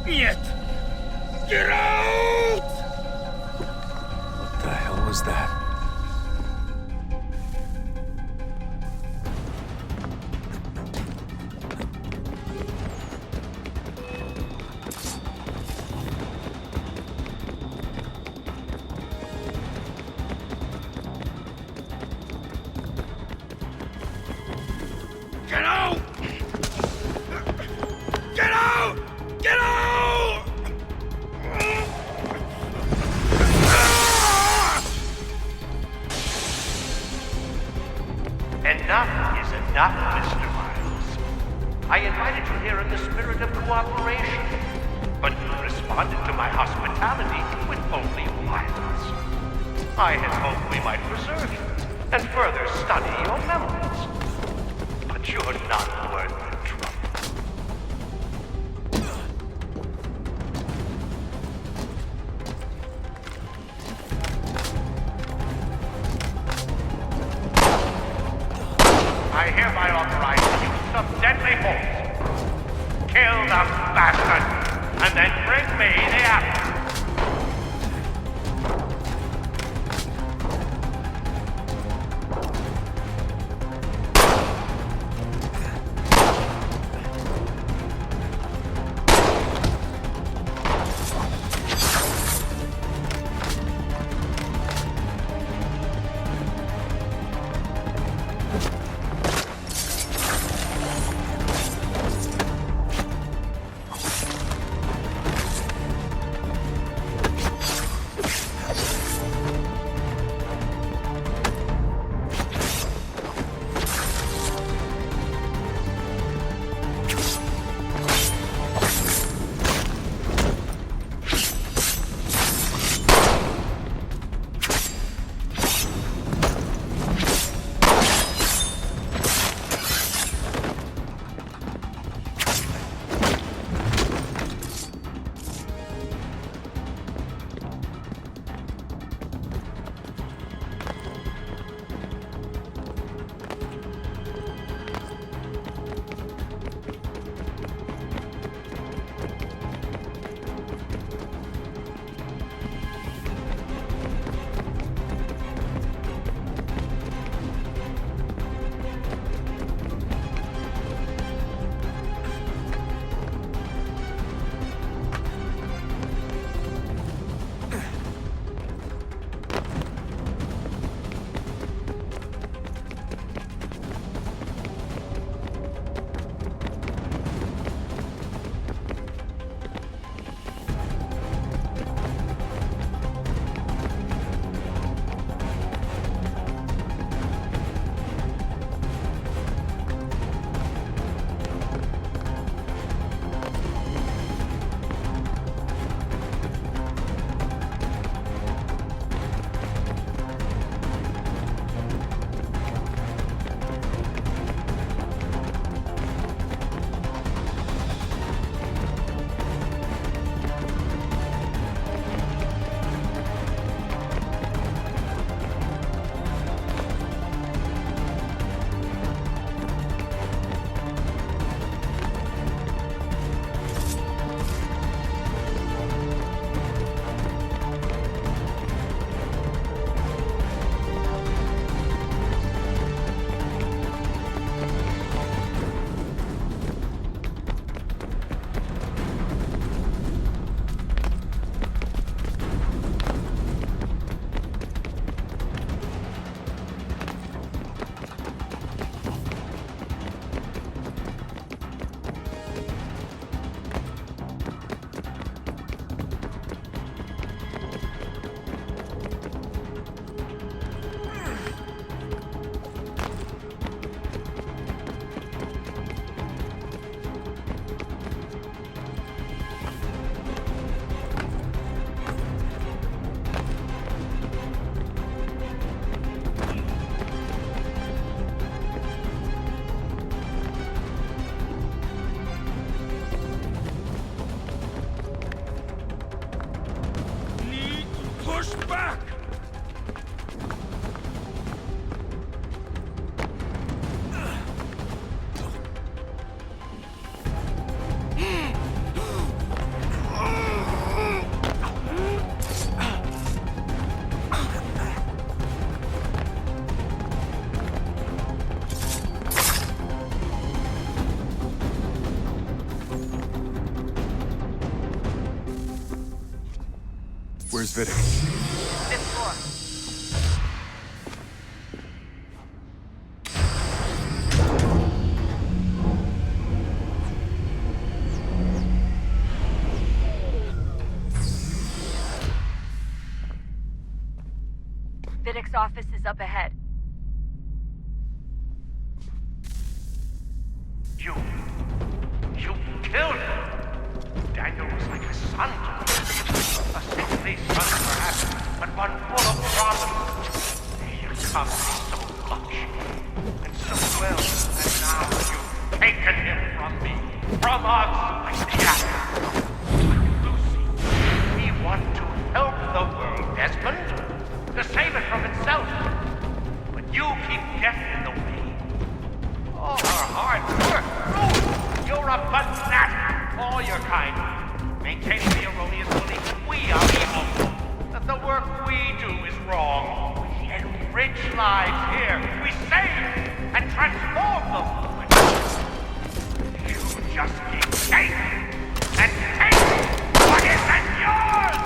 Нет. Get out! What the hell was that? Get out! Get out! Get out! Enough is enough, Mr. Miles. I invited you here in the spirit of cooperation, but you responded to my hospitality with only violence. I had hoped we might preserve you and further study your memories. But you're not worth the trouble. I hereby authorize the use of deadly force. Kill the bastard, and then bring me the apple. back! Where's Vidic? Fifth floor. Vidic's office is up ahead. You killed him! Daniel was like a son to me. A sickly son, perhaps, but one full of promise. You taught me so much, and so well, and now you've taken him from me, from us, like the apple. Lucy, we want to help the world, Desmond, to save it from itself. But you keep death in the way. All our hard work, ruined. You're a fanatic, all your kind. Maintaining the erroneous belief that we are evil, that the work we do is wrong. We enrich lives here. We save and transform them. You just keep taking and taking what isn't yours!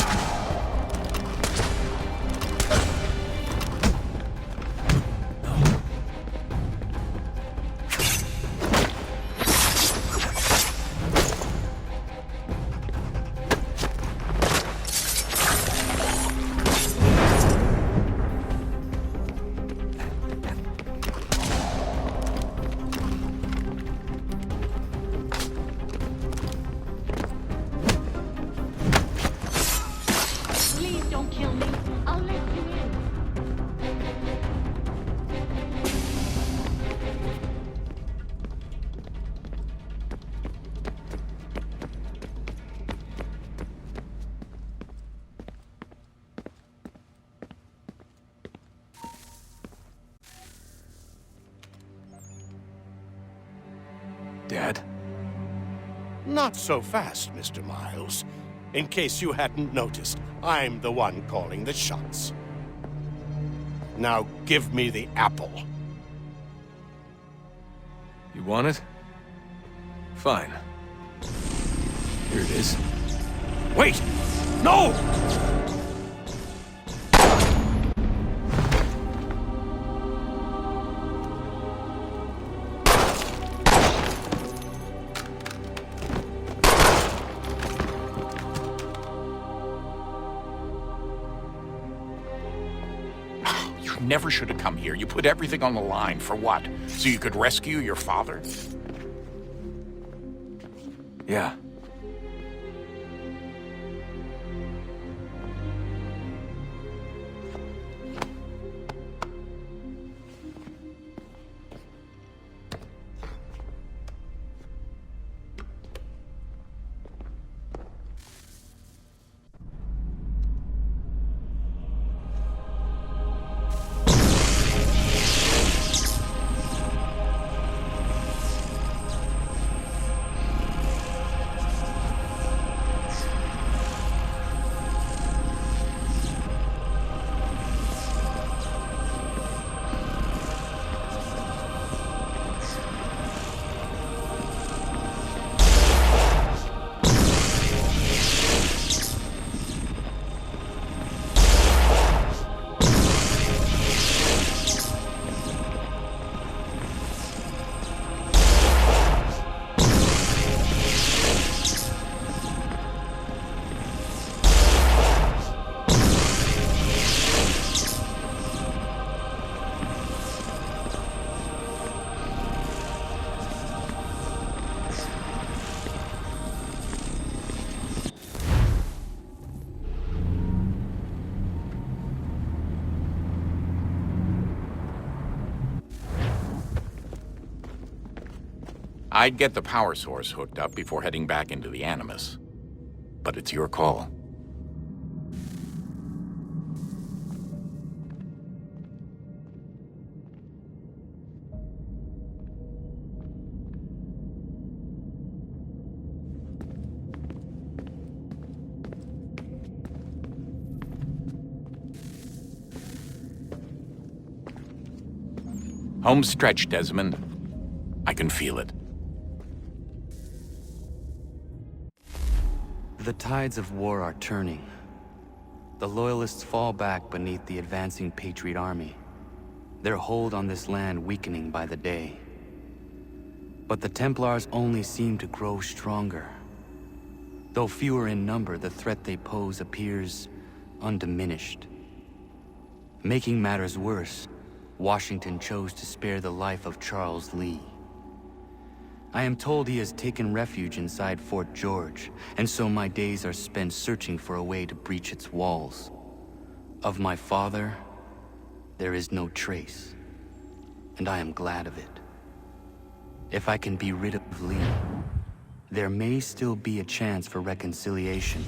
Dad? Not so fast, Mr. Miles. In case you hadn't noticed, I'm the one calling the shots. Now give me the apple. You want it? Fine. Here it is. Wait! No! Never should have come here. You put everything on the line. For what? So you could rescue your father? Yeah. I'd get the power source hooked up before heading back into the Animus. But it's your call. Home stretch, Desmond. I can feel it. The tides of war are turning. The Loyalists fall back beneath the advancing Patriot army, their hold on this land weakening by the day. But the Templars only seem to grow stronger. Though fewer in number, the threat they pose appears undiminished. Making matters worse, Washington chose to spare the life of Charles Lee. I am told he has taken refuge inside Fort George, and so my days are spent searching for a way to breach its walls. Of my father, there is no trace, and I am glad of it. If I can be rid of Lee, there may still be a chance for reconciliation,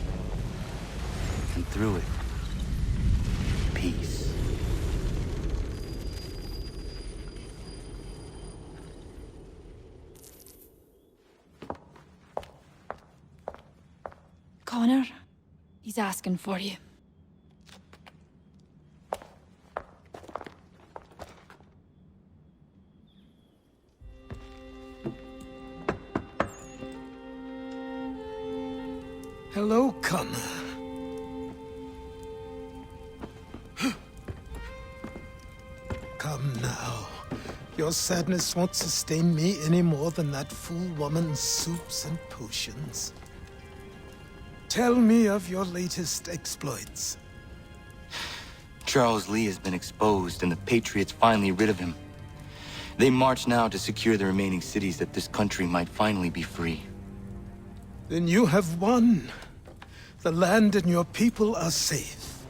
and through it, peace. Connor, he's asking for you. Hello, Connor. Come now. Your sadness won't sustain me any more than that fool woman's soups and potions. Tell me of your latest exploits. Charles Lee has been exposed, and the Patriots finally rid of him. They march now to secure the remaining cities that this country might finally be free. Then you have won. The land and your people are safe.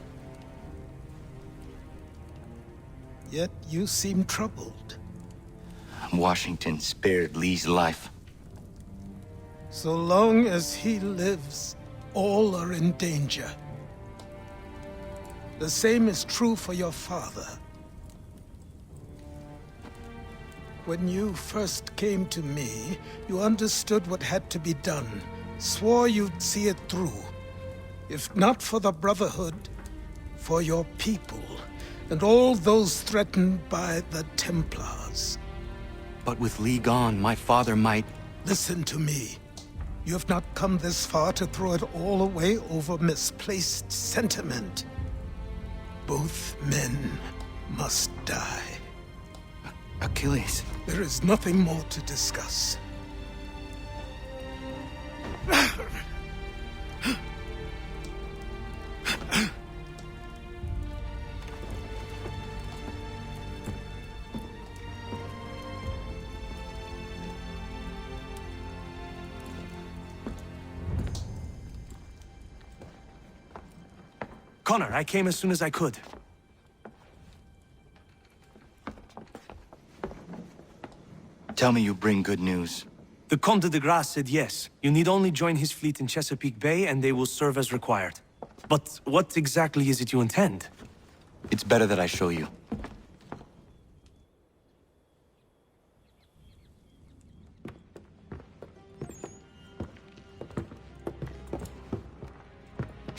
Yet you seem troubled. Washington spared Lee's life. So long as he lives, all are in danger. The same is true for your father. When you first came to me, you understood what had to be done, swore you'd see it through. If not for the Brotherhood, for your people, and all those threatened by the Templars. But with Lee gone, my father might... Listen to me. You have not come this far to throw it all away over misplaced sentiment. Both men must die. Achilles. There is nothing more to discuss. Connor, I came as soon as I could. Tell me you bring good news. The Comte de Grasse said yes. You need only join his fleet in Chesapeake Bay and they will serve as required. But what exactly is it you intend? It's better that I show you.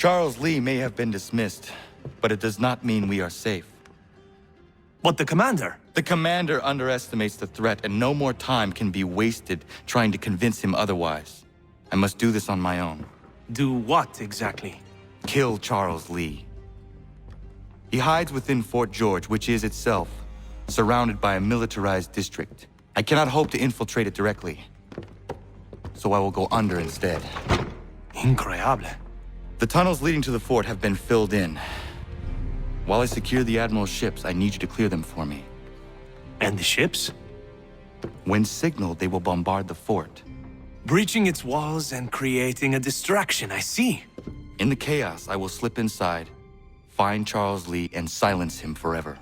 Charles Lee may have been dismissed, but it does not mean we are safe. But the commander? The commander underestimates the threat, and no more time can be wasted trying to convince him otherwise. I must do this on my own. Do what, exactly? Kill Charles Lee. He hides within Fort George, which is itself surrounded by a militarized district. I cannot hope to infiltrate it directly, so I will go under instead. Incroyable. The tunnels leading to the fort have been filled in. While I secure the Admiral's ships, I need you to clear them for me. And the ships? When signaled, they will bombard the fort. Breaching its walls and creating a distraction, I see. In the chaos, I will slip inside, find Charles Lee, and silence him forever.